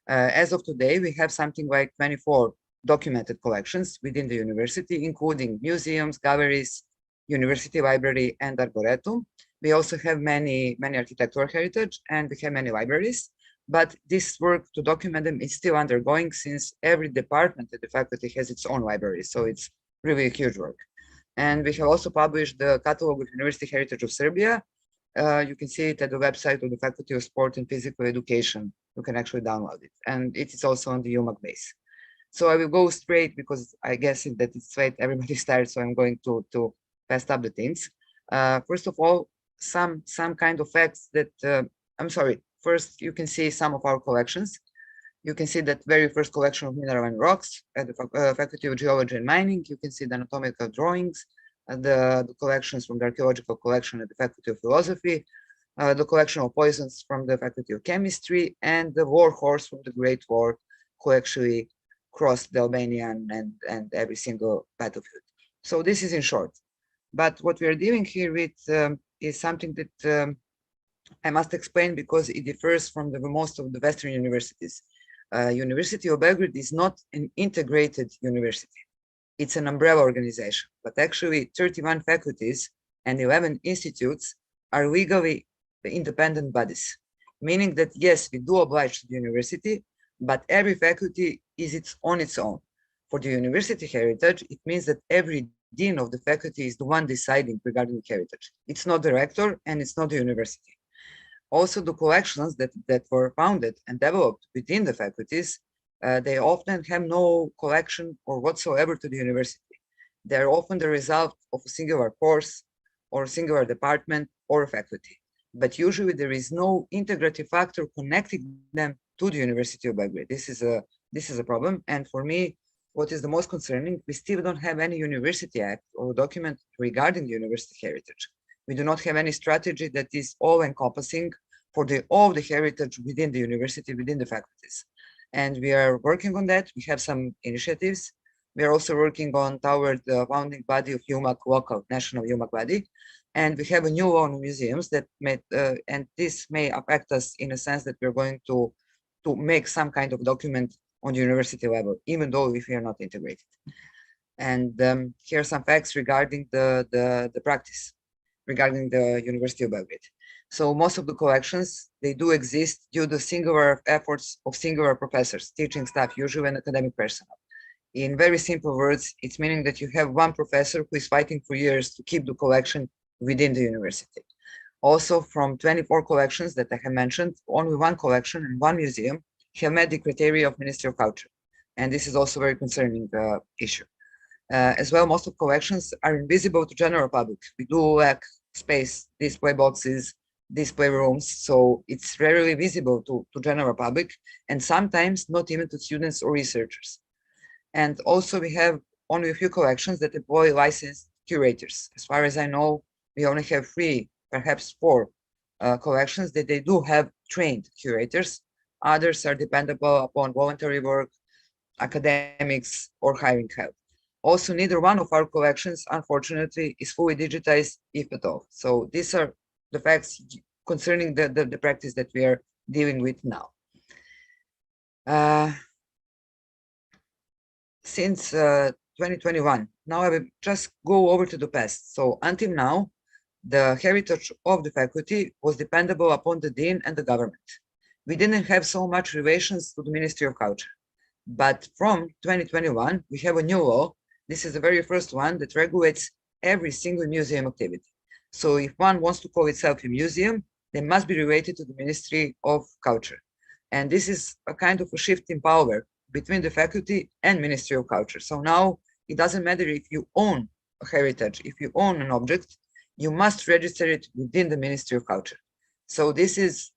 As of today, we have something like 24 documented collections within the university, including museums, galleries, university library, and arboretum. We also have many architectural heritage, and we have many libraries. But this work to document them is still undergoing, since every department at the faculty has its own library. So it's really a huge work. And we have also published the Catalog of University Heritage of Serbia. You can see it at the website of the Faculty of Sport and Physical Education. You can actually download it. And it is also on the UMAC base. So I will go straight, because I guess that it's late, everybody's tired, so I'm going to fast up the things. First of all, some kind of facts that, I'm sorry, first you can see some of our collections. You can see that very first collection of mineral and rocks at the Faculty of Geology and Mining. You can see the anatomical drawings, the collections from the archaeological collection at the Faculty of Philosophy, the collection of poisons from the Faculty of Chemistry, and the war horse from the Great War, who actually crossed the Albanian and every single battlefield. So this is in short. But what we are dealing here with is something that I must explain, because it differs from the most of the Western universities. University of Belgrade is not an integrated university. It's an umbrella organization, but actually 31 faculties and 11 institutes are legally independent bodies, meaning that yes, we do oblige to the university, but every faculty is on its own. For the university heritage, it means that every dean of the faculty is the one deciding regarding the heritage. It's not the rector and it's not the university. Also, the collections that were founded and developed within the faculties, they often have no collection or whatsoever to the university. They're often the result of a singular course or a singular department or a faculty. But usually there is no integrative factor connecting them to the University of Belgrade. This is a problem. And for me, what is the most concerning, we still don't have any University Act or document regarding the university heritage. We do not have any strategy that is all-encompassing for all the heritage within the university, within the faculties. And we are working on that. We have some initiatives. We are also working toward the founding body of UMAC, local national UMAC body. And we have a new law on museums that and this may affect us in a sense that we're going to make some kind of document on the university level, even though if we are not integrated. And here are some facts regarding the practice regarding the University of Belgrade. So most of the collections, they do exist due to singular efforts of singular professors, teaching staff, usually and academic personnel. In very simple words, it's meaning that you have one professor who is fighting for years to keep the collection within the university. Also, from 24 collections that I have mentioned, only one collection and one museum have met the criteria of Ministry of Culture. And this is also a very concerning issue. As well, most of collections are invisible to general public. We do lack space, display boxes, display rooms, so it's rarely visible to general public, and sometimes not even to students or researchers. And also we have only a few collections that employ licensed curators. As far as I know, we only have 3, perhaps 4 collections that they do have trained curators. Others are dependable upon voluntary work, academics, or hiring help. Also, neither one of our collections, unfortunately, is fully digitized, if at all. So these are the facts concerning the practice that we are dealing with now. Since 2021, now I will just go over to the past. So until now, the heritage of the faculty was dependable upon the dean and the government. We didn't have so much relations to the Ministry of Culture. But from 2021, we have a new law. This is the very first one that regulates every single museum activity. So if one wants to call itself a museum, they must be related to the Ministry of Culture. And this is a kind of a shift in power between the faculty and Ministry of Culture. So now it doesn't matter if you own a heritage, if you own an object, you must register it within the Ministry of Culture. So this is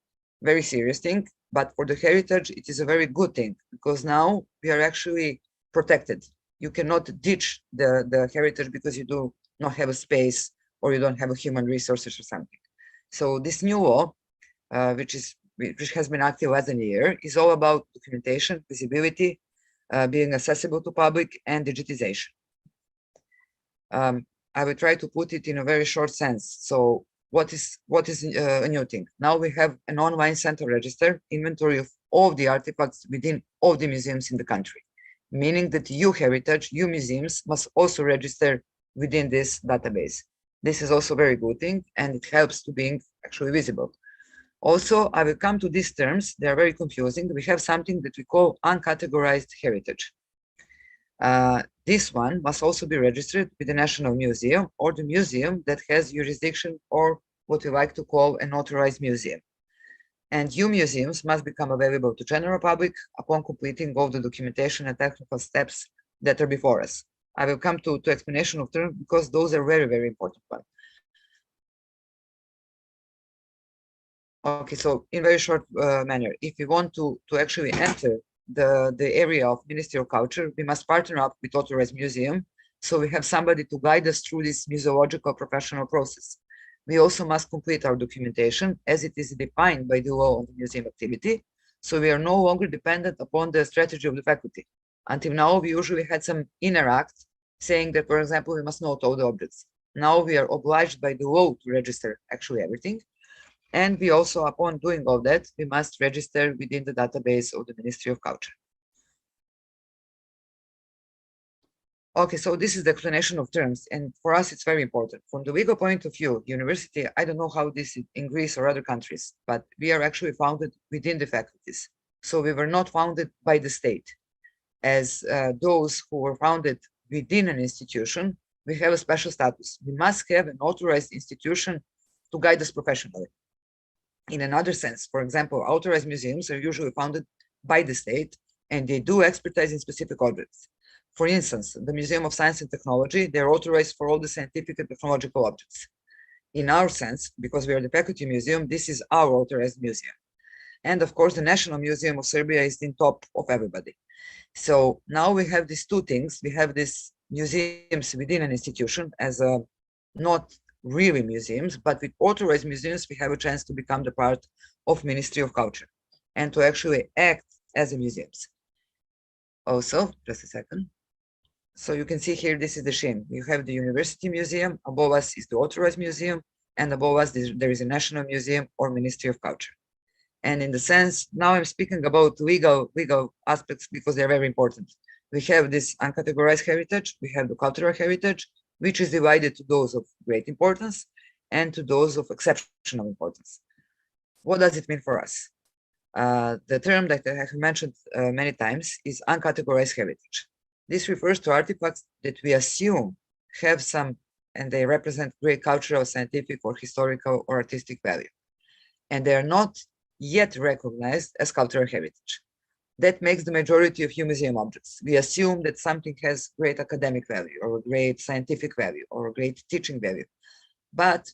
very serious thing, but for the heritage, it is a very good thing, because now we are actually protected. You cannot ditch the heritage because you do not have a space or you don't have a human resources or something. So this new law, which has been active less than a year, is all about documentation, visibility, being accessible to public, and digitization. I will try to put it in a very short sense. So what is a new thing? Now we have an online central register inventory of all the artifacts within all the museums in the country, meaning that you heritage, you museums must also register within this database. This is also a very good thing, and it helps to being actually visible. Also, I will come to these terms. They are very confusing. We have something that we call uncategorized heritage. This one must also be registered with the National Museum or the museum that has jurisdiction, or what we like to call an authorized museum. And new museums must become available to general public upon completing all the documentation and technical steps that are before us. I will come to explanation of terms because those are very, very important ones. Okay, so in very short manner, if we want to actually enter the area of Ministry of Culture, we must partner up with authorized museum. So we have somebody to guide us through this museological professional process. We also must complete our documentation as it is defined by the law on the museum activity. So we are no longer dependent upon the strategy of the faculty. Until now, we usually had some inner act saying that, for example, we must note all the objects. Now we are obliged by the law to register actually everything. And we also, upon doing all that, we must register within the database of the Ministry of Culture. Okay, so this is the explanation of terms, and for us, it's very important. From the legal point of view, university, I don't know how this is in Greece or other countries, but we are actually founded within the faculties. So we were not founded by the state. As those who were founded within an institution, we have a special status. We must have an authorized institution to guide us professionally. In another sense, for example, authorized museums are usually founded by the state, and they do expertise in specific objects. For instance, the Museum of Science and Technology, they're authorized for all the scientific and technological objects. In our sense, because we are the faculty museum, this is our authorized museum. And of course, the National Museum of Serbia is in top of everybody. So now we have these two things. We have these museums within an institution as a not really museums, but with authorized museums, we have a chance to become the part of Ministry of Culture and to actually act as a museums. Also, just a second. So you can see here, this is the shim. You have the University Museum, above us is the authorized museum, and above us there is a National Museum or Ministry of Culture. And in the sense, now I'm speaking about legal aspects because they're very important. We have this uncategorized heritage, we have the cultural heritage, which is divided to those of great importance and to those of exceptional importance. What does it mean for us? The term that I have mentioned many times is uncategorized heritage. This refers to artifacts that we assume have some, and they represent great cultural, scientific, or historical, or artistic value. And they are not yet recognized as cultural heritage. That makes the majority of museum objects. We assume that something has great academic value, or a great scientific value, or a great teaching value. But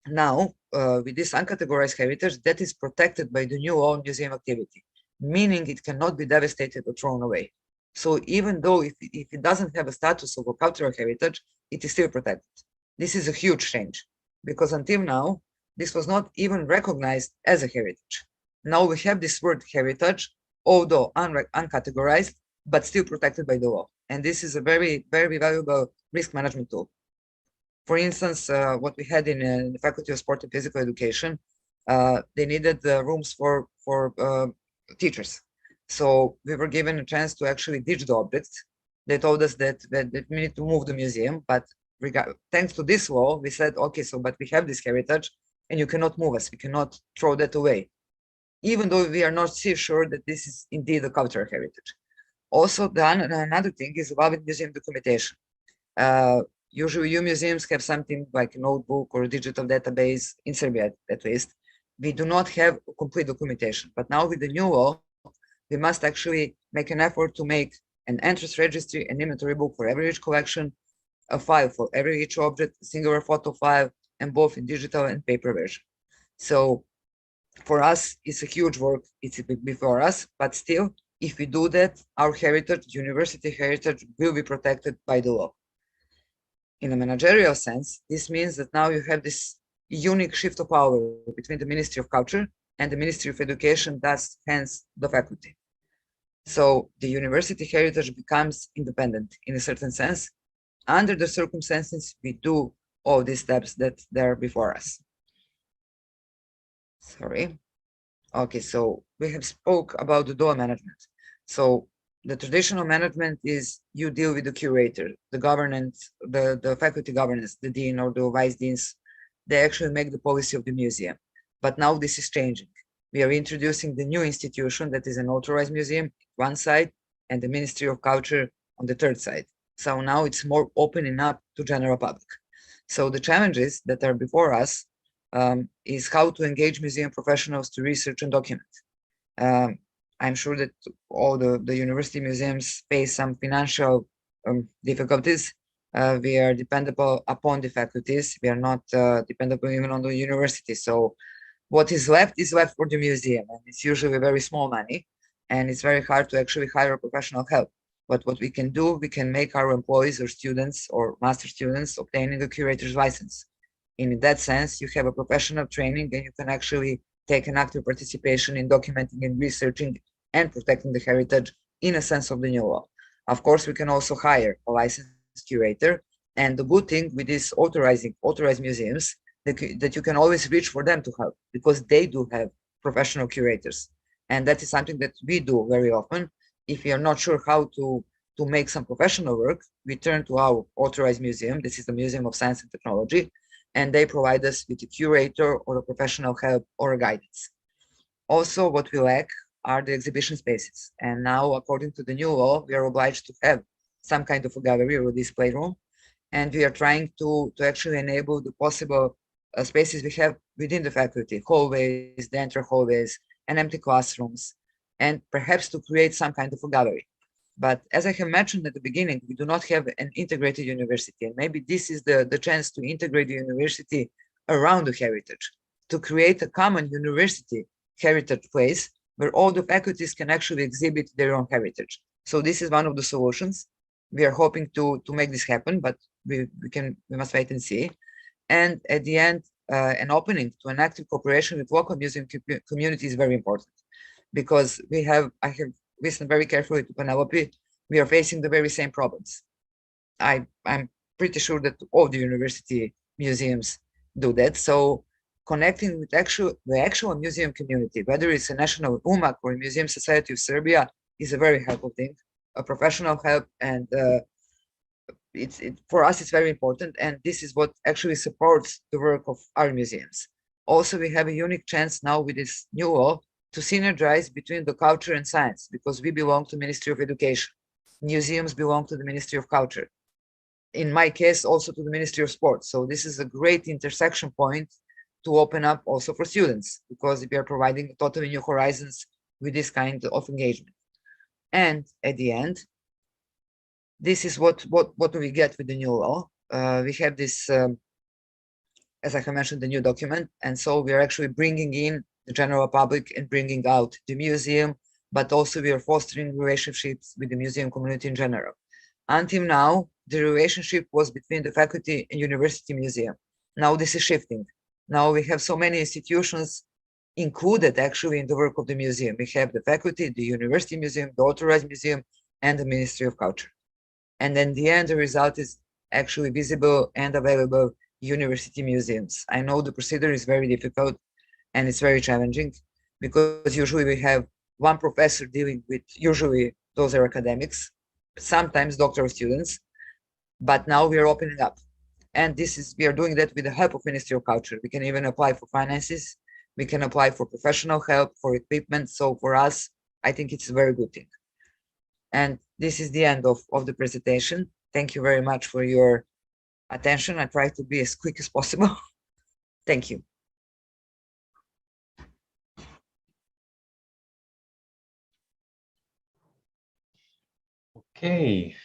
now, with this uncategorized heritage, that is protected by the new law on museum activity, meaning it cannot be devastated or thrown away. So even though if it doesn't have a status of a cultural heritage, it is still protected. This is a huge change, because until now, this was not even recognized as a heritage. Now we have this word heritage, although uncategorized, but still protected by the law. And this is a very, very valuable risk management tool. For instance, what we had in the Faculty of Sport and Physical Education, they needed rooms for teachers. So we were given a chance to actually ditch the objects. They told us that we need to move the museum, but thanks to this law, we said, okay, so but we have this heritage and you cannot move us. We cannot throw that away, even though we are not so sure that this is indeed a cultural heritage. Also, another thing is about museum documentation. Usually you museums have something like a notebook or a digital database, in Serbia at least. We do not have complete documentation, but now with the new law, we must actually make an effort to make an entrance registry, an inventory book for every each collection, a file for every each object, a singular photo file, and both in digital and paper version. So For us, it's a huge work. It's before us, but still, if we do that, our heritage, university heritage, will be protected by the law. In a managerial sense, this means that now you have this unique shift of power between the Ministry of Culture and the Ministry of Education, thus hence the faculty. So the university heritage becomes independent in a certain sense. Under the circumstances, we do all these steps that are before us. Sorry. Okay, so we have spoke about the dual management. So the traditional management is you deal with the curator, the governance, the faculty governance, the dean or the vice deans. They actually make the policy of the museum. But now this is changing. We are introducing the new institution that is an authorized museum one side and the Ministry of Culture on the third side. So now it's more opening up to general public. So the challenges that are before us is how to engage museum professionals to research and document. I'm sure that all the university museums face some financial difficulties. We are dependable upon the faculties. We are not dependable even on the university. So what is left for the museum, and it's usually very small money, and it's very hard to actually hire professional help. But what we can do, we can make our employees or students or master students obtaining a curator's license. In that sense, you have a professional training and you can actually take an active participation in documenting and researching and protecting the heritage in a sense of the new law. Of course, we can also hire a licensed curator. And the good thing with these authorized museums, that you can always reach for them to help because they do have professional curators. And that is something that we do very often. If we are not sure how to make some professional work, we turn to our authorized museum. This is the Museum of Science and Technology, and they provide us with a curator or a professional help or a guidance. Also, what we lack are the exhibition spaces. And now, according to the new law, we are obliged to have some kind of a gallery or a display room. And we are trying to actually enable the possible spaces we have within the faculty, hallways, the entry hallways, and empty classrooms, and perhaps to create some kind of a gallery. But as I have mentioned at the beginning, we do not have an integrated university. And maybe this is the chance to integrate the university around the heritage, to create a common university heritage place where all the faculties can actually exhibit their own heritage. So this is one of the solutions. We are hoping to make this happen, but we must wait and see. And at the end, an opening to an active cooperation with local museum community is very important, because I have listened very carefully to Penelope. We are facing the very same problems. I'm pretty sure that all the university museums do that. So connecting with the actual museum community, whether it's a national UMAC or a Museum Society of Serbia, is a very helpful thing, a professional help, and for us, it's very important, and this is what actually supports the work of our museums. Also, we have a unique chance now with this new law to synergize between the culture and science, because we belong to the Ministry of Education. Museums belong to the Ministry of Culture. In my case, also to the Ministry of Sports. So this is a great intersection point to open up also for students, because we are providing totally new horizons with this kind of engagement. And at the end, this is what we get with the new law. We have this, as I have mentioned, the new document. And so we are actually bringing in the general public and bringing out the museum, but also we are fostering relationships with the museum community in general. Until now, the relationship was between the faculty and university museum. Now this is shifting. Now we have so many institutions included actually in the work of the museum. We have the faculty, the university museum, the authorized museum, and the Ministry of Culture. And then the end, the result is actually visible and available university museums. I know the procedure is very difficult and it's very challenging, because usually we have one professor dealing with, usually those are academics, sometimes doctoral students, but now we are opening up. And we are doing that with the help of Ministry of Culture. We can even apply for finances. We can apply for professional help, for equipment. So for us, I think it's a very good thing. And this is the end of the presentation. Thank you very much for your attention. I try to be as quick as possible. Thank you. Okay,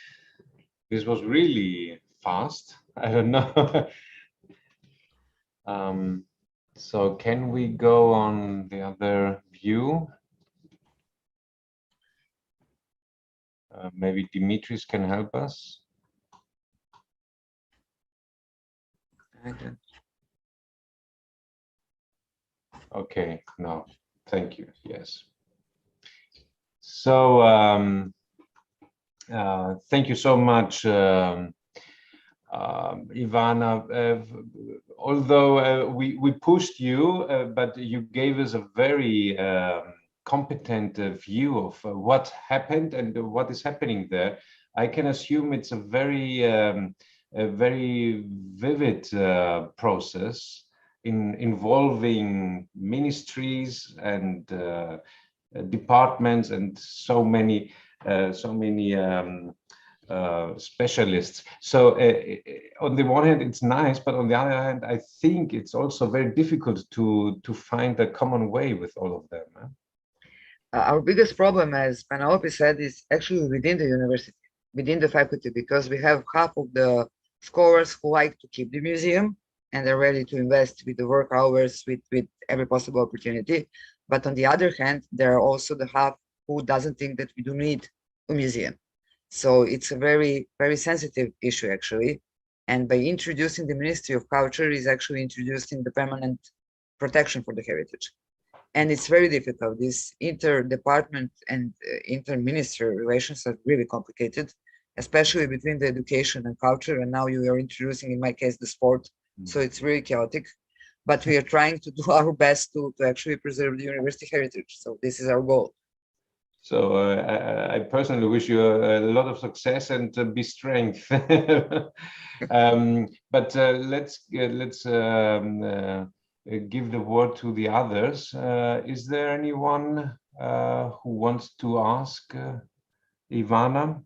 this was really fast. I don't know. So can we go on the other view? Maybe Dimitris can help us. Okay, no, thank you. Yes. So thank you so much, Ivana. Although we pushed you, but you gave us a very competent view of what happened and what is happening there. I can assume it's a very vivid process involving ministries and departments and so many specialists. So on the one hand, it's nice, but on the other hand, I think it's also very difficult to find a common way with all of them. Our biggest problem, as Penelope said, is actually within the university, within the faculty, because we have half of the scholars who like to keep the museum and they're ready to invest with the work hours, with every possible opportunity. But on the other hand, there are also the half who doesn't think that we do need a museum. So it's a very, very sensitive issue, actually. And by introducing the Ministry of Culture is actually introducing the permanent protection for the heritage. And it's very difficult. These inter-department and inter-ministry relations are really complicated, especially between the education and culture. And now you are introducing, in my case, the sport. So it's really chaotic. But we are trying to do our best to actually preserve the university heritage. So this is our goal. So I personally wish you a lot of success and be strength. But let's give the word to the others. Is there anyone who wants to ask Ivana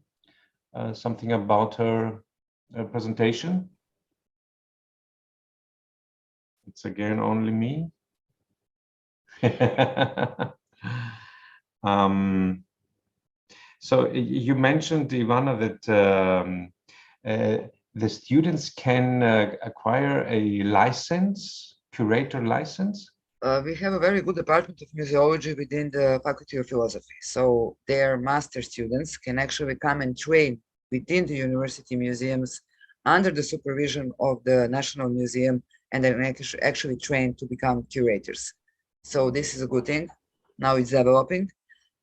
something about her presentation? It's again only me. So you mentioned, Ivana, that the students can acquire a license, curator license? We have a very good department of museology within the Faculty of Philosophy. So their master students can actually come and train within the university museums under the supervision of the National Museum, and then actually train to become curators. So this is a good thing. Now it's developing.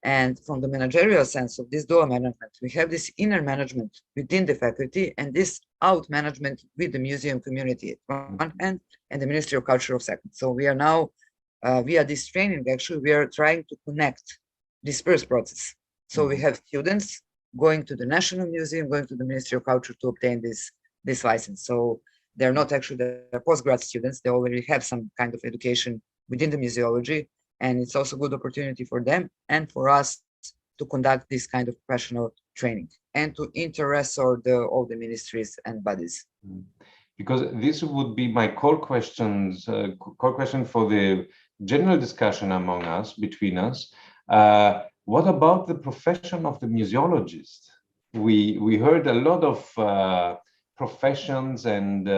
And from the managerial sense of this dual management, we have this inner management within the faculty and this out management with the museum community on one hand and the Ministry of Culture of second. So we are now, via this training, actually, we are trying to connect this first process. So we have students going to the National Museum, going to the Ministry of Culture to obtain this license. So they're not actually the postgrad students, they already have some kind of education within the museology. And it's also a good opportunity for them and for us to conduct this kind of professional training and to interest all the ministries and bodies. Because this would be my core question for the general discussion among us, between us. What about the profession of the museologist? We heard a lot of professions and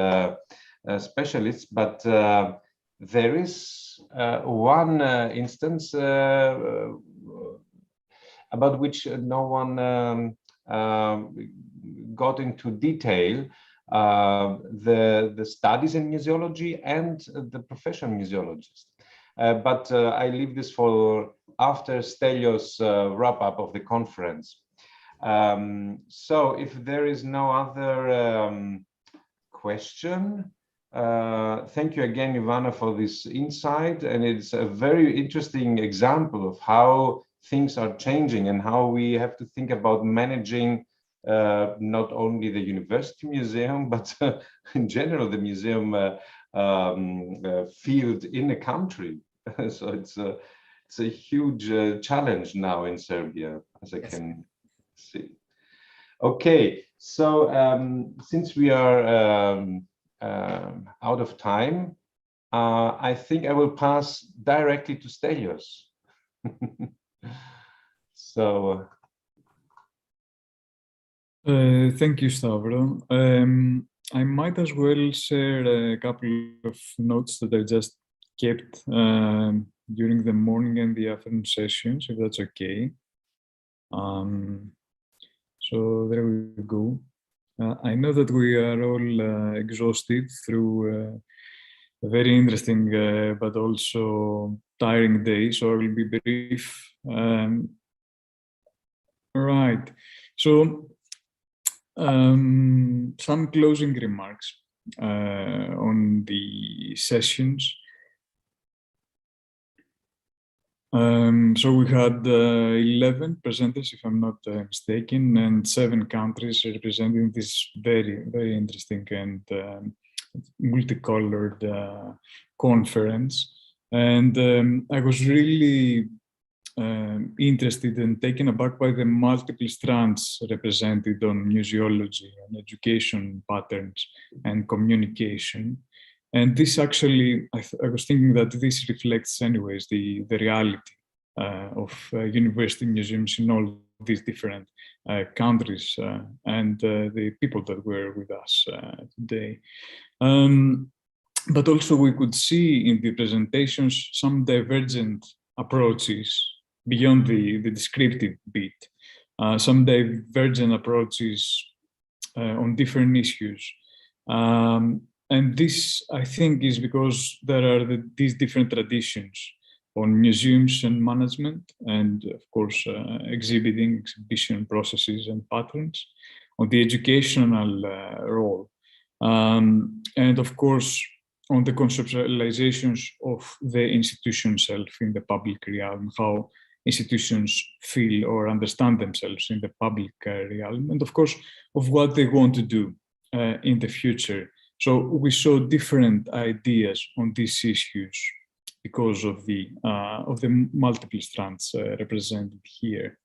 specialists, but there is one instance about which no one got into detail, the studies in museology and the profession museologist. But I leave this for after Stelios' wrap-up of the conference. So if there is no other question, thank you again, Ivana, for this insight. And it's a very interesting example of how things are changing and how we have to think about managing not only the university museum, but in general, the museum field in the country. So it's a huge challenge now in Serbia, as I can see. Okay, so since we are out of time, I think I will pass directly to Stelios. So thank you, Stavro. I might as well share a couple of notes that I just kept during the morning and the afternoon sessions, if that's okay. So there we go. I know that we are all exhausted through a very interesting but also tiring day, so I will be brief. Right. So some closing remarks on the sessions. So we had 11 presenters, if I'm not mistaken, and 7 countries representing this very, very interesting and multicolored conference. And I was really interested and taken aback by the multiple strands represented on museology and education patterns and communication. And this actually, I was thinking that this reflects anyways the reality of university museums in all these different countries and the people that were with us today. But also we could see in the presentations some divergent approaches beyond the descriptive bit, some divergent approaches on different issues. And this, I think, is because there are these different traditions on museums and management, and of course, exhibition processes and patterns, on the educational role, and of course, on the conceptualizations of the institution self in the public realm, how institutions feel or understand themselves in the public realm, and of course, of what they want to do in the future. So we saw different ideas on these issues because of the multiple strands represented here.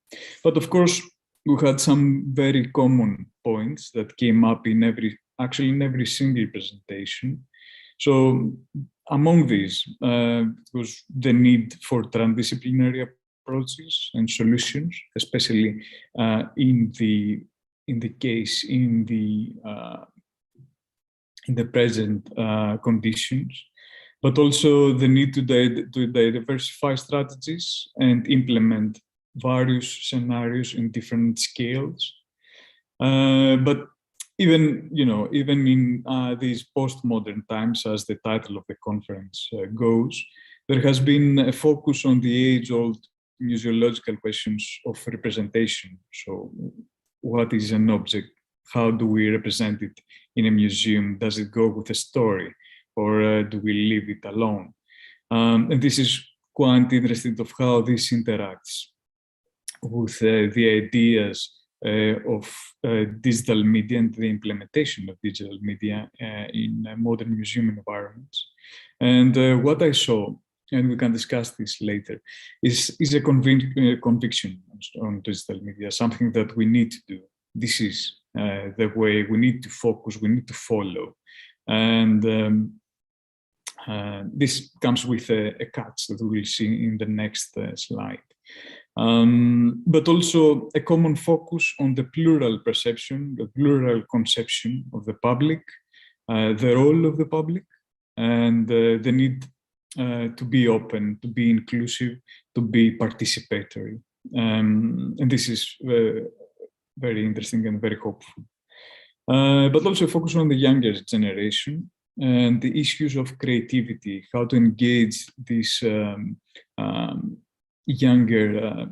But of course, we had some very common points that came up in every single presentation. So among these was the need for transdisciplinary approaches and solutions, especially in the present conditions, but also the need to diversify strategies and implement various scenarios in different scales. But even in these postmodern times, as the title of the conference goes, there has been a focus on the age-old museological questions of representation. So what is an object? How do we represent it in a museum? Does it go with a story, or do we leave it alone? And this is quite interesting of how this interacts with the ideas of digital media and the implementation of digital media in modern museum environments. And what I saw, and we can discuss this later, is a conviction on digital media, something that we need to do. This is the way we need to focus, we need to follow. And this comes with a catch that we will see in the next slide. But also a common focus on the plural perception, the plural conception of the public, the role of the public, and the need to be open, to be inclusive, to be participatory. And this is very interesting and very hopeful. But also focus on the younger generation and the issues of creativity, how to engage these younger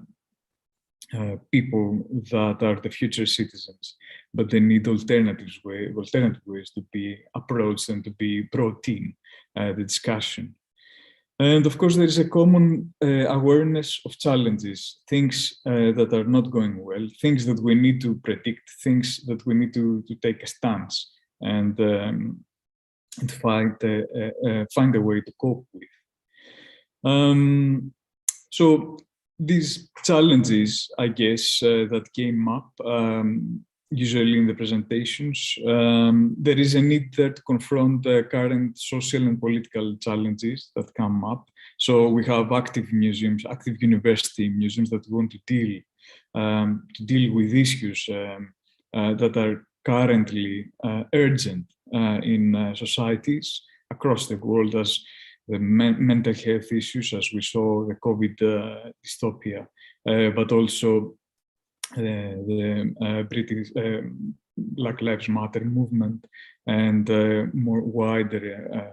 people that are the future citizens, but they need alternative ways to be approached and to be brought in the discussion. And of course, there is a common awareness of challenges, things that are not going well, things that we need to predict, things that we need to take a stance and find a way to cope with. So these challenges, I guess, that came up usually in the presentations, there is a need there to confront the current social and political challenges that come up. So we have active museums, active university museums that want to deal with issues that are currently urgent in societies across the world, as the mental health issues, as we saw, the COVID dystopia, but also the British Black Lives Matter movement, and more wider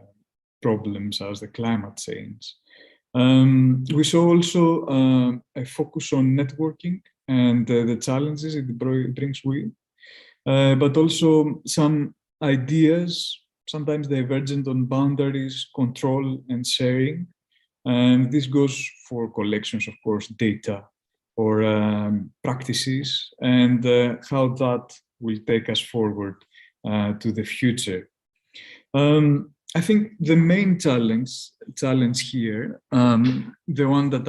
problems as the climate change. We saw also a focus on networking and the challenges it brings with, but also some ideas, sometimes divergent on boundaries, control and sharing. And this goes for collections, of course, data or practices, and how that will take us forward to the future. I think the main challenge here, the one that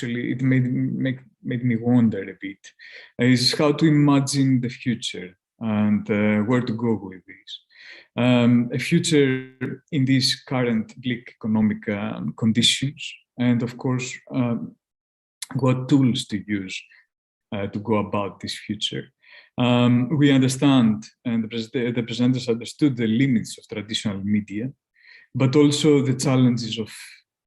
it made me wonder a bit, is how to imagine the future and where to go with this. A future in these current bleak economic conditions, and of course, what tools to use to go about this future. We understand, and the presenters understood the limits of traditional media, but also the challenges of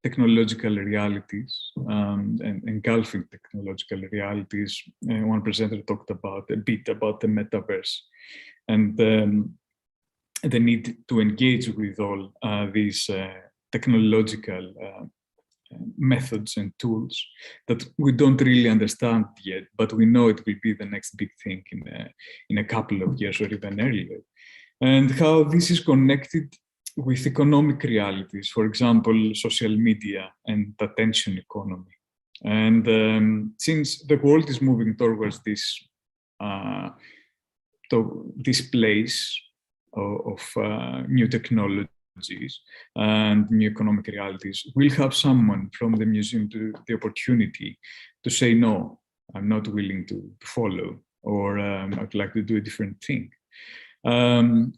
technological realities and engulfing technological realities. One presenter talked a bit about the metaverse and the need to engage with all these technological methods and tools that we don't really understand yet, but we know it will be the next big thing in a couple of years or even earlier. And how this is connected with economic realities, for example, social media and attention economy. And since the world is moving towards this place of new technologies and new economic realities, we'll have someone from the museum to the opportunity to say, no, I'm not willing to follow, or I'd like to do a different thing. And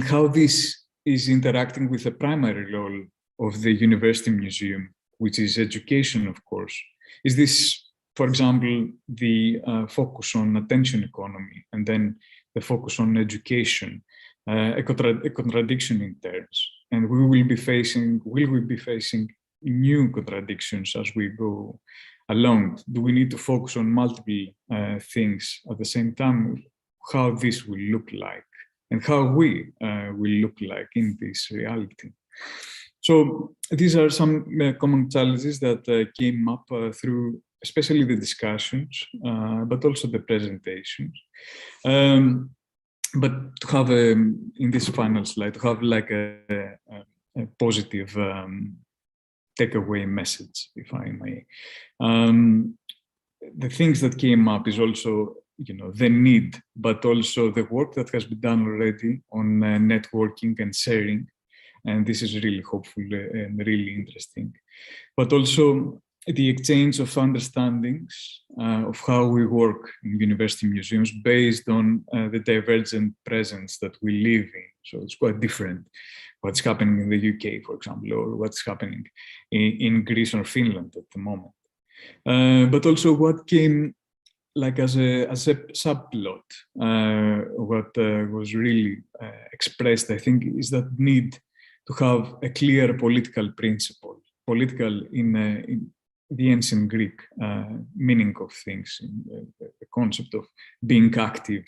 how this is interacting with the primary role of the university museum, which is education, of course. Is this, for example, the focus on attention economy, and then the focus on education, a contradiction in terms? And will we be facing new contradictions as we go along? Do we need to focus on multiple things at the same time? How this will look like, and how we will look like in this reality. So these are some common challenges that came up through especially the discussions, but also the presentations. But to have, in this final slide, to have like a positive takeaway message, if I may. The things that came up is also, the need, but also the work that has been done already on networking and sharing. And this is really hopeful and really interesting. But also the exchange of understandings of how we work in university museums based on the divergent presence that we live in. So it's quite different what's happening in the UK, for example, or what's happening in Greece or Finland at the moment. But also what came like as a subplot, what was really expressed, I think, is that need to have a clear political principle, political in the ancient Greek meaning of things, the concept of being active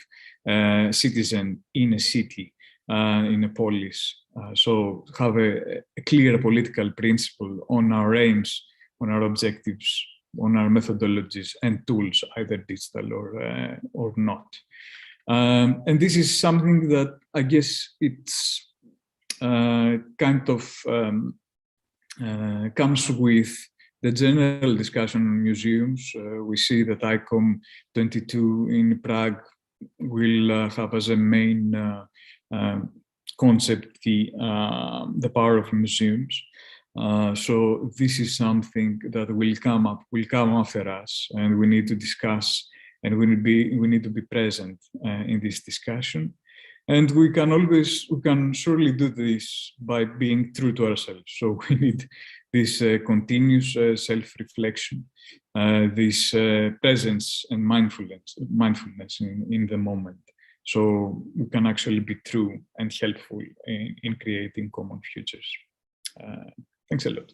citizen in a city, in a polis. So have a clear political principle on our aims, on our objectives, on our methodologies and tools, either digital or not. And this is something that I guess it's kind of comes with the general discussion on museums. We see that ICOM 22 in Prague will have as a main concept the power of museums. So this is something that will come after us, and we need to discuss, and we need to be present in this discussion. And we can surely do this by being true to ourselves. So we need this continuous self-reflection, this presence and mindfulness in the moment. so we can actually be true and helpful in creating common futures. Thanks a lot.